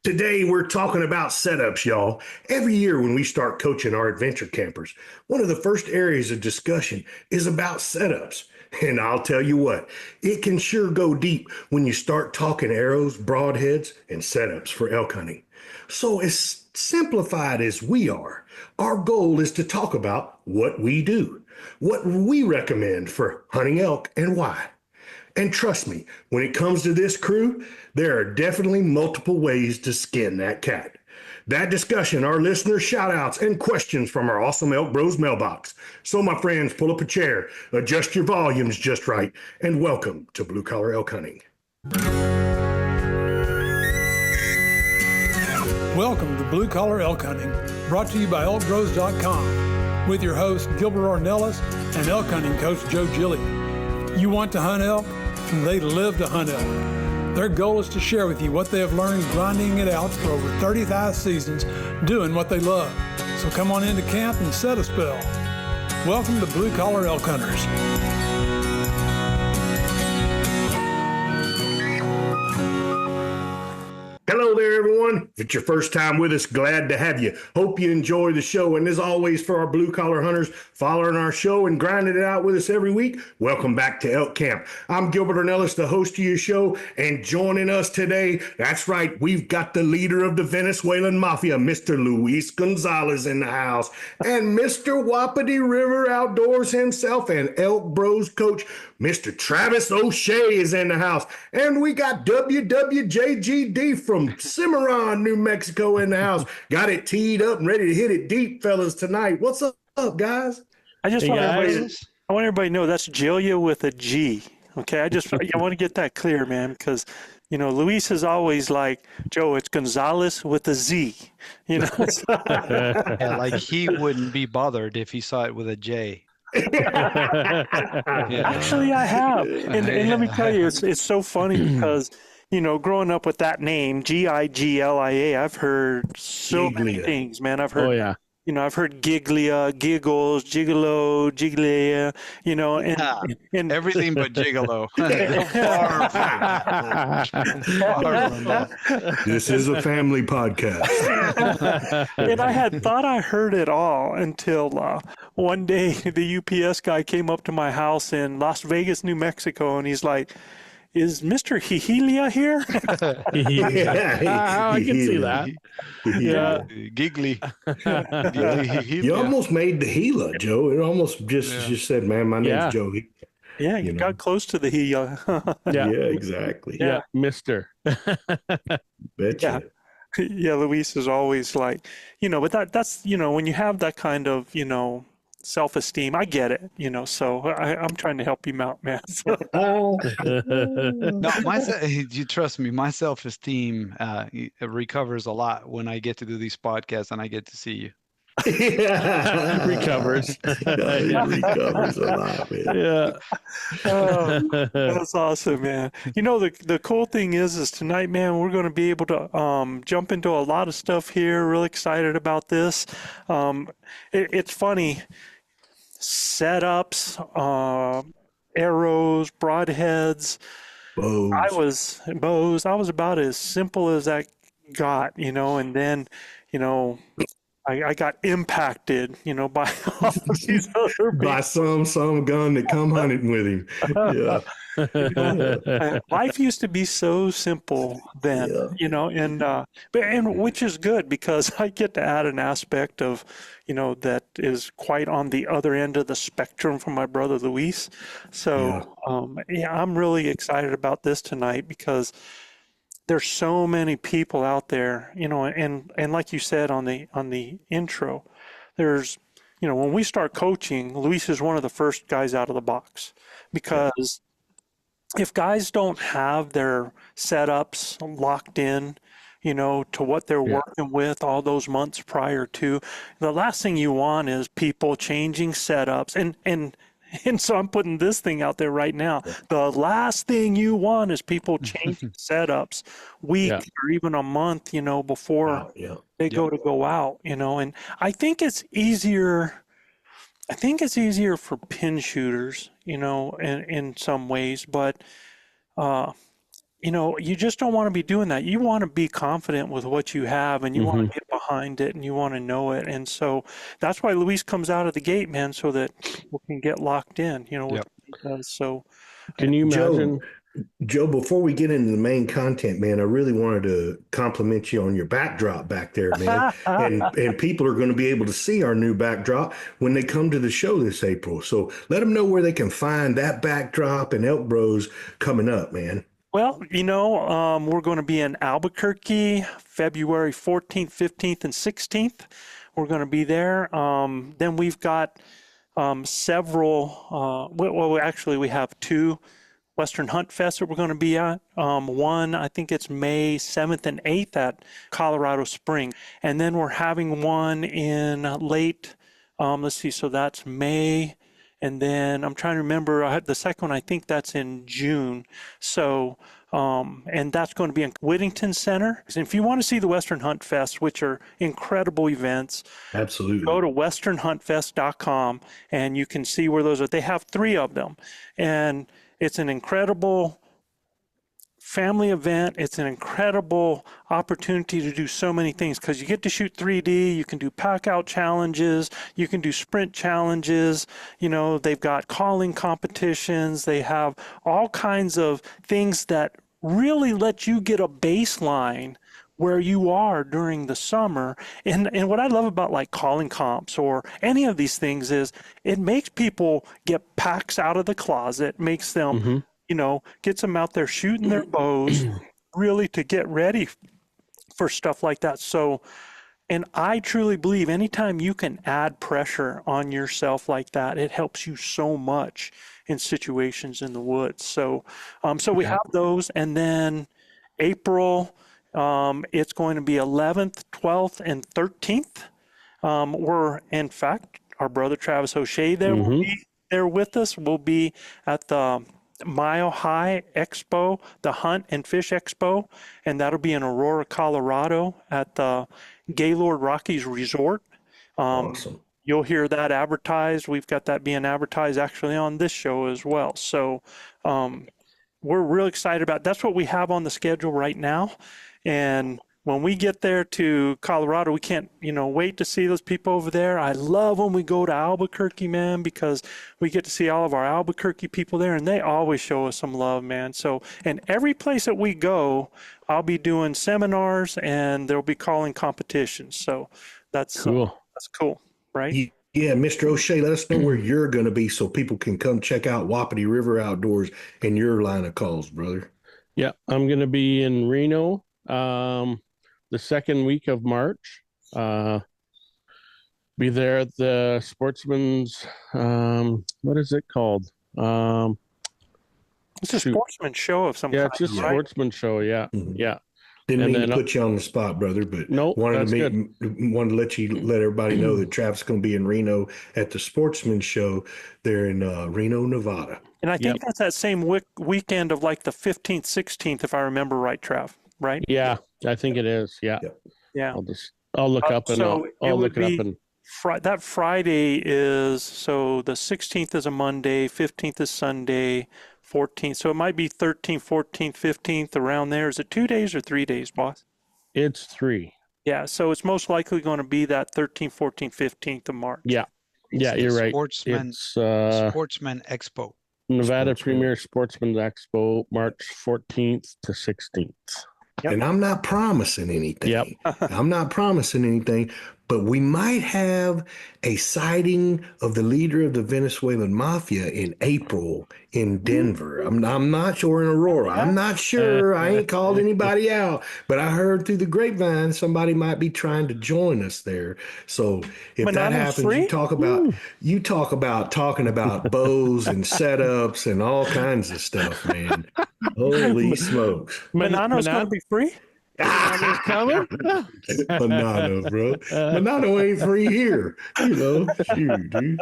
Today, we're talking about setups, y'all. Every year when we start coaching our adventure campers, one of the first areas of discussion is about setups. And I'll tell you what, it can sure go deep when you start talking arrows, broadheads, and setups for elk hunting. So, as simplified as we are, our goal is to talk about what we do, what we recommend for hunting elk, and why. And trust me, when it comes to this crew, there are definitely multiple ways to skin that cat. That discussion, our listeners' shout outs, and questions from our awesome ElkBros mailbox. So, my friends, pull up a chair, adjust your volumes just right, and welcome to Blue Collar Elk Hunting. Welcome to Blue Collar Elk Hunting, brought to you by ElkBros.com, with your host Gilbert Ornelas and elk hunting coach Joe Gillia. You want to hunt elk? They live to hunt elk. Their goal is to share with you what they have learned grinding it out for over 35 seasons, doing what they love. So come on into camp and set a spell. Welcome to Blue Collar Elk Hunters. Hello there, everyone. If it's your first time with us, glad to have you. Hope you enjoy the show. And as always, for our blue collar hunters following our show and grinding it out with us every week, welcome back to Elk Camp. I'm Gilbert Ornelas, the host of your show, and joining us today, that's right, we've got the leader of the Venezuelan Mafia, Mr. Luis Gonzalez in the house, and Mr. Wapiti River Outdoors himself and ElkBros coach, Mr. Travis O'Shea is in the house. And we got WWJGD from Cimarron, New Mexico in the house. Got it teed up and ready to hit it deep, fellas, tonight. What's up, guys? I just want everybody to know that's Gillia with a G. Okay, I want to get that clear, man, because Luis is always like, Joe, it's Gonzalez with a Z. Yeah, like he wouldn't be bothered if he saw it with a J. Actually, I have, and let me tell you, it's so funny because growing up with that name, Giglia, I've heard so many things, man. I've heard, I've heard Giglia, giggles, gigolo, Giglia, and everything but gigolo. This is a family podcast. And I had thought I heard it all until one day the UPS guy came up to my house in Las Vegas, New Mexico, and he's like, "Is Mr. Giglia here?" I can see that. Yeah, giggly. You almost made the Gila, Joe. It almost just said, "Man, my name's Joe." Yeah, you got close to the Gila. Yeah, exactly. Yeah, Mister. Betcha. Yeah, Luis is always like, but that's when you have that kind of self-esteem, I get it, so I'm trying to help him out, man. No, you trust me, my self-esteem recovers a lot when I get to do these podcasts and I get to see you. Yeah. Recovers. It recovers a lot, man. Yeah. Oh, that's awesome, man. The cool thing is tonight, man, we're going to be able to jump into a lot of stuff here. Really excited about this. It's funny. Setups, arrows, broadheads. Bows. I was about as simple as that got, and then, I got impacted, by all these other people. By some gun that come hunting with him. Yeah. Life used to be so simple then, and which is good because I get to add an aspect of, that is quite on the other end of the spectrum from my brother Luis. So, I'm really excited about this tonight because there's so many people out there, and like you said on the intro, there's, when we start coaching, Luis is one of the first guys out of the box because if guys don't have their setups locked in, to what they're working with all those months prior to, the last thing you want is people changing setups. And so I'm putting this thing out there right now. The last thing you want is people changing setups weeks or even a month, before they go out, and I think it's easier. I think it's easier for pin shooters, in some ways, but you just don't want to be doing that. You want to be confident with what you have, and you want to get behind it, and you want to know it. And so that's why Luis comes out of the gate, man, so that we can get locked in, with what he does. So Can you imagine? Joe, before we get into the main content, man, I really wanted to compliment you on your backdrop back there, man. and people are going to be able to see our new backdrop when they come to the show this April. So let them know where they can find that backdrop and ElkBros coming up, man. Well, we're going to be in Albuquerque, February 14th, 15th, and 16th. We're going to be there. Then we've got several, actually we have two Western Hunt Fest that we're going to be at. One, I think it's May 7th and 8th at Colorado Springs. And then we're having one in late, let's see, so that's May. And then I'm trying to remember, the second one, I think that's in June. So, and that's going to be in Whittington Center. And if you want to see the Western Hunt Fest, which are incredible events, absolutely, go to westernhuntfest.com and you can see where those are. They have 3 of them. And it's an incredible family event. It's an incredible opportunity to do so many things because you get to shoot 3D. You can do pack out challenges. You can do sprint challenges. They've got calling competitions. They have all kinds of things that really let you get a baseline where you are during the summer. And what I love about like calling comps or any of these things is it makes people get packs out of the closet, makes them, gets them out there shooting their bows, really to get ready for stuff like that. So, and I truly believe anytime you can add pressure on yourself like that, it helps you so much in situations in the woods. So, we have those. And then April, it's going to be 11th, 12th, and 13th. We're, in fact, our brother Travis O'Shea there will be there with us. We'll be at the Mile High Expo, the Hunt and Fish Expo, and that'll be in Aurora, Colorado at the Gaylord Rockies Resort. Awesome. You'll hear that advertised. We've got that being advertised actually on this show as well. So we're real excited about it. That's what we have on the schedule right now. And when we get there to Colorado, we can't, wait to see those people over there. I love when we go to Albuquerque, man, because we get to see all of our Albuquerque people there, and they always show us some love, man. So, and every place that we go, I'll be doing seminars, and there'll be calling competitions. So that's cool. That's cool, right? Yeah, Mr. O'Shea, let us know where you're going to be so people can come check out Wapiti River Outdoors and your line of calls, brother. Yeah, I'm going to be in Reno the second week of March. Be there at the Sportsman's, what is it called? It's a sportsman show of some kind. Yeah, it's just a sportsman show. Yeah, yeah. Didn't mean to put you on the spot, brother, but wanted to let everybody know that Travis is going to be in Reno at the Sportsman Show there in Reno, Nevada. And I think that's that same weekend of like the 15th, 16th, if I remember right, Trav, right? Yeah, I think it is. Yeah. Yeah. I'll look up and I'll look it up. And that Friday is, so the 16th is a Monday, 15th is Sunday, 14th. So it might be 13th, 14th, 15th, around there. Is it 2 days or 3 days, boss? It's 3. Yeah. So it's most likely going to be that 13th, 14th, 15th of March. Yeah. Yeah, you're right. Sportsman Expo. Nevada Premier Sportsman Expo, March 14th to 16th. Yep. And I'm not promising anything. Yep. I'm not promising anything, but we might have a sighting of the leader of the Venezuelan mafia in April in Denver. I'm not sure, in Aurora. I'm not sure. I ain't called anybody out, but I heard through the grapevine somebody might be trying to join us there. So if that happens, you talk about talking about bows and setups and all kinds of stuff, man. Holy smokes. Manano's going to be free? Manano's coming? Manano, bro. Manano ain't free here. Shoot, dude.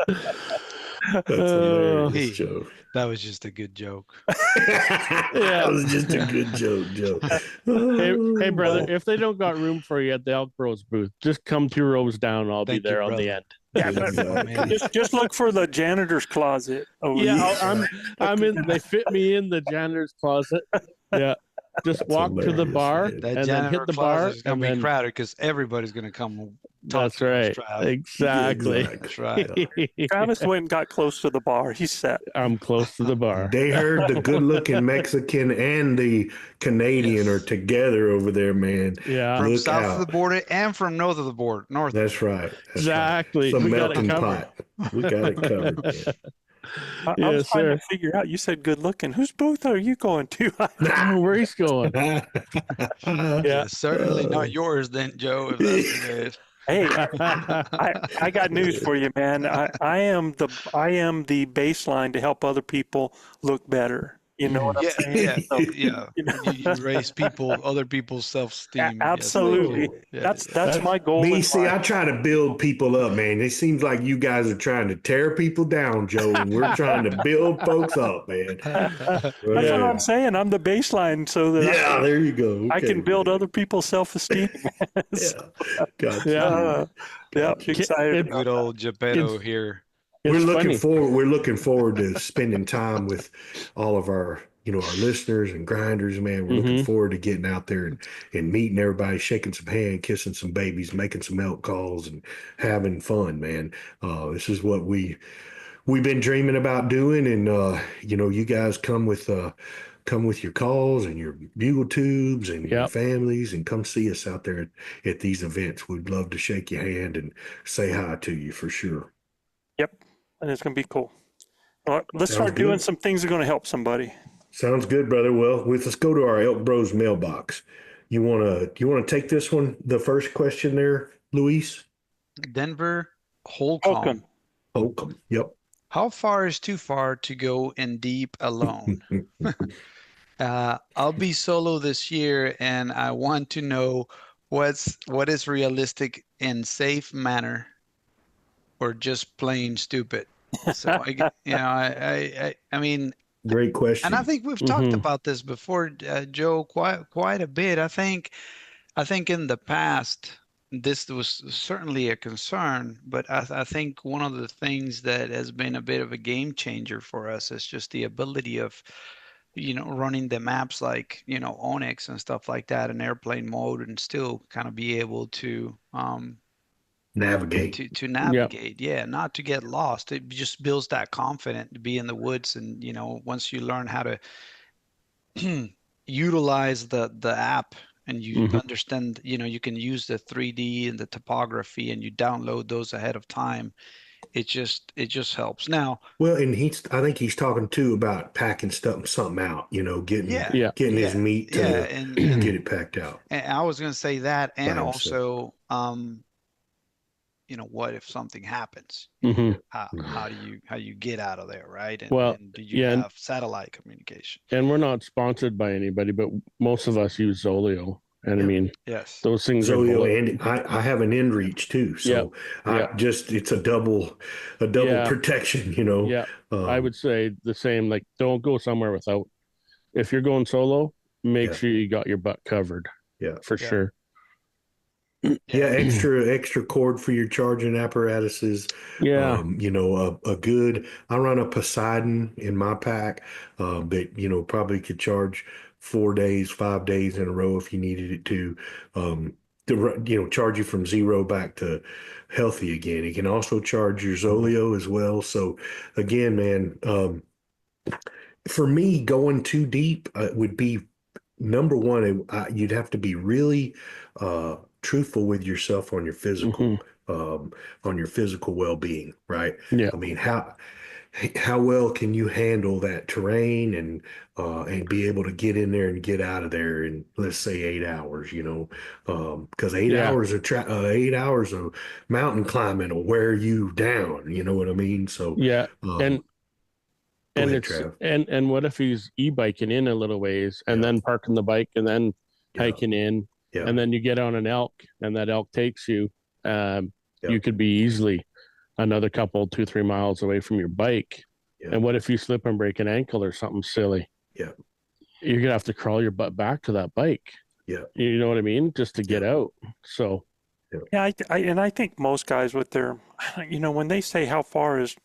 That's a hilarious joke. That was just a good joke. That was just a good joke. Hey, brother, if they don't got room for you at the ElkBros booth, just come 2 rows down. I'll be there on the end. Yeah, just look for the janitor's closet. I'm in. They fit me in the janitor's closet. Yeah. just walk to the hilarious, bar man. That and then hit janitor the closet bar is gonna and be then. crowded because everybody's gonna come talk That's to us, right. Trav. Exactly. That's right. Travis went and got close to the bar. He's set. I'm close to the bar. They heard the good-looking Mexican and the Canadian are Yes. together over there, man. Yeah. From Look south of the out. border and from north of the border. North. That's right. That's Exactly. right. It's a We got it melting covered. pot. We got it covered, man. I was Yes, trying sir. to figure out. You said good looking. Whose booth are you going to? I don't know where he's going. Yeah. Certainly not yours then, Joe, if that's the case. Hey, I got news for you, man. I am the baseline to help other people look better. You know what I'm Yeah, saying? yeah, So, yeah. you know, You raise other people's self-esteem. absolutely. Yes. That's my goal Me, in see, I life. try to build people up, man. It seems like you guys are trying to tear people down, Joe, and we're trying to build folks up, man. That's what I'm saying. I'm the baseline so that Yeah, there you go. I can Okay, buld man. other people's self-esteem. Yeah, got Yeah. you. Yeah, Gotcha. excited It- about Good old Geppetto here. We're It's looking funny. forward. We're looking forward to spending time with all of our, our listeners and grinders, man. We're looking forward to getting out there and meeting everybody, shaking some hand, kissing some babies, making some elk calls, and having fun, man. This is what we've been dreaming about doing, and you guys come with your calls and your bugle tubes and your Yep. families, and come see us out there at these events. We'd love to shake your hand and say hi to you for sure. Yep, and it's going to be cool. All right, let's Sounds start doing good. some things that are going to help somebody. Sounds good, brother. Well, let's go to our ElkBros mailbox. You wanna take this one? The first question there, Luis. Denver Holcomb. Welcome. Holcomb. Yep. How far is too far to go in deep alone? I'll be solo this year, and I want to know what is realistic in safe manner, or just plain stupid. So I mean, Great question. and I think we've talked about this before, Joe, quite a bit. I think in the past this was certainly a concern, but I think one of the things that has been a bit of a game changer for us is just the ability of running the maps like Onyx and stuff like that in airplane mode, and still kind of be able to Navigate. to navigate. Yeah, not to get lost. It just builds that confidence to be in the woods, and once you learn how to utilize the app, and you understand, you can use the 3D and the topography, and you download those ahead of time. It just helps. Now, Well, and I think he's talking too about packing something out, getting yeah, getting his meat to yeah, and get it packed out. I was going to say that, and By also, what if something happens? Mhm. How do you get out of there, right? And, Well, and do you yeah, have satellite communication? And we're not sponsored by anybody, but most of us use Zoleo. And I Yeah. mean, Yes. those things are Zoleo, bullet. and I have an inReach too, so it's a double Yeah. protection, Yeah. I would say the same, like, don't go somewhere without, if you're going solo, make Yeah. sure you got your butt covered. Yeah. For Yeah. sure. Yeah, extra cord for your charging apparatuses. Yeah. A good. I run a Poseidon in my pack, that probably could charge 4 days, 5 days in a row if you needed it to. Charge you from zero back to healthy again. It can also charge your Zoleo as well. So again, man, for me, going too deep would be number one. You'd have to be really truthful with yourself on your physical, on your physical well-being, right? Yeah. I mean, how well can you handle that terrain and be able to get in there and get out of there in, let's say, 8 hours, because 8 hours of mountain climbing will wear you down. You know what I mean? So Yeah. go And ahead, it's Trav. and what if he's e-biking in a little ways and then parking the bike and then hiking in, Yeah. and then you get on an elk and that elk takes you, you could be easily another couple 2-3 miles away from your bike. Yeah. And what if you slip and break an ankle or something silly? Yeah. You're gonna have to crawl your butt back to that bike. Yeah. You know what I mean? Just to get out. So Yeah, I think most guys with their, when they say how far is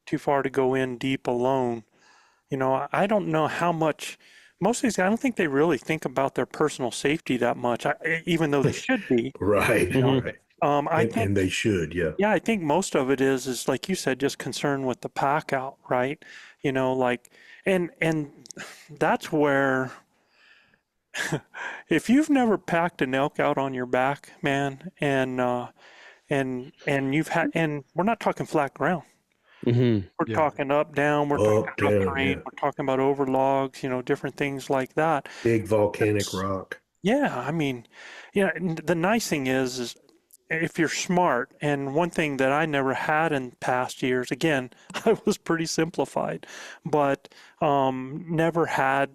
too far to go in deep alone, I don't know how much most of these guys, I don't think they really think about their personal safety that much, even though they should be. Right. Right. I think, And they should. Yeah. yeah, I think most of it is like you said, just concern with the pack out, right? Like, and that's where, if you've never packed an elk out on your back, man, and you've had, and we're not talking flat ground. Mm-hmm. We're talking up, down, we're talking Up, down, terrain, yeah. we're talking about overlogs, different things like that. Big volcanic rock. Yeah, I mean, the nice thing is if you're smart, and one thing that I never had in past years, again, I was pretty simplified, but never had,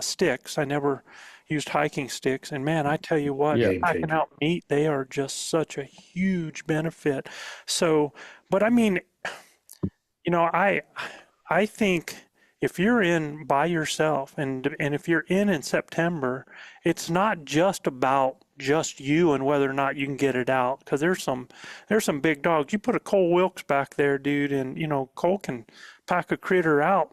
sticks. I never used hiking sticks. And man, I tell you what, Game packing changer. out meat, they are just such a huge benefit. So, but I mean, I think if you're in by yourself, and if you're in September, it's not just about just you and whether or not you can get it out, because there's some big dogs. You put a Cole Wilkes back there, dude, and Cole can pack a critter out,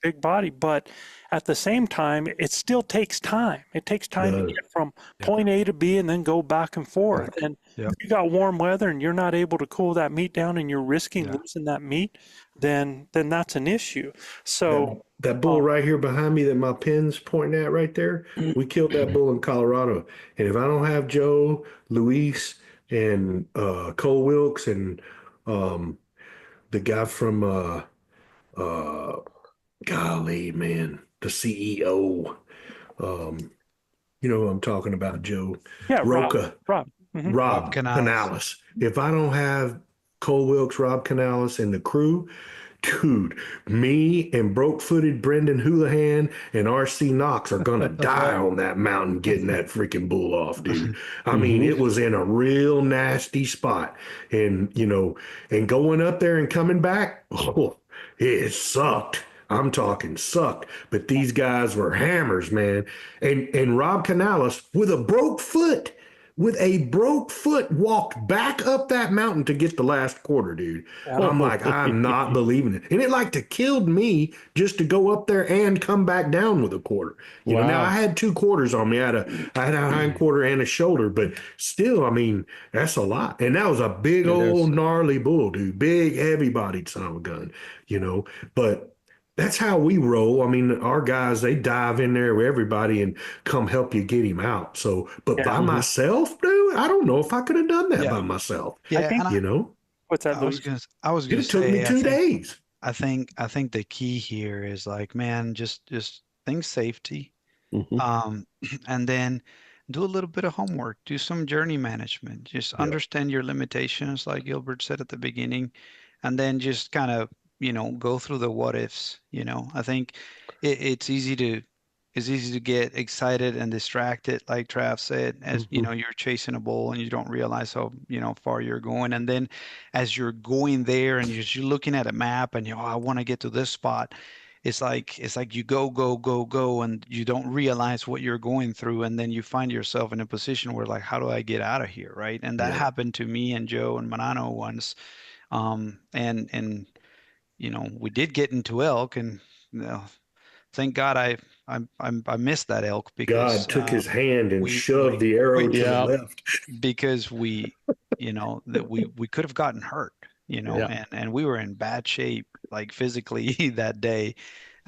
big body, but at the same time, it still takes time. It takes time to get from point A to B and then go back and forth. And if you got warm weather and you're not able to cool that meat down and you're risking losing that meat, then that's an issue. So that bull right here behind me that my pin's pointing at right there, we killed that bull in Colorado. And if I don't have Joe, Luis, and Cole Wilkes, and the guy from golly, man, the CEO, you know who I'm talking about, Joe. yeah, Roca. Rob. Mhm. Rob Canales. If I don't have Cole Wilkes, Rob Canales, and the crew, dude, me and broke-footed Brendan Houlihan and RC Knox are gonna die on that mountain getting that freaking bull off, dude. I mean, it was in a real nasty spot, and and going up there and coming back, oh, it sucked. I'm talking sucked, but these guys were hammers, man. And Rob Canales with a broke foot. Walked back up that mountain to get the last quarter, dude. I'm like, I'm not believing it. And it like to killed me just to go up there and come back down with a quarter. You know, now I had 2 quarters on me. I had a hind quarter and a shoulder, but still, I mean, that's a lot. And that was a big old gnarly bull, dude. Big, heavy bodied son of a gun, but that's how we roll. I mean, our guys, they dive in there with everybody and come help you get him out. So, but by myself, dude, I don't know if I could have done that by myself. Yeah, I think, what's that? I was gonna It took say, me 2 days. I think the key here is like, man, just think safety, and then do a little bit of homework, do some journey management, just understand your limitations, like Gilbert said at the beginning, and then just kind of go through the what ifs. I think it's easy to get excited and distracted, like Trav said, as you're chasing a bull and you don't realize how far you're going, and then as you're going there and you're looking at a map and I want to get to this spot. It's like you go, and you don't realize what you're going through, and then you find yourself in a position where like, how do I get out of here, right? And that happened to me and Joe and Manano once, and we did get into elk, and thank God I missed that elk, because God took his hand and shoved the arrow to the left. Because we could have gotten hurt, and we were in bad shape, like physically that day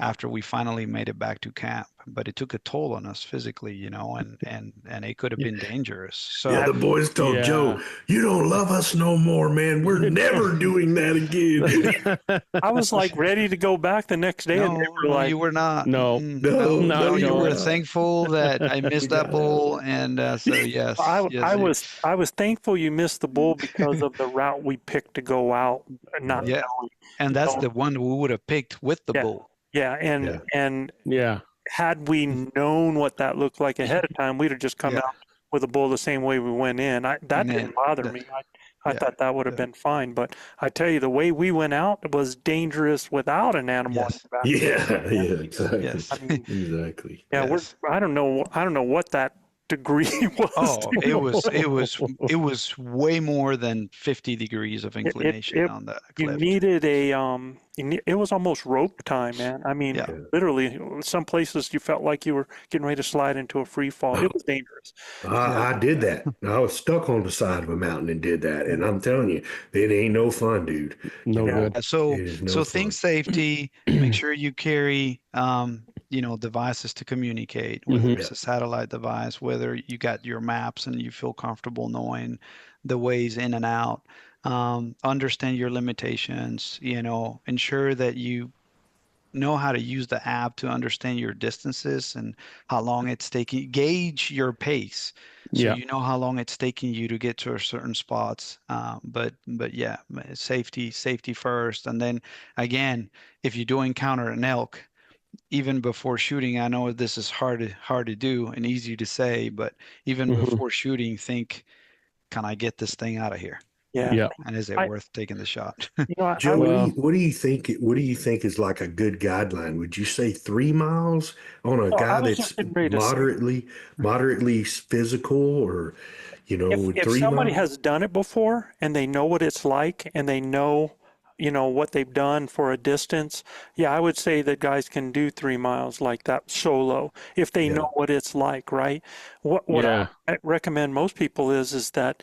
after we finally made it back to camp. But it took a toll on us physically, and it could have been dangerous. So the boys told Joe, "You don't love us no more, man. We're never doing that again." I was like ready to go back the next day, and they were like, you were not. No, You were thankful that I missed that bull, and so yes. I was thankful you missed the bull because of the route we picked to go out, not knowing. And that's the one we would have picked with the bull. Yeah, and had we known what that looked like ahead of time, we'd have just come out with a bull the same way we went in. That didn't bother me. I thought that would have been fine. But I tell you, the way we went out was dangerous without an animal. Exactly. Yes. I mean, exactly. Yeah, I don't know what that degree was. Oh, it was way more than 50 degrees of inclination on the You cliff. needed it was almost rope time, man. I mean, Yeah. literally, some places you felt like you were getting ready to slide into a free fall. It was dangerous. I did that. I was stuck on the side of a mountain and did that. And I'm telling you, it ain't no fun, dude. No Yeah. good. It is no Think fun. safety, make sure you carry devices to communicate, whether Mhm. it's a satellite device, whether you got your maps and you feel comfortable knowing the ways in and out. Understand your limitations, ensure that you know how to use the app to understand your distances and how long it's taking, gauge your pace. So Yeah. you know how long it's taking you to get to a certain spots. But yeah, safety first. And then again, if you do encounter an elk, even before shooting, I know this is hard to do and easy to say, but even Mhm. before shooting, think, can I get this thing out of here? Yeah. Yeah. And is it I, worth taking the shot? Joe, Well- what do you think? What do you think is like a good guideline? Would you say 3 miles on a oh, I guy was that's just getting ready to say, moderately physical, or would if 3 miles? somebody has done it before and they know what it's like and they know, what they've done for a distance, yeah, I would say that guys can do 3 miles like that solo if they Yeah, know what it's like, right? What Yeah. I recommend most people is that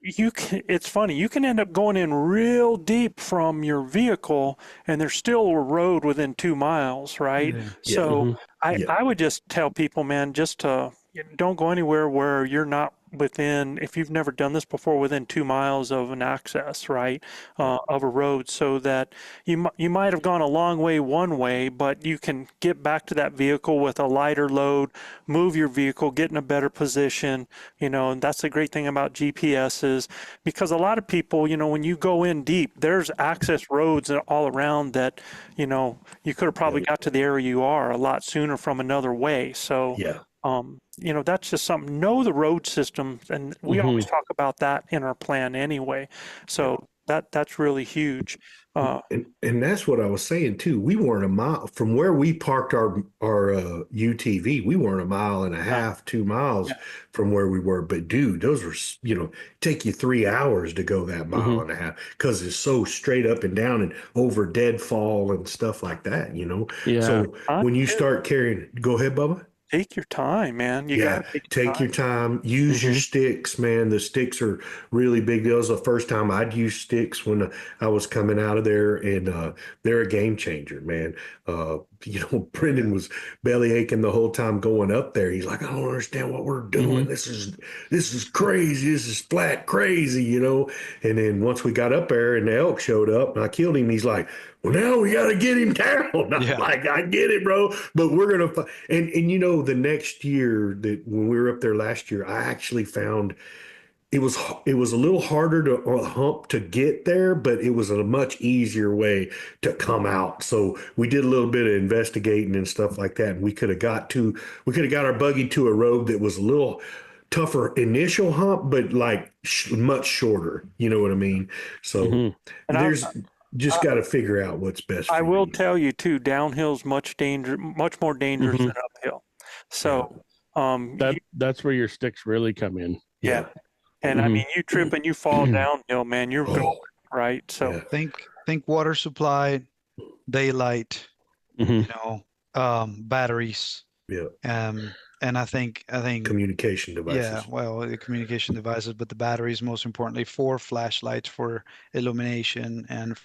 it's funny, you can end up going in real deep from your vehicle and there's still a road within 2 miles, right? Yeah. yeah, So Mhm. yeah, I would just tell people, man, just to don't go anywhere where you're not within, if you've never done this before, within 2 miles of an access, right, of a road, so that you might have gone a long way one way, but you can get back to that vehicle with a lighter load, move your vehicle, get in a better position, and that's the great thing about GPSs, because a lot of people, when you go in deep, there's access roads all around that, you could have probably got to the area you are a lot sooner from another way. So, yeah. that's just something. Know the road systems, and we always Mhm. talk about that in our plan anyway. So that's really huge. And that's what I was saying too. We weren't a mile from where we parked our UTV. We weren't a mile and a half, 2 miles Yeah. from where we were. But dude, those were take you 3 hours to go that mile Mhm. and a half because it's so straight up and down and over deadfall and stuff like that. Yeah. So when you start carrying, go ahead, Bubba. Take your time, man. You got Yeah, to take your take time. your time. Use your Mhm. sticks, man. The sticks are really big. That was the first time I'd used sticks when I was coming out of there, and they're a game changer, man. Brendan was belly aching the whole time going up there. He's like, I don't understand what we're doing. Mhm. This is crazy. This is flat crazy. And then once we got up there and the elk showed up and I killed him, he's like, well, now we got to get him down. I'm Yeah. like, I get it, bro, but we're gonna. And the next year that when we were up there last year, I actually found it was a little harder to hump to get there, but it was a much easier way to come out. So we did a little bit of investigating and stuff like that, and we could have got our buggy to a road that was a little tougher initial hump, but like much shorter. You know what I mean? So Mhm. And there's just I, got to figure out what's best I for will you. tell you too, downhill's much more dangerous Mhm. than uphill. Yeah, So, That's where your sticks really come in. yeah. yeah. And I mean, Mhm. you trip and you fall downhill, man, you're going, Oh, right? So, yeah, Think water supply, daylight, Mhm. batteries. yeah. And I think Communication yeah, devices. well, the communication devices, but the batteries most importantly for flashlights, for illumination, and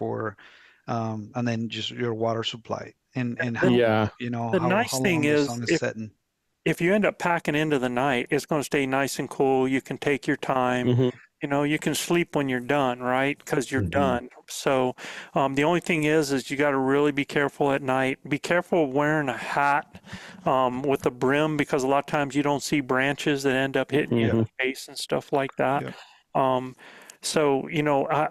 then just your water supply and the, how Yeah. the how nice thing long the is sun is setting. if you end up packing into the night, it's going to stay nice and cool. You can take your time. Mhm. You can sleep when you're done, right? Because you're Hmm. done. So the only thing is you got to really be careful at night. Be careful of wearing a hat with a brim, because a lot of times you don't see branches that end up hitting you in Yeah, Mhm. the face and stuff like that. yeah, Um, so,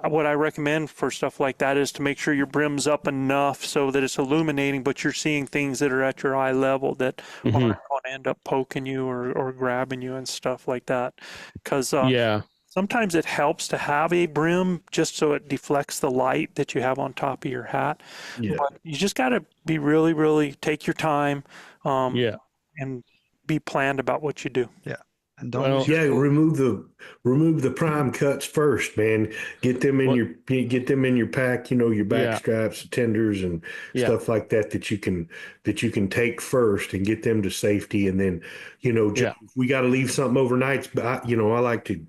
what I recommend for stuff like that is to make sure your brim's up enough so that it's illuminating, but you're seeing things that are at your eye level that aren't Mhm. going to end up poking you or grabbing you and stuff like that. Because Yeah. sometimes it helps to have a brim just so it deflects the light that you have on top of your hat. Yeah. But you just got to be really, really take your time. Yeah. And be planned about what you do. Yeah. And don't Well, lose your Yeah, cool. remove the prime cuts first, man. Get them in Well- your pack, your back Yeah. straps, tenders, and Yeah. stuff like that that you can take first and get them to safety. And then, Yeah. if we got to leave something overnight, but I like to.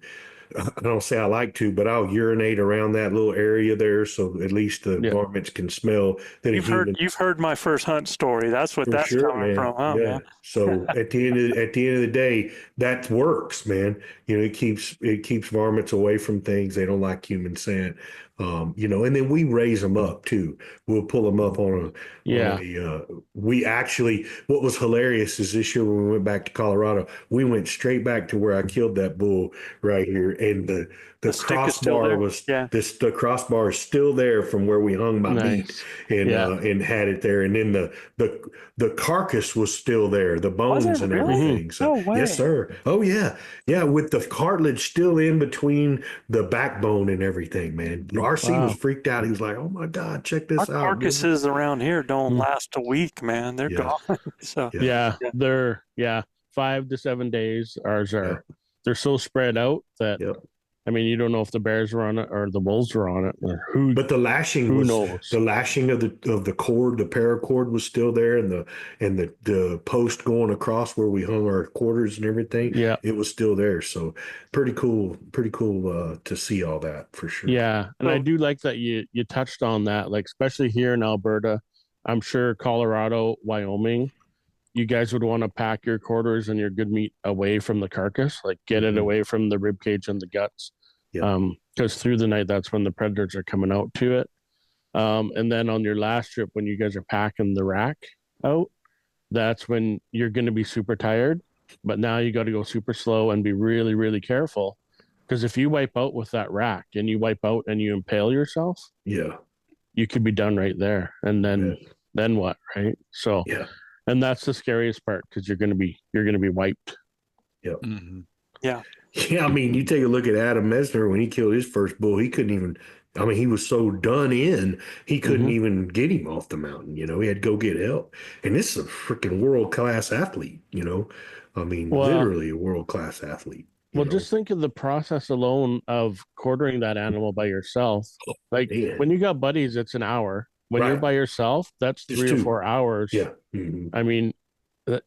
I don't say I like to, but I'll urinate around that little area there, so at least the Yeah. varmints can smell that a human. You've heard my first hunt story. That's what For that's sure, coming man. from, huh, Yeah. man? So at the end of the day, that works, man. It keeps varmints away from things. They don't like human scent. And then we raise them up too. We'll pull them up Yeah. we actually, what was hilarious is this year when we went back to Colorado, we went straight back to where I killed that bull right here. And the stick is still crossbar there. was, Yeah. the crossbar is still there from where we hung my meat Nice. and, Yeah. and had it there. And then the carcass was still there, the bones it and really? everything. So No way. yes, sir. Oh yeah. Yeah. With the cartilage still in between the backbone and everything, man. RC was Wow. freaked out. He was like, "Oh my God, check this Our out." carcasses around here don't Hmm. last a week, man. They're Yeah. gone. So Yeah. Yeah. They're 5 to 7 days. Ours are. Yeah. They're so spread out that Yep. I mean, you don't know if the bears were on it or the wolves were on it or who. But the lashing Who was knows? the lashing of the cord, the paracord was still there, and the post going across where we hung our quarters and everything. Yeah. It was still there. So pretty cool to see all that for sure. Yeah, and I So- do like that you touched on that, like especially here in Alberta. I'm sure Colorado, Wyoming, you guys would want to pack your quarters and your good meat away from the carcass, like get it Mhm. away from the rib cage and the guts. Yeah. Because through the night, that's when the predators are coming out to it. And then on your last trip, when you guys are packing the rack out, that's when you're going to be super tired. But now you got to go super slow and be really, really careful. Because if you wipe out with that rack and you wipe out and you impale yourself, Yeah. you could be done right there. And then what, right? So, Yeah. and that's the scariest part because you're going to be wiped. Mm-hmm. yeah. Yeah, I mean, you take a look at Adam Mesner when he killed his first bull, he couldn't even, I mean, he was so done in, he couldn't Mhm. even get him off the mountain. He had to go get help. And this is a freaking world-class athlete, I mean, Well- literally a world-class athlete. Well, just think of the process alone of quartering that animal by yourself. Like man. when you got buddies, it's an hour. When you're Right. by yourself, that's Just 3 or two. 4 hours. Yeah. Mhm. I mean,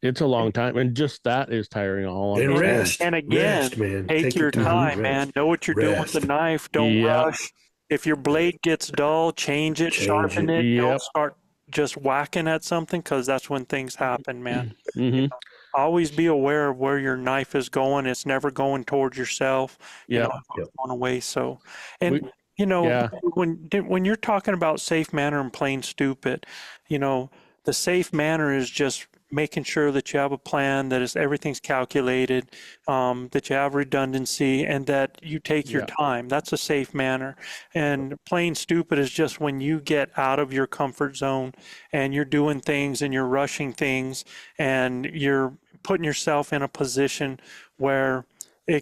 it's a long time, and just that is tiring all on And its own. rest. And again, Rest, man. take your time, man. Know what you're doing with the Rest. knife. Don't Yeah. rush. If your blade gets dull, change it, sharpen it. Yep. Don't start just whacking at something because that's when things happen, man. Mhm. Always be aware of where your knife is going. It's never going towards yourself. Yep. It's going away. So, and yeah. when you're talking about safe manner and plain stupid, the safe manner is just making sure that you have a plan, that everything's calculated, that you have redundancy, and that you take your time. That's a safe manner. And plain stupid is just when you get out of your comfort zone and you're doing things and you're rushing things and you're putting yourself in a position where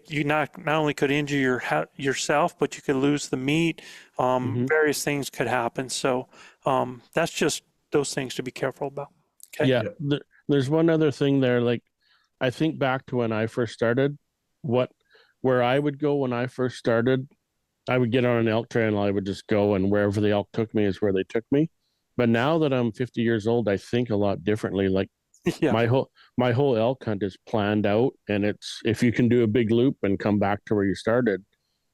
you not only could injure yourself, but you could lose the meat. Various things could happen. So that's just those things to be careful about. Okay. Yeah. There's one other thing there. Like, I think back to when I first started, where I would go when I first started, I would get on an elk trail and I would just go, and wherever the elk took me is where they took me. But now that I'm 50 years old, I think a lot differently. Like Yeah. my whole elk hunt is planned out, and it's, if you can do a big loop and come back to where you started,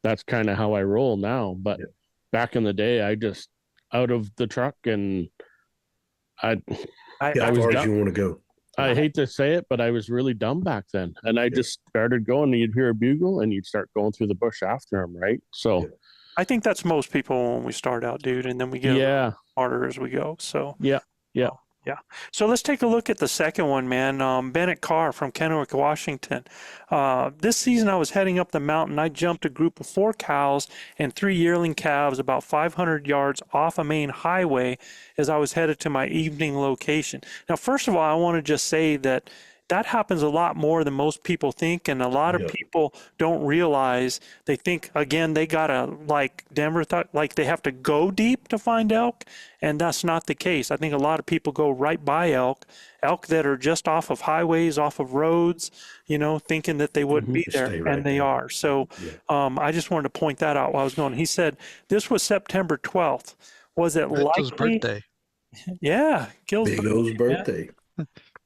that's kind of how I roll now. But back in the day, I just out of the truck, and I As was far as dumb. you want to go. I hate to say it, but I was really dumb back then. And I just started going, and you'd hear a bugle and you'd start going through the bush after him, right? So I think that's most people when we start out, dude, and then we get a little harder as we go. So Yeah. So let's take a look at the second one, man. Bennett Carr from Kennewick, Washington. This season I was heading up the mountain. I jumped a group of 4 cows and 3 yearling calves about 500 yards off a main highway as I was headed to my evening location. Now, first of all, I want to just say that that happens a lot more than most people think. And a lot of people don't realize, they think, again, they gotta, like Denver thought, like they have to go deep to find elk. And that's not the case. I think a lot of people go right by elk that are just off of highways, off of roads, thinking that they wouldn't be there, Stay right and they there. are. So I just wanted to point that out while I was going. He said this was September 12th. Was it Rito's likely? birthday. Yeah, Gil's Big birthday, O's man. birthday.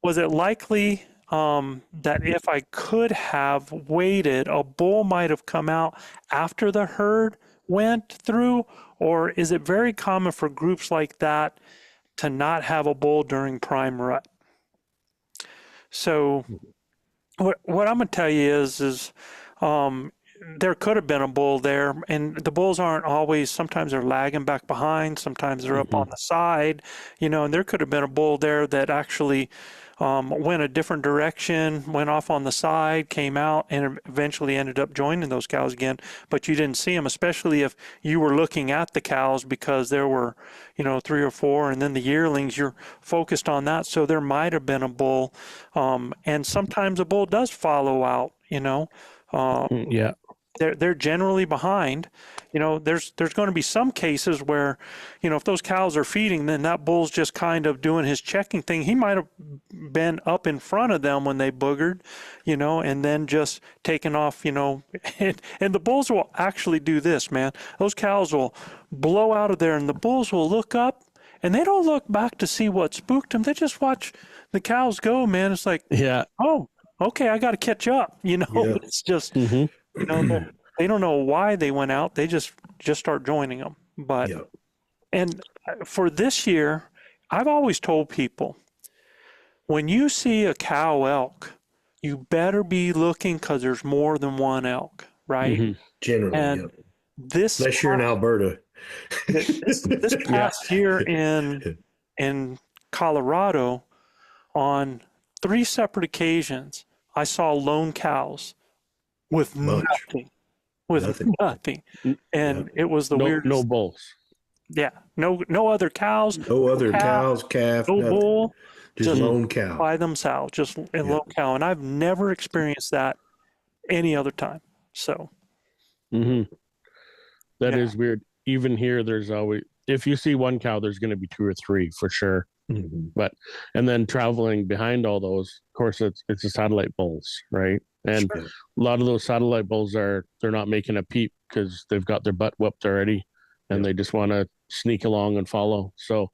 Was it likely that if I could have waited, a bull might have come out after the herd went through? Or is it very common for groups like that to not have a bull during prime rut? So what I'm going to tell you is there could have been a bull there, and the bulls aren't always, sometimes they're lagging back behind, sometimes they're up on the side, and there could have been a bull there that actually went a different direction, went off on the side, came out, and eventually ended up joining those cows again, but you didn't see them, especially if you were looking at the cows, because there were, 3 or 4, and then the yearlings, you're focused on that, so there might have been a bull, and sometimes a bull does follow out, Yeah. they're generally behind. There's going to be some cases where, if those cows are feeding, then that bull's just kind of doing his checking thing. He might have been up in front of them when they boogered, and then just taken off, and the bulls will actually do this, man. Those cows will blow out of there, and the bulls will look up, and they don't look back to see what spooked them. They just watch the cows go, man. It's like, oh, okay, I got to catch up. It's just, they don't know why they went out. They just start joining them. But, and for this year, I've always told people, when you see a cow elk, you better be looking, because there's more than one elk, right? Generally, and this, unless you're in Alberta. this past year in Colorado, on 3 separate occasions, I saw lone cows with nothing, and it was the weirdest. No bulls. Yeah, no other cows, no other cows, calf, no nothing. bull, just lone cow by themselves, just a lone cow, and I've never experienced that any other time. So that is weird. Even here, there's always, if you see one cow, there's going to be 2 or 3 for sure. But and then traveling behind all those, of course, it's the satellite bulls, right? And a lot of those satellite bulls they're not making a peep because they've got their butt whooped already, and they just want to sneak along and follow. So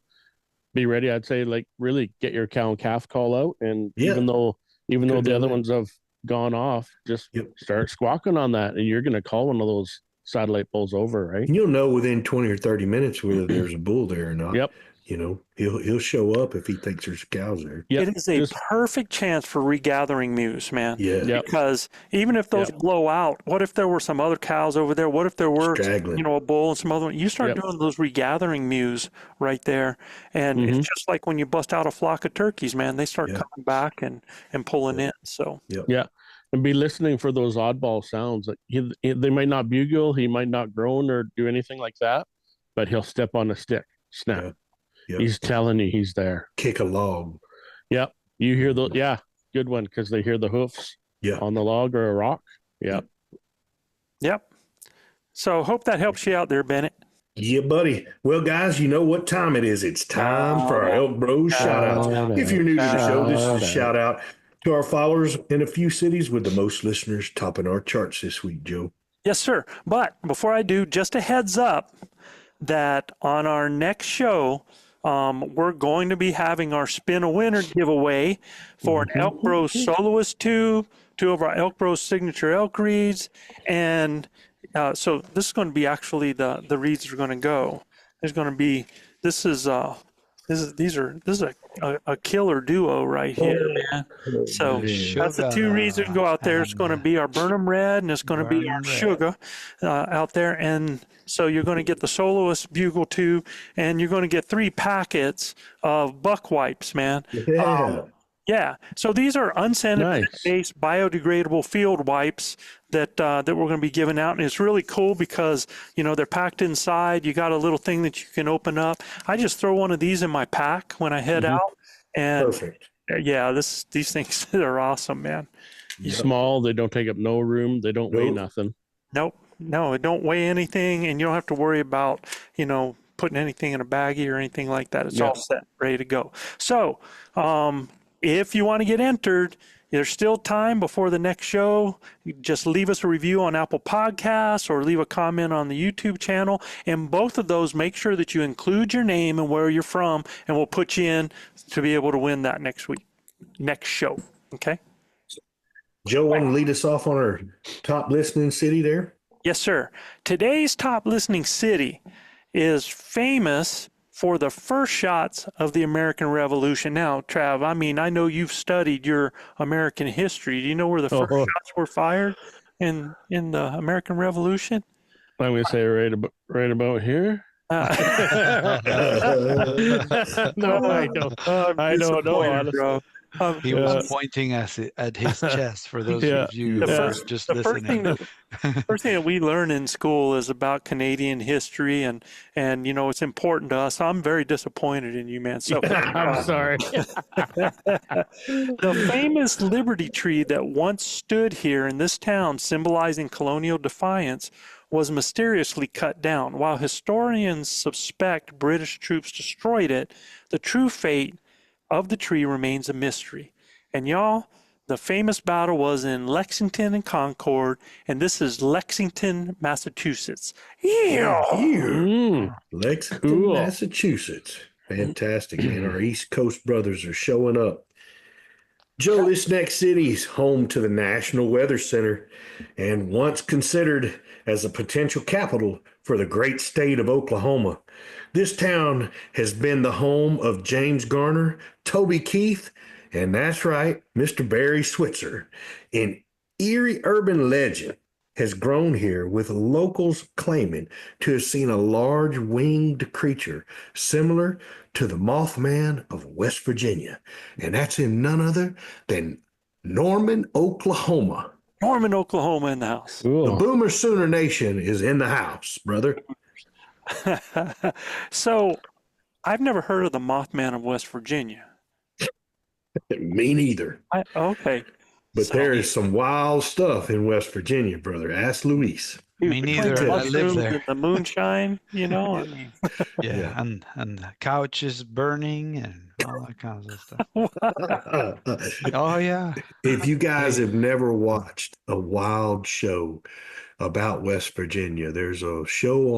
be ready. I'd say, like, really get your cow and calf call out, and even though the other ones have gone off, just start squawking on that, and you're going to call one of those satellite bulls over, right? And you'll know within 20 or 30 minutes whether there's a bull there or not. He'll show up if he thinks there's cows there. It is a perfect chance for regathering mews, man. Because even if those blow out, what if there were some other cows over there? What if there were, a bull and some other? You start doing those regathering mews right there, and it's just like when you bust out a flock of turkeys, man. They start coming back and pulling in. So and be listening for those oddball sounds. Like they might not bugle, he might not groan or do anything like that, but he'll step on a stick, snap. He's telling you he's there. Kick a log. You hear the good one, because they hear the hoofs on the log or a rock. So hope that helps you out there, Bennett. Yeah, buddy. Well, guys, you know what time it is. It's time for our ElkBros shout outs. If you're new to the show, this is a shout out to our followers in a few cities with the most listeners topping our charts this week, Joe. Yes, sir. But before I do, just a heads up that on our next show, we're going to be having our Spin a Winner giveaway for an ElkBros Soloist tube, 2 of our ElkBros signature elk reeds, and so this is going to be actually the reeds are going to go. There's going to be this is a killer duo right here, man. So that's the 2 reeds that can go out there. It's going to be our Burnham Red, and it's going to be our Sugar out there, and so you're going to get the Soloist bugle tube, and you're going to get 3 packets of buck wipes, man. So these are unscented based biodegradable field wipes that we're going to be giving out, and it's really cool because they're packed inside. You got a little thing that you can open up. I just throw one of these in my pack when I head out, and Yeah, these things are awesome, man. Small, they don't take up no room, they don't weigh Nope. nothing. Nope, no, it don't weigh anything, and you don't have to worry about, putting anything in a baggie or anything like that. It's all set, ready to go. So, if you want to get entered, there's still time before the next show. Just leave us a review on Apple Podcasts or leave a comment on the YouTube channel. And both of those, make sure that you include your name and where you're from, and we'll put you in to be able to win that next show. Okay? Joe, want to lead us off on our top listening city there? Yes, sir. Today's top listening city is famous for the first shots of the American Revolution. Now, Trav, I know you've studied your American history. Do you know where the first shots were fired in the American Revolution? I'm going to say right about here. No, I don't. I don't know, honestly. bro. He was pointing at his chest for those of you who are just listening. First thing that we learn in school is about Canadian history, and it's important to us. I'm very disappointed in you, man. So I'm sorry. The famous Liberty Tree that once stood here in this town, symbolizing colonial defiance, was mysteriously cut down. While historians suspect British troops destroyed it, the true fate of the tree remains a mystery. And y'all, the famous battle was in Lexington and Concord, and this is Lexington, Massachusetts. Lexington, Cool. Massachusetts. Fantastic, man. Our East Coast brothers are showing up. Joe, this next city is home to the National Weather Center and once considered as a potential capital for the great state of Oklahoma. This town has been the home of James Garner, Toby Keith, and that's right, Mr. Barry Switzer. An eerie urban legend has grown here, with locals claiming to have seen a large winged creature similar to the Mothman of West Virginia. And that's in none other than Norman, Oklahoma. Norman, Oklahoma in the house. Cool. The Boomer Sooner Nation is in the house, brother. So, I've never heard of the Mothman of West Virginia. Me neither. Okay. But there is some wild stuff in West Virginia, brother. Ask Luis. Me neither. I live there. The moonshine, Yeah, and the couches burning and all that kind of stuff. Oh yeah. If you guys have never watched a wild show about West Virginia, there's a show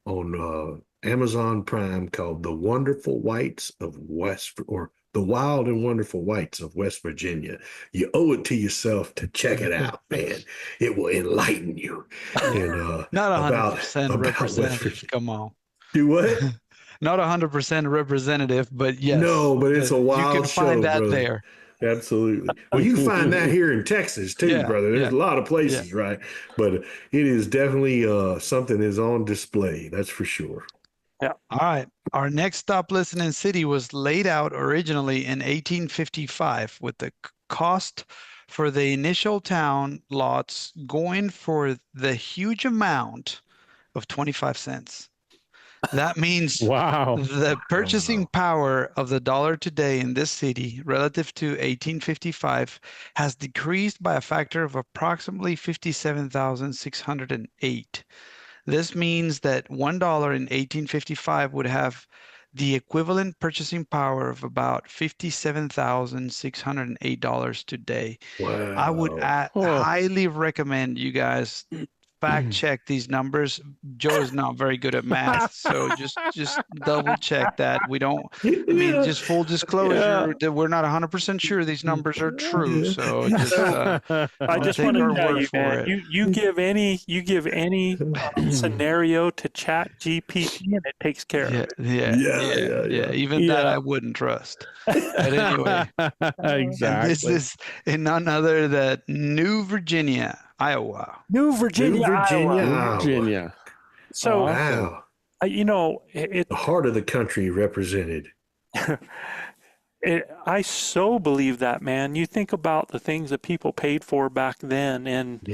on Amazon Prime called The Wonderful Whites of The Wild and Wonderful Whites of West Virginia. You owe it to yourself to check it out, man. It will enlighten you. And, Not 100% representative. Come on. Do what? Not 100% representative, but yes. No, but it's a wild show. You can find that brother. there. Absolutely. Well, you can find that here in Texas too, brother. There's a lot of places, right? But it is definitely something is on display. That's for sure. Yeah. All right. Our next stop listening city was laid out originally in 1855 with the cost for the initial town lots going for the huge amount of 25 cents. That means the purchasing power of the dollar today in this city relative to 1855 has decreased by a factor of approximately 57,608. This means that $1 in 1855 would have the equivalent purchasing power of about $57,608 today. Wow. I would highly recommend you guys fact check these numbers. Joe is not very good at math, so just double check that. We don't, just full disclosure that we're not 100% sure these numbers are true. So just, I just want to tell you, man, you give any scenario to Chat GPT and it takes care of it. Yeah. Even that I wouldn't trust. But anyway, exactly. This is in none other than New Virginia, Iowa. New Virginia, Iowa. Virginia. So, wow. The heart of the country represented. I so believe that, man. You think about the things that people paid for back then, and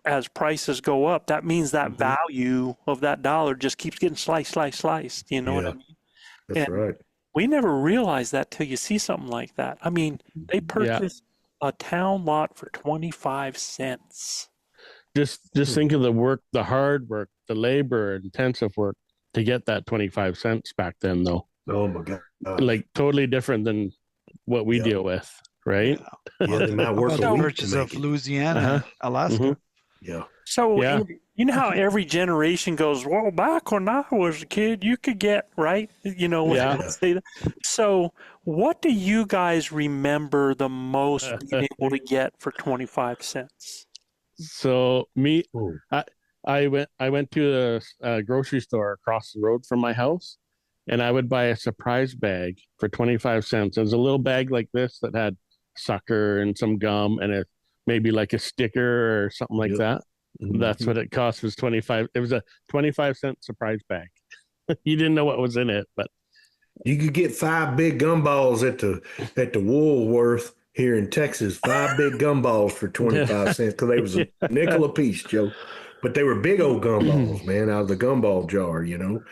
as prices go up, that means that value of that dollar just keeps getting sliced. You know what I mean? That's right. We never realize that till you see something like that. I mean, they purchased a town lot for 25 cents. Just think of the work, the hard work, the labor intensive work to get that 25 cents back then, though. Oh my God. Like totally different than what we deal with, right? Yeah, they might work the a week to purchase make of it. Louisiana, Alaska. Yeah. So Yeah. you know how every generation goes, well, back when I was a kid, you could get, right? You know, Yeah. let's say that. So what do you guys remember the most being able to get for 25 cents? So me, Ooh. I went to a grocery store across the road from my house, and I would buy a surprise bag for 25 cents. It was a little bag like this that had sucker and some gum and maybe like a sticker or something like that. That's what it cost, was 25. It was a 25-cent surprise bag. You didn't know what was in it, but You could get 5 big gumballs at the Woolworth here in Texas. 5 big gumballs for 25 cents because they was a nickel a piece, Joe. But they were big old gumballs, man, out of the gumball jar, you know.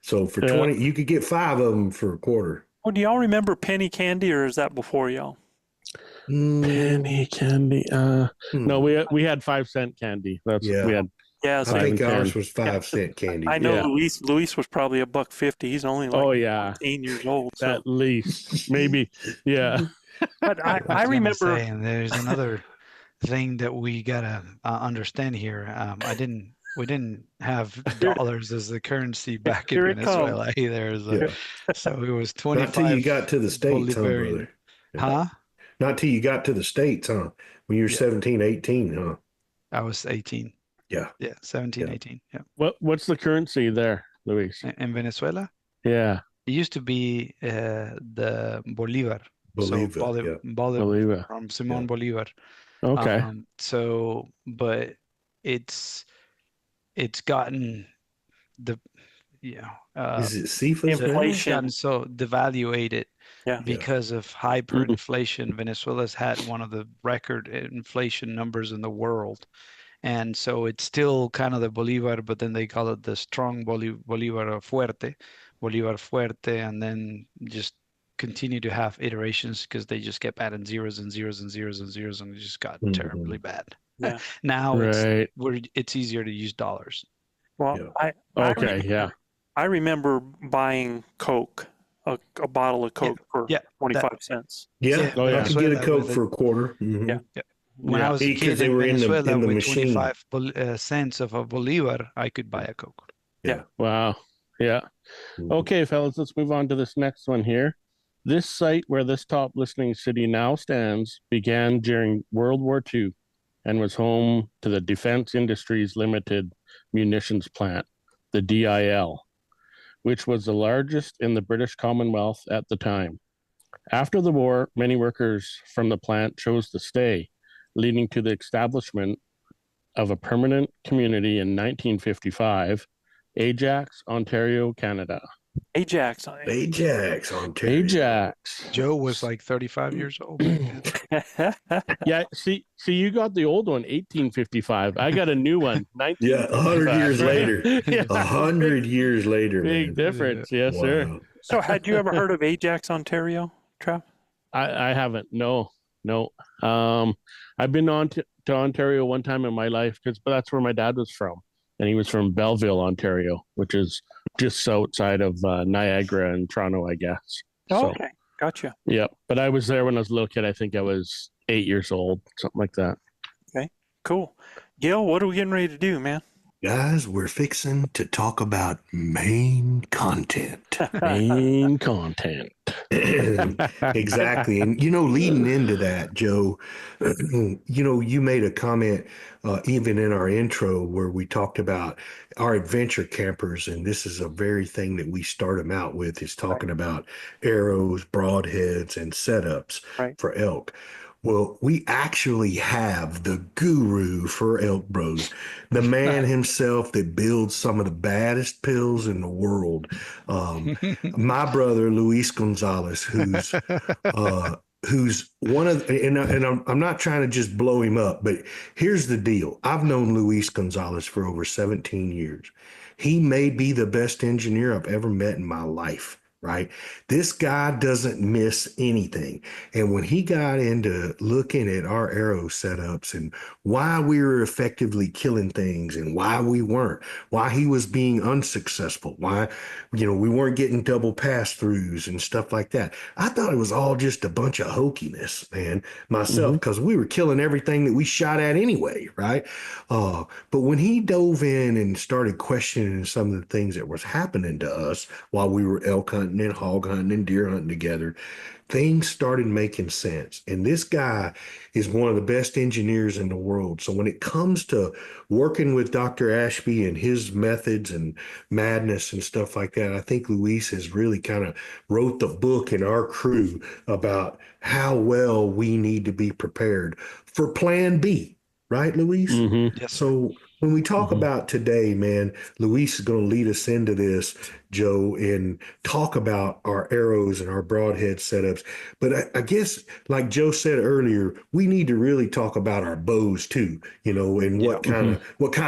So for 20, you could get 5 of them for a quarter. Well, do y'all remember penny candy, or is that before y'all? penny candy. No, we had 5-cent candy. That's we had. Yeah, so I think 5 and ours 10. was 5-cent candy. I know Yeah. Luis was probably $1.50. He's only like 14 years old. So. At least maybe, yeah. But I was gonna remember. say, and there's another thing that we gotta understand here. We didn't have dollars as the currency back in Here it Venezuela either. So it was 25. Not till you got to the States, huh, Bolivarian. brother? Huh? Not till you got to the States, huh? When you were 17, 18, huh? I was 18. Yeah. Yeah, 17, 18. Yeah. What's the currency there, Luis? In Venezuela, Yeah, it used to be the Bolivar. Bolivar, So yeah. Bolivar. from Simon Bolivar. Okay. But it's gotten the Is it seafood? Inflation. gotten so devaluated Yeah. because of hyperinflation. Venezuela's had one of the record inflation numbers in the world. And so it's still kind of the Bolivar, but then they call it the strong Bolivar Fuerte, and then just continue to have iterations because they just kept adding zeros and zeros and zeros and zeros, and it just got terribly bad. Yeah. Now Right. it's easier to use dollars. Well, Okay. I remember buying Coke, a bottle of Coke for 25 cents. Yeah. Oh, yeah. I could get a Venezuela Coke with for a quarter. Mhm. Yeah. When I was a Because kid they in were in the Venezuela with machine. 25 cents of a Bolivar, I could buy a Coke. Wow. Yeah. Okay, fellas, let's move on to this next one here. This site where this top listening city now stands began during World War II and was home to the Defense Industries Limited munitions plant, the DIL, which was the largest in the British Commonwealth at the time. After the war, many workers from the plant chose to stay, leading to the establishment of a permanent community in 1955, Ajax, Ontario, Canada. Ajax, Ontario. Ajax. Joe was like 35 years old. Yeah, see, you got the old one, 1855. I got a new one, 1955. Yeah, 100 years later. Yeah. 100 years later. Big Man. difference, yes, sir. So had you ever heard of Ajax, Ontario, Trav? I haven't. No. I've been on to Ontario one time in my life because that's where my dad was from, and he was from Belleville, Ontario, which is just outside of Niagara and Toronto, I guess. Oh, okay, gotcha. Yeah, but I was there when I was a little kid. I think I was 8 years old, something like that. Okay, cool. Gil, what are we getting ready to do, man? Guys, we're fixing to talk about main content. Main content. Exactly. And, leading into that, Joe, you made a comment even in our intro where we talked about our adventure campers. And this is a very thing that we start them out with, is talking about arrows, broadheads, and setups for elk. Well, we actually have the guru for ElkBros, the man himself that builds some of the baddest pills in the world. My brother, Luis Gonzalez, who's one of, and I'm not trying to just blow him up, but here's the deal. I've known Luis Gonzalez for over 17 years. He may be the best engineer I've ever met in my life. right? This guy doesn't miss anything. And when he got into looking at our arrow setups and why we were effectively killing things and why we weren't, why he was being unsuccessful, why, we weren't getting double pass throughs and stuff like that. I thought it was all just a bunch of hokiness, man, myself, because we were killing everything that we shot at anyway, right? But when he dove in and started questioning some of the things that was happening to us while we were elk hunting and hog hunting and deer hunting together, things started making sense. And this guy is one of the best engineers in the world. So when it comes to working with Dr. Ashby and his methods and madness and stuff like that, I think Luis has really kind of wrote the book in our crew about how well we need to be prepared for plan B. Right, Luis? Yes, sir. So when we talk about today, man, Luis is going to lead us into this, Joe, and talk about our arrows and our broadhead setups. But I guess, like Joe said earlier, we need to really talk about our bows too, and what kind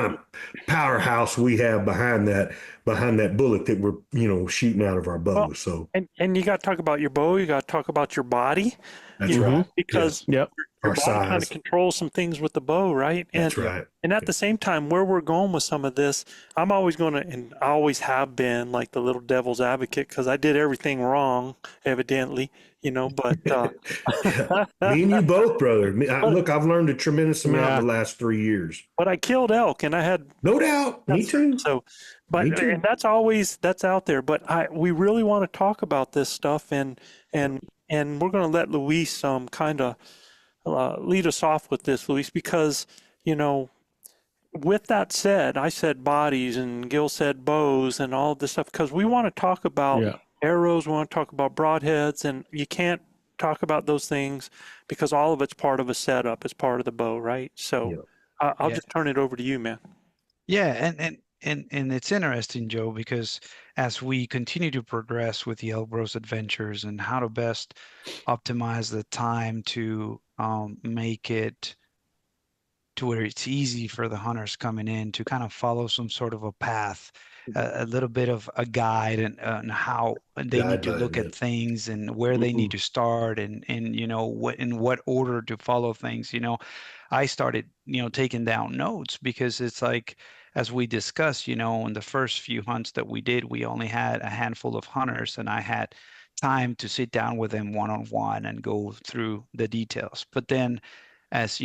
of powerhouse we have behind that bullet that we're shooting out of our bow. Well, So and you got to talk about your bow. You got to talk about your body. that's right. Because Yep. your Our body kind size. of controls some things with the bow, right? That's right. And at the same time, where we're going with some of this, I'm always going to, and I always have been like the little devil's advocate because I did everything wrong, evidently, but Me and you both, brother. Look, I've learned a tremendous amount in the last 3 years. but I killed elk and I had No doubt. Me too. So, Me too. and that's out there. But we really want to talk about this stuff, and we're going to let Luis kind of lead us off with this, Luis, because with that said, I said bodies and Gil said bows and all this stuff because we want to talk about arrows, we want to talk about broadheads, and you can't talk about those things because all of it's part of a setup. It's part of the bow, right? So I'll just turn it over to you, man. Yeah, and it's interesting, Joe, because as we continue to progress with the ElkBros adventures and how to best optimize the time to make it to where it's easy for the hunters coming in to kind of follow some sort of a path, a little bit of a guide and how they need to look at things and where they need to start and what in what order to follow things. I started taking down notes because it's like, as we discussed, in the first few hunts that we did, we only had a handful of hunters and I had time to sit down with them one-on-one and go through the details. But then as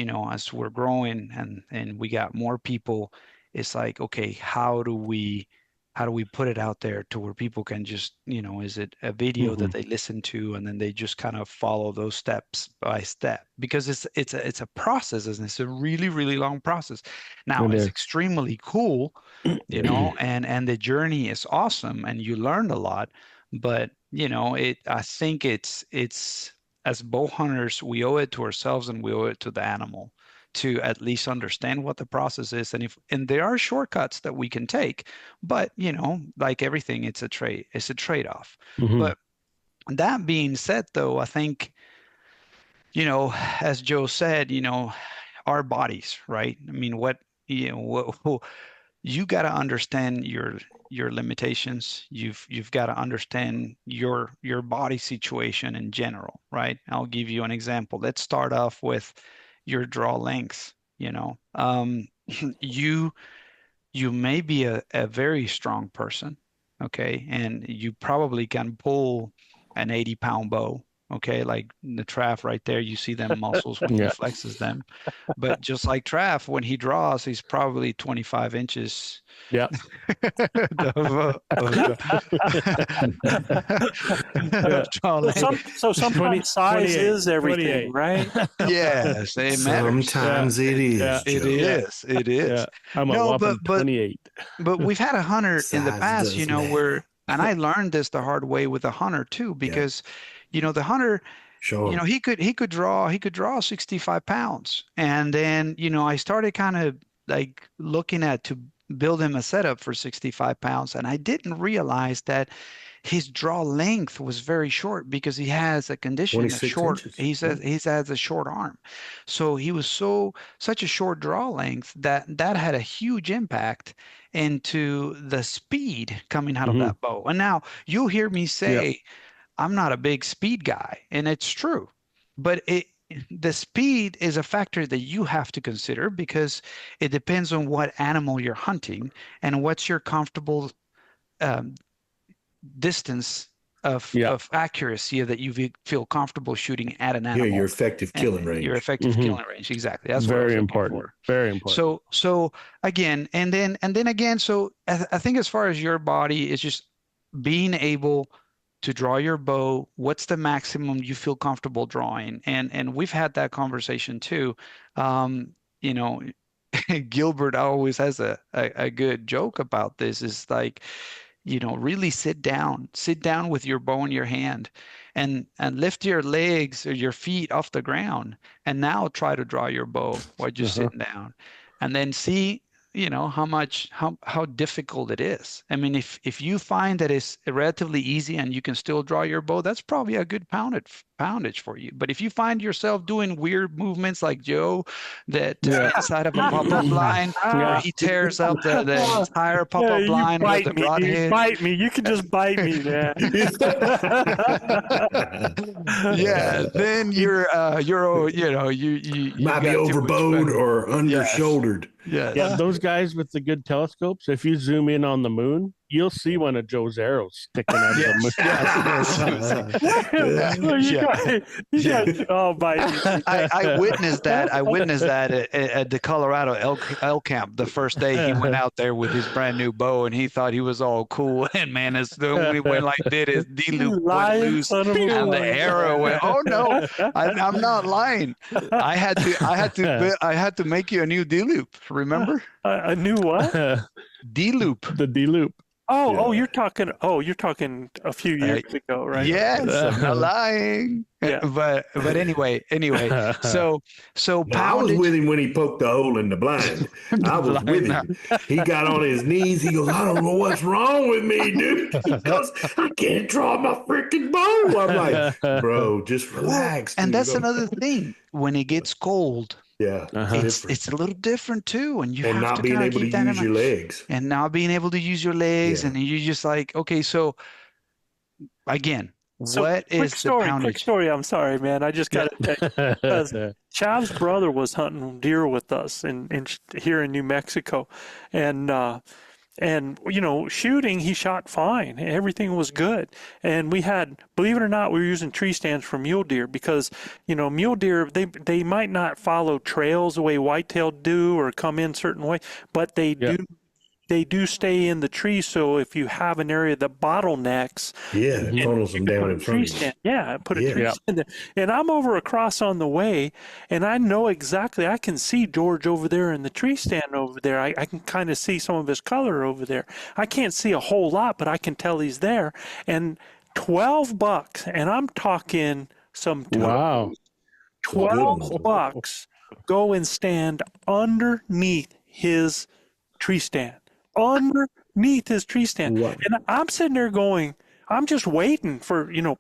we're growing and we got more people, it's like, okay, how do we put it out there to where people can just, is it a video that they listen to and then they just kind of follow those steps by step? Because it's a process, and it's a really, really long process. Now it's extremely cool, and the journey is awesome and you learn a lot, but I think it's as bow hunters, we owe it to ourselves and we owe it to the animal to at least understand what the process is. And there are shortcuts that we can take, but like everything, it's a trade-off. But that being said, though, I think, as Joe said, our bodies, right? I mean, you got to understand your limitations. You've got to understand your body situation in general, right? I'll give you an example. Let's start off with your draw length. You may be a very strong person, okay, and you probably can pull an 80-pound bow, okay, like the Trav right there. You see them muscles when he flexes them, but just like Trav, when he draws, he's probably 25 inches. Yeah. So sometimes size is everything, 28. right? Yes, it matters. Sometimes it is. Yeah. It is. It is. Yeah. I'm a whopping 28. But we've had a hunter in the Size past, does matter. where, and I learned this the hard way with a hunter too, because, the hunter, Sure. he could draw 65 pounds. And then, I started kind of like looking at build him a setup for 65 pounds, and I didn't realize that his draw length was very short because he has a condition, 26 inches. he has a short arm. So he was such a short draw length that had a huge impact into the speed coming out of that bow. And now you'll hear me say, I'm not a big speed guy, and it's true, but the speed is a factor that you have to consider because it depends on what animal you're hunting and what's your comfortable distance of accuracy that you feel comfortable shooting at an animal. Yeah, your effective killing range. Your effective killing range, exactly. That's very important. Very important. So again, and then again, so I think as far as your body is just being able to draw your bow, what's the maximum you feel comfortable drawing? And we've had that conversation too. You know, Gilbert always has a good joke about this, is like, you know, really sit down with your bow in your hand and lift your legs or your feet off the ground, and now try to draw your bow while you're sitting down, and then see, you know, how difficult it is. I mean, if you find that it's relatively easy and you can still draw your bow, that's probably a good poundage for you. But if you find yourself doing weird movements like Joe, that inside of a pop-up line, where he tears up the entire pop-up line with the broadhead. You bite me. You can just bite me, man. Yeah, then you might be overbowed or under-shouldered. Yes. Yeah, those guys with the good telescopes, if you zoom in on the moon, you'll see one of Joe's arrows sticking out of the moon. Oh, bite. I witnessed that. I witnessed that at the Colorado elk camp. The first day he went out there with his brand new bow, and he thought he was all cool. And man, as when he went like did his D-loop went loose, and the arrow went. Oh no, I'm not lying. I had to make you a new D-loop. Remember? A new what? D-loop. The D-loop. Oh, you're talking a few years ago, right? Yes, I'm not lying. Yeah. But anyway. So I was with him when he poked the hole in the blind. I was with him. He got on his knees. He goes, I don't know what's wrong with me, dude. Because I can't draw my freaking bow. I'm like, bro, just relax. And dude. that's another thing. When it gets cold, it's a little different too, and have not to being able to keep that use your legs, and not being able to use your legs, and you just like, okay, so again, what is the poundage? Quick story. I'm sorry, man. I just got to tell you, because Chav's brother was hunting deer with us here in New Mexico, and you know, shooting, he shot fine. Everything was good. And we had, believe it or not, we were using tree stands for mule deer because, you know, mule deer, they might not follow trails the way whitetail do or come in certain way, but they do stay in the tree. So if you have an area that bottlenecks, it funnels them down in front of you. Put a tree stand there. And I'm over across on the way, and I know exactly, I can see George over there in the tree stand over there. I can kind of see some of his color over there. I can't see a whole lot, but I can tell he's there. And $12, and I'm talking some wow, $12 go and stand underneath his tree stand. Underneath his tree stand. What? And I'm sitting there going, I'm just waiting for, you know,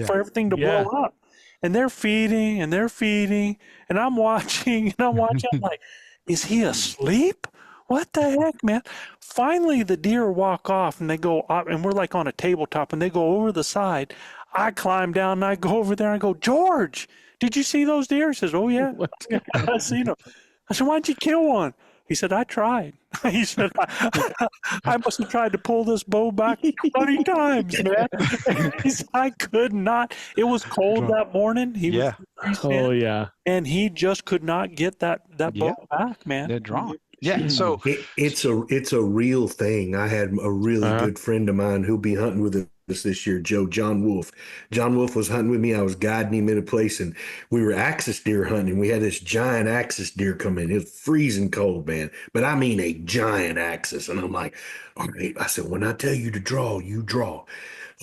for everything to blow up. And they're feeding, and I'm watching, I'm like, is he asleep? What the heck, man? Finally, the deer walk off, and they go up, and we're like on a tabletop, and they go over the side. I climb down, and I go over there, and I go, George, did you see those deer? He says, oh, yeah. I seen them. I said, why'd you kill one? He said, I tried. He said, I must have tried to pull this bow back 20 times, man. He said, I could not. It was cold that morning. And he just could not get that bow back, man. They're drawn. Yeah, so it's a real thing. I had a really good friend of mine who'll be hunting with us this year, John Wolf. John Wolf was hunting with me. I was guiding him in a place, and we were axis deer hunting. We had this giant axis deer come in. It was freezing cold, man. But I mean a giant axis. And I'm like, all right. I said, when I tell you to draw, you draw.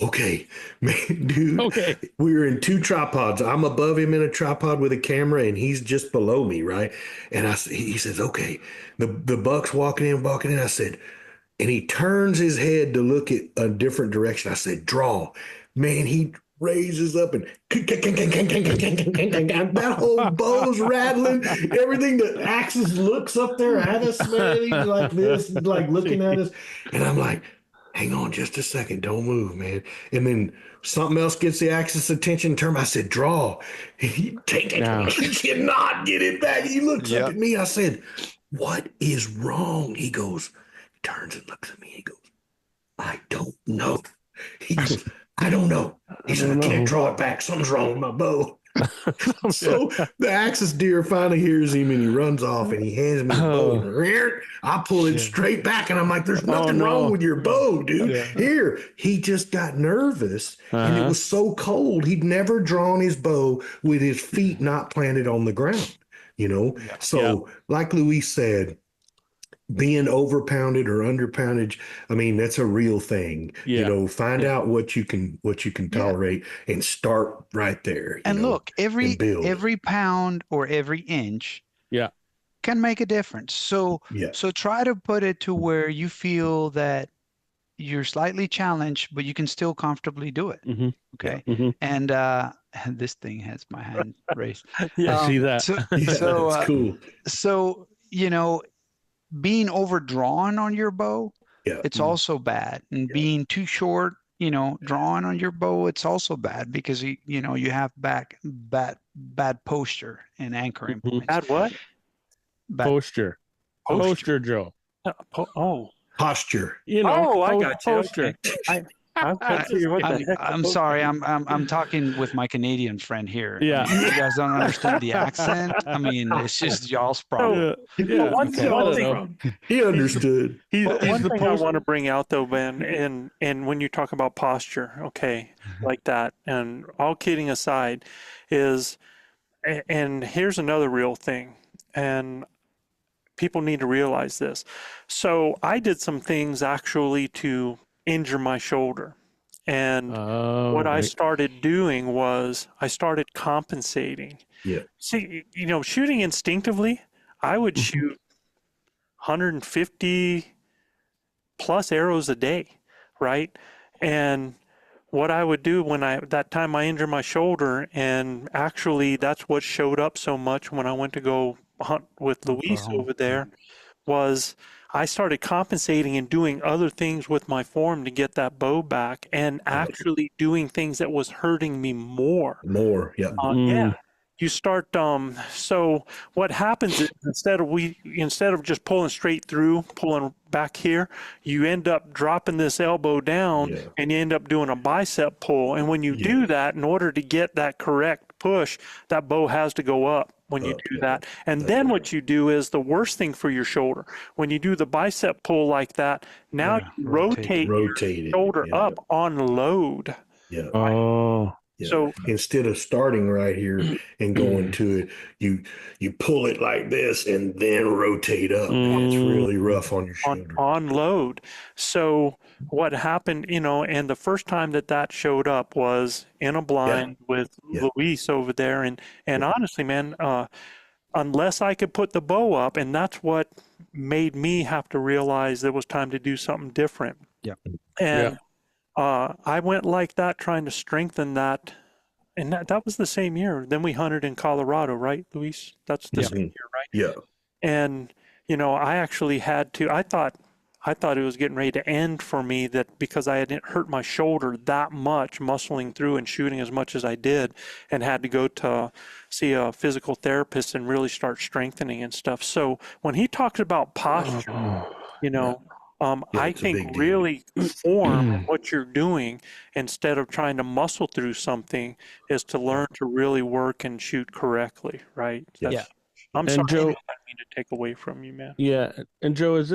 okay, man, dude. Okay. We were in two tripods. I'm above him in a tripod with a camera, and he's just below me, right? And he says, okay. The buck's walking in. I said, and he turns his head to look at a different direction. I said, draw. Man, he raises up and that whole bow's rattling. Everything, the axis looks up there at us, man. He's like this, he's like looking at us. And I'm like, hang on just a second, don't move, man. And then something else gets the axis attention. Term, I said, draw. He cannot get it back. He looks up at me. I said, what is wrong? He goes, turns and looks at me. He goes, I don't know. He goes, I don't know. He said, I can't draw it back. Something's wrong with my bow. So the axis deer finally hears him and he runs off and he hands me the bow. I pull it straight back and I'm like, there's nothing wrong with your bow, dude. Here. He just got nervous and it was so cold. He'd never drawn his bow with his feet not planted on the ground, you know? So like Luis said, being overpounded or underpounded, I mean, that's a real thing. You know, find out what you can tolerate and start right there. And look, every pound or every inch can make a difference. So so try to put it to where you feel that you're slightly challenged, but you can still comfortably do it. Okay. And this thing has my hand raised. I see that. So that's cool. So, you know, being overdrawn on your bow, it's also bad. And being too short, you know, drawn on your bow, it's also bad because you know you have bad posture and anchoring points. Bad what? Posture, Joe. Posture. You know, I got you. Posture. Okay. I'm sorry. I'm talking with my Canadian friend here. Yeah. I mean, you guys don't understand the accent. I mean, it's just y'all's problem. One thing he understood. One thing I want to bring out though, Ben, and when you talk about posture, okay, like that, and all kidding aside, is, and here's another real thing, and people need to realize this. So I did some things actually to injure my shoulder. And what I started doing was I started compensating. See, you know, shooting instinctively, I would shoot 150 plus arrows a day, right? And what I would do that time I injured my shoulder, and actually that's what showed up so much when I went to go hunt with Luis over there, was I started compensating and doing other things with my form to get that bow back, and actually doing things that was hurting me more. You start so what happens is instead of just pulling straight through, pulling back here, you end up dropping this elbow down and you end up doing a bicep pull. And when you do that, in order to get that correct push, that bow has to go up when you do that. And then what you do is the worst thing for your shoulder. When you do the bicep pull like that, now you rotate your shoulder up on load. So instead of starting right here and going to it, you pull it like this and then rotate up. It's really rough on your shoulder. On load. So what happened, you know, and the first time that showed up was in a blind with Luis over there. And honestly, man, unless I could put the bow up, and that's what made me have to realize it was time to do something different. And I went like that, trying to strengthen that. And that was the same year. Then we hunted in Colorado, right, Luis? That's the same year, right? Yeah. And, you know, I actually had to, I thought it was getting ready to end for me, that because I hadn't hurt my shoulder that much muscling through and shooting as much as I did, and had to go to see a physical therapist and really start strengthening and stuff. So when he talks about posture, you know, I think really form what you're doing instead of trying to muscle through something is to learn to really work and shoot correctly, right? I'm sorry, Joe, I didn't mean to take away from you, man. Yeah, and Joe, is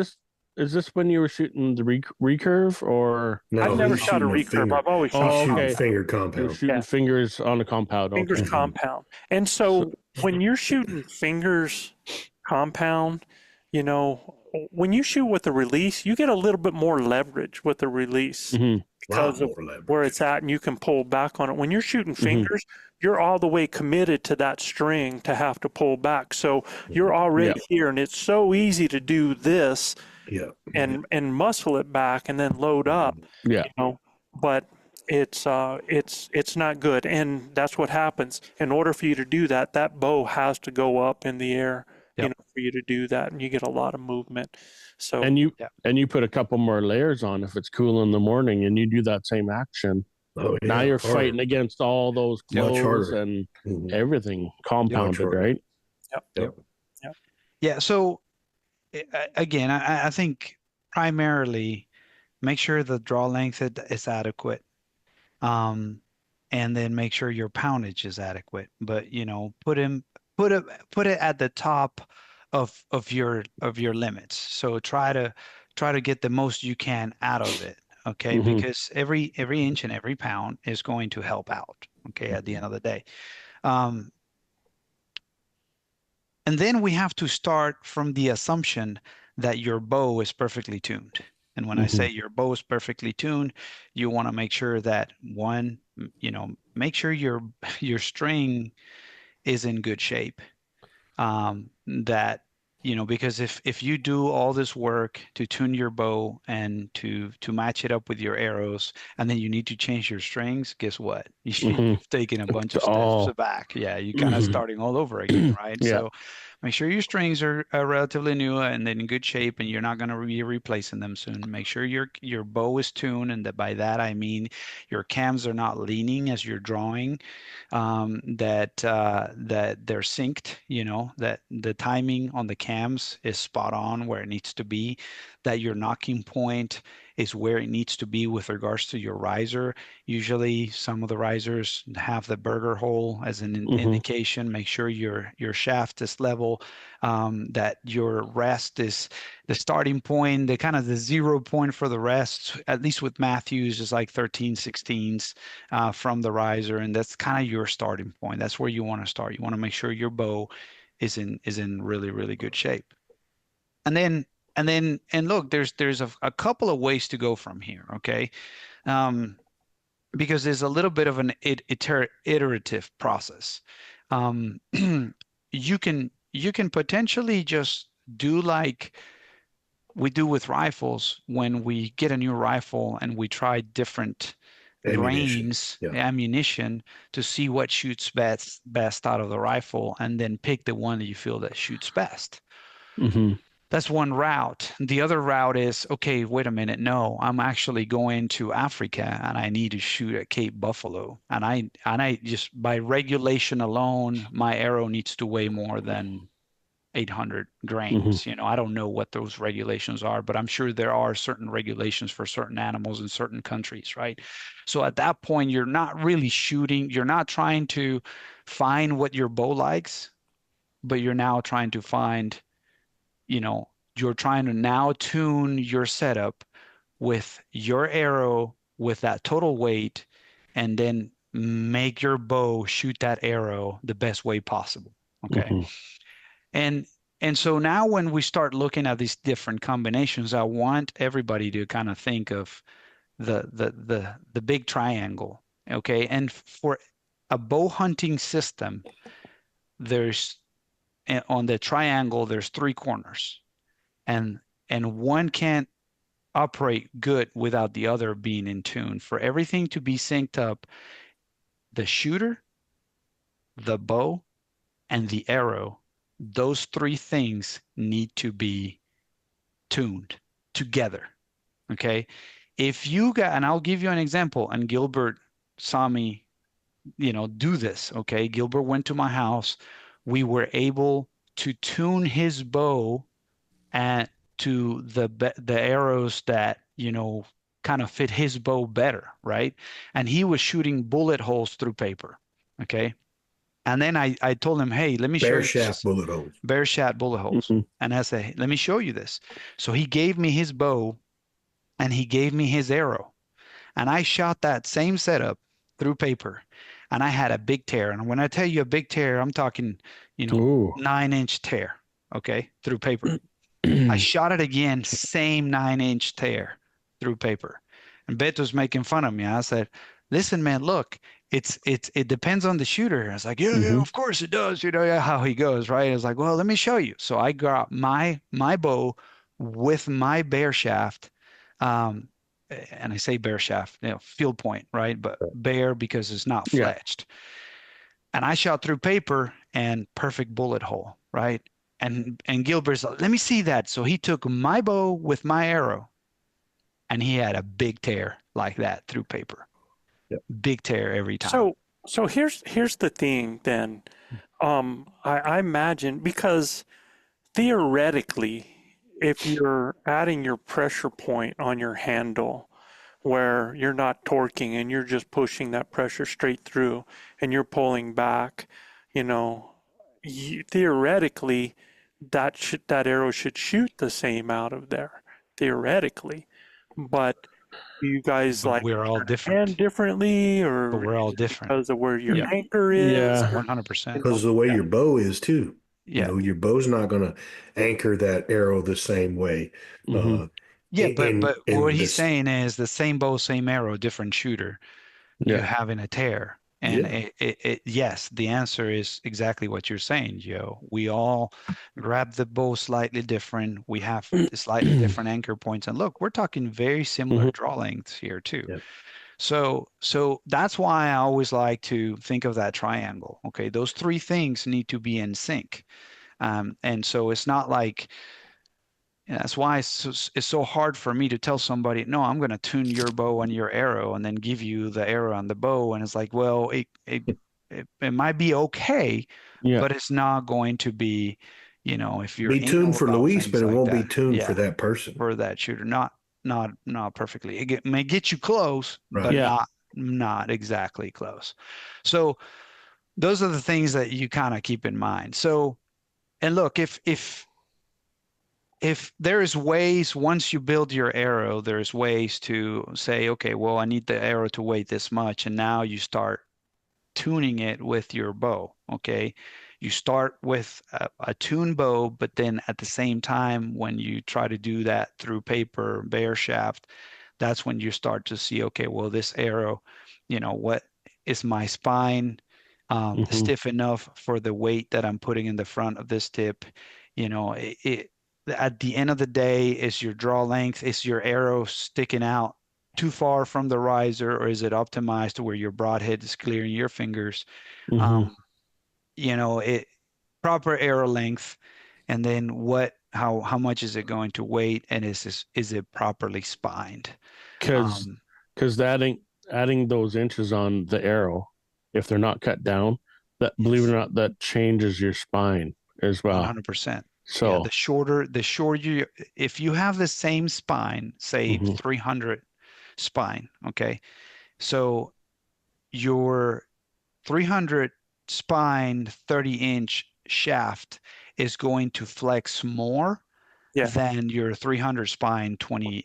this when you were shooting the recurve, or? No, I've never shot a recurve. I've always shot finger compound. You're shooting fingers on a compound. Fingers compound. And so when you're shooting fingers compound, you know, when you shoot with the release, you get a little bit more leverage with the release because of where it's at, and you can pull back on it. When you're shooting fingers, you're all the way committed to that string to have to pull back. So you're already here, and it's so easy to do this and muscle it back and then load up, you know, but it's not good. And that's what happens. In order for you to do that, that bow has to go up in the air, you know, for you to do that, and you get a lot of movement. So and you put a couple more layers on if it's cool in the morning, and you do that same action. Now you're fighting against all those clothes and everything compounded, right? Yeah. So again, I think primarily make sure the draw length is adequate. And then make sure your poundage is adequate. But you know, put it at the top of your limits. So try to get the most you can out of it. Okay, because every inch and every pound is going to help out. Okay, at the end of the day. And then we have to start from the assumption that your bow is perfectly tuned. And when I say your bow is perfectly tuned, you want to make sure that one, you know, make sure your string is in good shape. That, you know, because if you do all this work to tune your bow and to match it up with your arrows, and then you need to change your strings, guess what? You've taken a bunch of steps back. Yeah, you kind of starting all over again, right? So make sure your strings are relatively new and then in good shape, and you're not going to be replacing them soon. Make sure your bow is tuned, and that by that I mean your cams are not leaning as you're drawing, that they're synced, you know, that the timing on the cams is spot on where it needs to be, that your nocking point is where it needs to be with regards to your riser. Usually some of the risers have the burger hole as an indication. Make sure your shaft is level, that your rest is the starting point, the kind of the 0 point for the rest, at least with Matthews, is like 13/16 from the riser. And that's kind of your starting point. That's where you want to start. You want to make sure your bow is in really, really good shape. And look, there's a couple of ways to go from here, okay? Because there's a little bit of an iterative process. You can potentially just do like we do with rifles when we get a new rifle and we try different grains, ammunition, to see what shoots best out of the rifle, and then pick the one that you feel that shoots best. That's one route. The other route is, okay, wait a minute. No, I'm actually going to Africa and I need to shoot at Cape Buffalo. And I just, by regulation alone, my arrow needs to weigh more than 800 grains. You know, I don't know what those regulations are, but I'm sure there are certain regulations for certain animals in certain countries, right? So at that point, you're not really shooting. You're not trying to find what your bow likes, but you're now trying to find, you know, you're trying to now tune your setup with your arrow with that total weight, and then make your bow shoot that arrow the best way possible. Okay. And so now when we start looking at these different combinations, I want everybody to kind of think of the big triangle. Okay. And for a bow hunting system, on the triangle, there's 3 corners, and one can't operate good without the other being in tune. For everything to be synced up, the shooter, the bow, and the arrow, those 3 things need to be tuned together. Okay. If you got, and I'll give you an example, and Gilbert saw me, you know, do this. Okay. Gilbert went to my house. We were able to tune his bow and to the arrows that, you know, kind of fit his bow better, right? And he was shooting bullet holes through paper. Okay. And then I told him, hey, let me show you. Bare shaft bullet holes. And I said, let me show you this. So he gave me his bow and he gave me his arrow. And I shot that same setup through paper. And I had a big tear. And when I tell you a big tear, I'm talking, you know, 9-inch tear, okay, through paper. I shot it again, same 9-inch tear through paper. And Beto's making fun of me. I said, listen, man, look, it depends on the shooter. I was like, yeah, Hmm. of course it does. You know, yeah, how he goes, right? I was like, well, let me show you. So I got my bow with my bear shaft. Um, and I say bear shaft, you know, field point, right? But bear because it's not Yeah. fletched. And I shot through paper and perfect bullet hole, right? And Gilbert's like, let me see that. So he took my bow with my arrow, and he had a big tear like that through paper. Yep. Big tear every time. So here's the thing then. I imagine because theoretically, if you're adding your pressure point on your handle where you're not torquing and you're just pushing that pressure straight through and you're pulling back, you know, theoretically that arrow should shoot the same out of there, theoretically. But do you guys But like we're all hand different. differently, But or we're all is it different. because of where your Yeah. anchor is? Yeah. 100%. Because of the way Yeah. your bow is too. You Yeah. know, your bow's not going to anchor that arrow the same way. Hmm. Uh, Yeah, but what in he's this, saying is the same bow, same arrow, different shooter. You Yeah. having a tear. And yeah, yes, the answer is exactly what you're saying, Joe. We all grab the bow slightly different. We have slightly different anchor points. And look, we're talking very similar Hmm. draw lengths here too. yeah. So that's why I always like to think of that triangle. Okay, those three things need to be in sync. And so it's not like, that's why it's so hard for me to tell somebody, no, I'm going to tune your bow and your arrow and then give you the arrow and the bow. And it's like, well, it might be okay, Yeah. but it's not going to be, you know, if you're Be tuned anal for about Luis, but things it like won't be that. tuned for Yeah, that person. for that shooter, not perfectly. May get you close, but Right. Yeah. not exactly close. So those are the things that you kind of keep in mind. So, and look, if there's ways, once you build your arrow, there's ways to say, okay, well, I need the arrow to weigh this much. And now you start tuning it with your bow. Okay. You start with a tuned bow, but then at the same time, when you try to do that through paper, bear shaft, that's when you start to see, okay, well, this arrow, you know, what is my spine Hmm. stiff enough for the weight that I'm putting in the front of this tip? You know, at the end of the day, is your draw length, is your arrow sticking out too far from the riser, or is it optimized to where your broadhead is clearing your fingers? Hmm. Um, you know, it proper arrow length, and then how much is it going to weight, and is it properly spined? Because Um, because adding those inches on the arrow, if they're not cut down, that, believe it or not, that changes your spine as well. 100%. Yeah, So, the shorter you, if you have the same spine, say hmm 300 spine, okay, so your 300 spine 30-inch shaft is going to flex more Yeah, than your 300 spine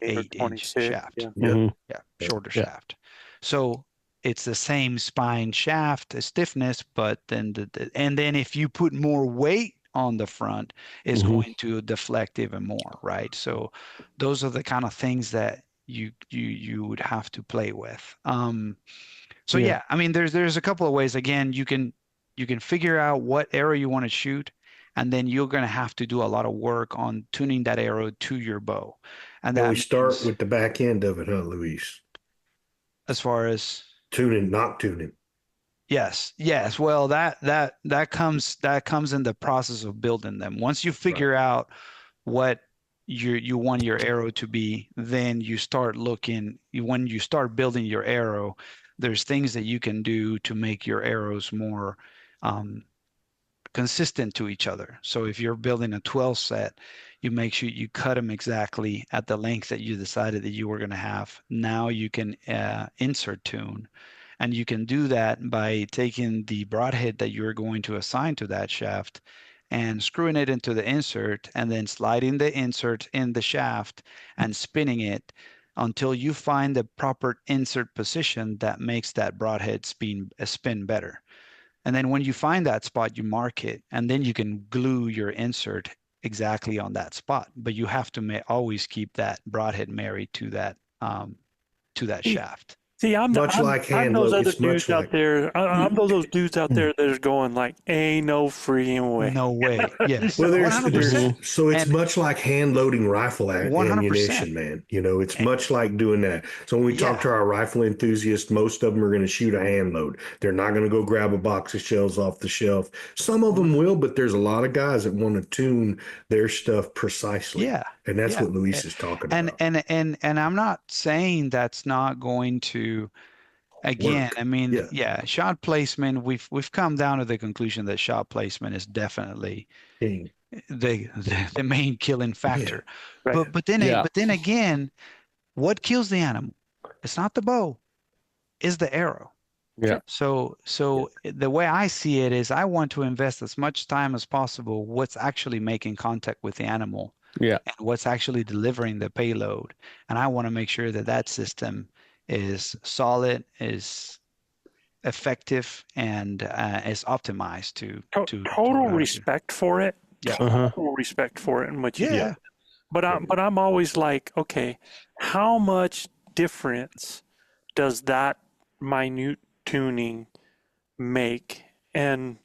8 or 28-inch 26. shaft. Yeah. Yep. hmm Yeah, Yep. shorter yeah, shaft. So it's the same spine shaft stiffness, but then and then if you put more weight on the front, it's hmm going to deflect even more, right? So those are the kind of things that you would have to play with. So yeah. yeah, I mean, there's a couple of ways. Again, you can figure out what arrow you want to shoot, and then you're going to have to do a lot of work on tuning that arrow to your bow, and And we that start means with the back end of it, huh, Luis? as far as Tuning, not tuning. yes. Well, that comes in the process of building them. Once you Right. figure out what you want your arrow to be, then you start looking. When you start building your arrow, there's things that you can do to make your arrows more um, consistent to each other. So if you're building a 12 set, you make sure you cut them exactly at the length that you decided that you were going to have. Now you can insert tune. And you can do that by taking the broadhead that you're going to assign to that shaft and screwing it into the insert and then sliding the insert in the shaft and spinning it until you find the proper insert position that makes that broadhead spin better. And then when you find that spot, you mark it, and then you can glue your insert exactly on that spot, but you have to always keep that broadhead married to that shaft. See, Much like I'm hand those load, other it's much dudes out like there. I'm those dudes out there that are going like, ain't no freaking way. No way. Yes. well, there's 100%. so it's And much like hand loading rifle 100%. ammunition, man. You know, it's much like doing that. So when we talk Yeah. to our rifle enthusiasts, most of them are going to shoot a hand load. They're not going to go grab a box of shells off the shelf. Some of them will, but there's a lot of guys that want to tune their stuff precisely. Yeah. And that's Yeah. what Luis is talking And about. and I'm not saying that's not going to, again, Work. I mean, Yeah. yeah, shot placement, we've come down to the conclusion that shot placement is definitely King. the main killing factor. Right. But then Yeah. but then again, what kills the animal? It's not the bow, it's the arrow. Yeah. So the way I see it is I want to invest as much time as possible what's actually making contact with the animal Yeah. and what's actually delivering the payload. And I want to make sure that that system is solid, is effective, and is optimized to Total respect for it. Yeah. Total respect for it and what you Yeah. do. But I'm always like, okay, how much difference does that minute tuning make? And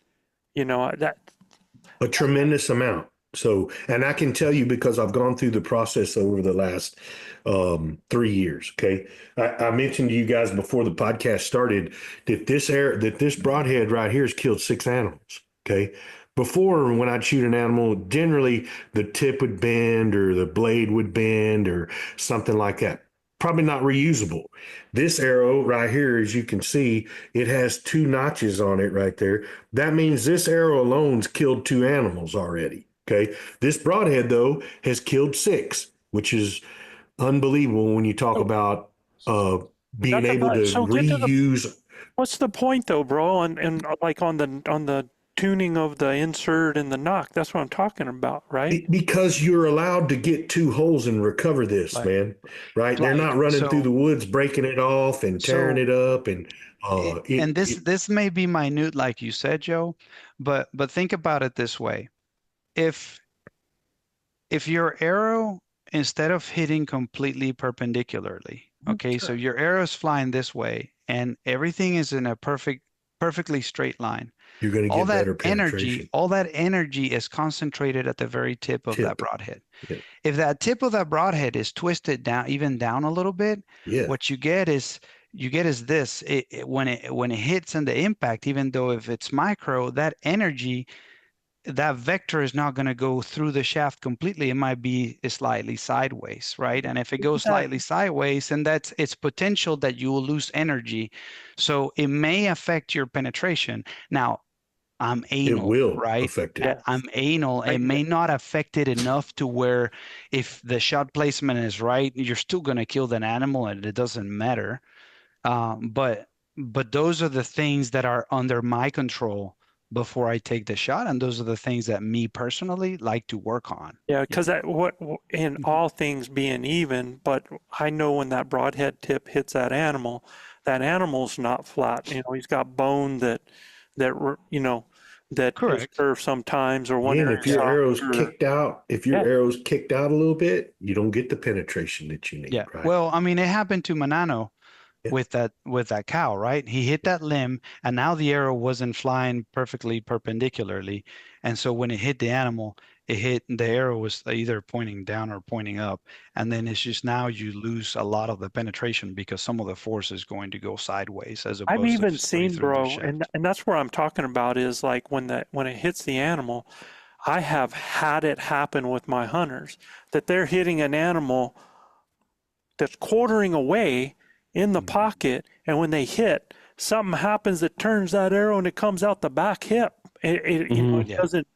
you know that A tremendous amount. So, and I can tell you because I've gone through the process over the last 3 years. Okay, I mentioned to you guys before the podcast started that this broadhead right here has killed 6 animals. Okay, before when I'd shoot an animal, generally the tip would bend or the blade would bend or something like that. Probably not reusable. This arrow right here, as you can see, it has 2 notches on it right there. That means this arrow alone's killed 2 animals already. Okay. This broadhead, though, has killed 6, which is unbelievable when you talk about being able to so get to the reuse. what's the point though, bro? And like on the tuning of the insert and the knock, that's what I'm talking about, right? Because you're allowed to get 2 holes and recover this, Like, man. Right? They're not running through the woods, breaking it off and tearing so it up. And and this may be minute, like you said, Joe, but think about it this way. If your arrow, instead of hitting completely perpendicularly, okay, so your arrow is flying this way and everything is in a perfectly straight line. you're going to All get that better penetration. all that energy is concentrated at the very tip of that broadhead. Yeah. If that tip of that broadhead is twisted down, even down a little bit, Yeah. what you get is this. When it hits in the impact, even though if it's micro, that energy, that vector is not going to go through the shaft completely. It might be slightly sideways, right? And if it goes slightly sideways, then it's potential that you will lose energy. So it may affect your penetration. Now, I'm anal, It will right? affect it. I'm anal. It may not affect it enough to where if the shot placement is right, you're still going to kill that animal and it doesn't matter. But those are the things that are under my control before I take the shot, and those are the things that me personally like to work on. Yeah, because in all things being even, but I know when that broadhead tip hits that animal's not flat. You know, he's got bone that is Correct. curved sometimes, or one And area if your arrow's softer. kicked out, arrow's kicked out a little bit, you don't get the penetration that you need. Yeah. Right? Well, I mean, it happened to Manano Yeah. with that cow, right? He hit that limb, and now the arrow wasn't flying perfectly perpendicularly, and so when it hit the animal, the arrow was either pointing down or pointing up, and then it's just now you lose a lot of the penetration because some of the force is going to go sideways as opposed I've even to seen, straight through the bro, shaft. and that's where I'm talking about is like when it hits the animal. I have had it happen with my hunters that they're hitting an animal that's quartering away in the pocket, and when they hit, something happens that turns that arrow and it comes out the back hip. It Yeah. doesn't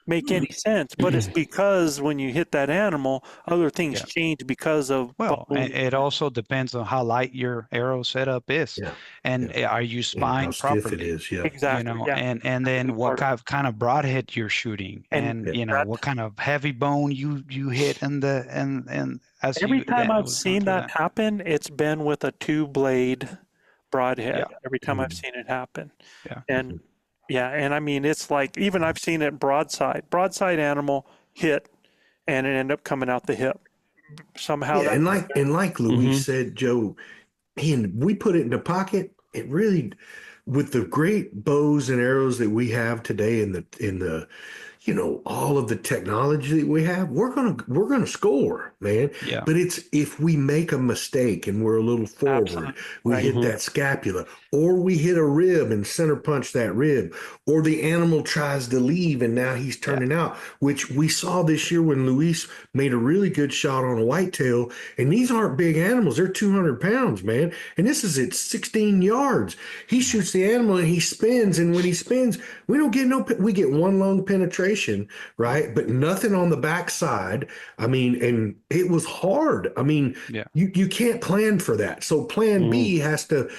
make any sense, but it's because when you hit that animal, other things Yeah. change because of Well, it also depends on how light your arrow setup is, Yeah. and are you And how spying stiff it properly? is. Yeah. exactly, yeah. And then what kind of broadhead you're shooting, and what kind of heavy bone you hit, and as Every time we're I've going seen through that happen, it's been with a 2-blade broadhead. Yeah. Every time I've seen it happen. Yeah. And I mean, it's like, even I've seen it broadside animal hit and it ended up coming out the hip. Somehow Yeah, and like Luis said, Joe, and we put it in the pocket. It really, with the great bows and arrows that we have today in the all of the technology that we have, we're gonna score, man. Yeah. But it's if we make a mistake and we're a little forward, Absolutely. we Right. hit that scapula, or we hit a rib and center punch that rib, or the animal tries to leave and now he's turning out, which we saw this year when Luis made a really good shot on a whitetail. And these aren't big animals; they're 200 pounds, man. And this is at 16 yards. He shoots the animal and he spins, and when he spins, we don't get we get one lung penetration, right? But nothing on the backside. I mean, and it was hard. I mean, Yeah. you can't plan for that. So plan B has to.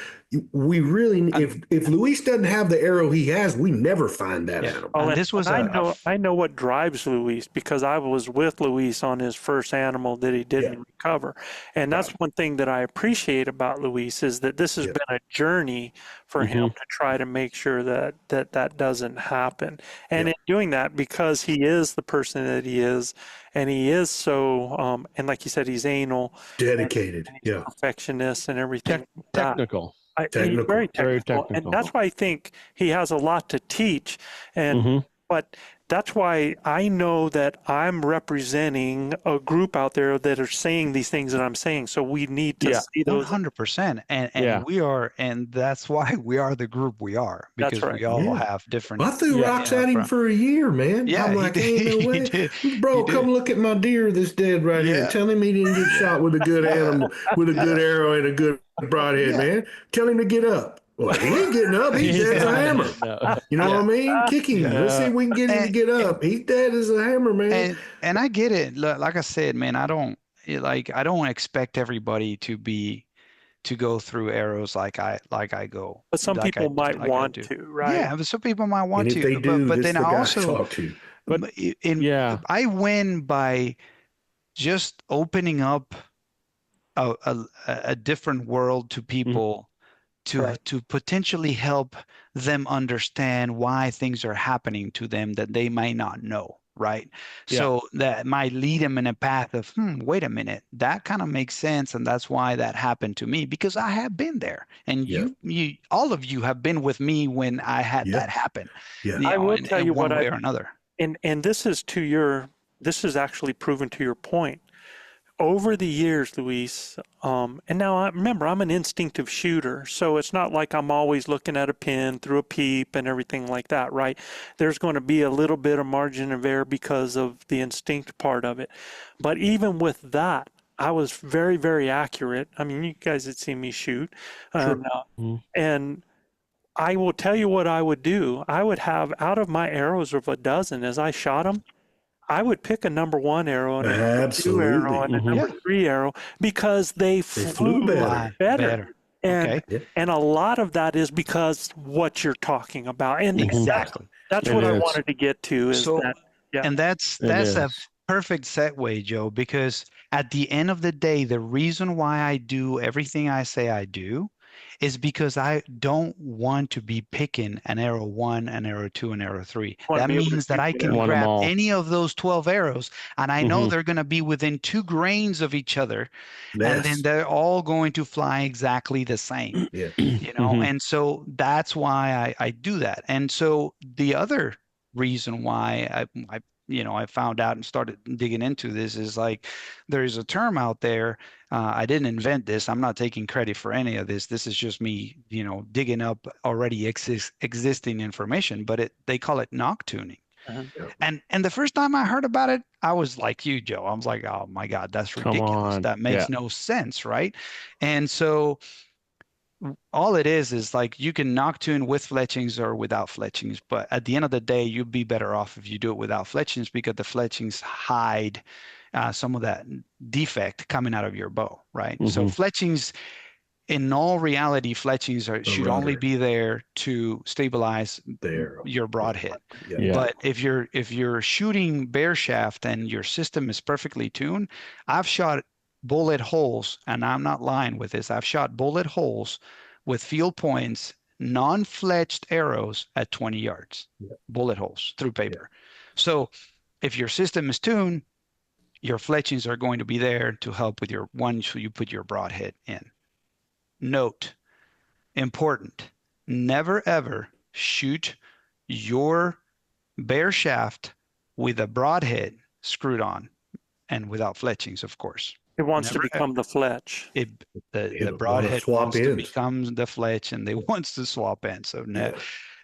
We really, if Luis doesn't have the arrow he has, we never find that animal. Well, And this was I know what drives Luis because I was with Luis on his first animal that he didn't recover. And that's one thing that I appreciate about Luis is that this has been a journey for him to try to make sure that doesn't happen. And in doing that, because he is the person that he is, and he is so, and like you said, he's anal, Dedicated, and he's perfectionist and everything. Technical. Technical. Very Very technical. technical. And that's why I think he has a lot to teach. And but that's why I know that I'm representing a group out there that are saying these things that I'm saying. So we need to see those. 100%. And we are, and that's why we are the group we are, because That's right. we all have different. I threw rocks at him for a year, man. Yeah, I'm he like, did. ain't no He way. did. Bro, He come did. look at my deer that's dead right here. Yeah. Tell him he didn't get shot with a good animal, with a good arrow and a good broadhead, man. Tell him to get up. Well, he ain't getting up. He's dead as a hammer. You know what I mean? Kick him. Let's see if we can get him to get up. He's dead as a hammer, man. And I get it. Like I said, man, I don't expect everybody to go through arrows like I go. But some like people I- might like I want do. to, right? Yeah, but some people might want And if to. they do, but this then is the guy also, to talk to. I win by just opening up a different world to people to potentially help them understand why things are happening to them that they might not know, right? So that might lead them in a path of, wait a minute, that kind of makes sense, and that's why that happened to me, because I have been there, and you all of you have been with me when I had that happen. Yeah. I will tell you one what way or another. And this is actually proven to your point. Over the years, Luis, and now remember, I'm an instinctive shooter, so it's not like I'm always looking at a pin through a peep and everything like that, right? There's going to be a little bit of margin of error because of the instinct part of it. But even with that, I was very, very accurate. I mean, you guys had seen me shoot. And I will tell you what I would do. I would have, out of my arrows of a dozen, as I shot them, I would pick a number 1 arrow and a number 2 arrow and a number 3 arrow because they flew better. And and a lot of that is because what you're talking about. And Exactly. that's what I wanted to get to is that. Yeah. And that's a perfect segue, Joe, because at the end of the day, the reason why I do everything I say I do is because I don't want to be picking an arrow 1, an arrow 2, an arrow 3. That means that I can grab any of those 12 arrows, and I know they're going to be within 2 grains of each other, and then they're all going to fly exactly the same. You know, and so that's why I do that. And so the other reason why I found out and started digging into this is like there's a term out there. I didn't invent this. I'm not taking credit for any of this. This is just me, digging up already existing information. But they call it nock tuning. And the first time I heard about it, I was like you, Joe. I was like, oh my God, that's ridiculous. That makes no sense, right? And so all it is like you can nock tune with fletchings or without fletchings, but at the end of the day, you'd be better off if you do it without fletchings, because the fletchings hide some of that defect coming out of your bow, right? So fletchings, in all reality, fletchings should only be there to stabilize your broadhead. But if you're shooting bare shaft and your system is perfectly tuned, I've shot bullet holes, and I'm not lying with this. I've shot bullet holes with field points, non-fletched arrows at 20 yards, bullet holes through paper. So if your system is tuned, your fletchings are going to be there to help with your once you put your broadhead in. Note, important, never ever shoot your bare shaft with a broadhead screwed on and without fletchings, of course. It wants to Never become the fletch. the It'll wanna broadhead swap wants to ends. become the fletch, and they wants to swap ends. So Yeah.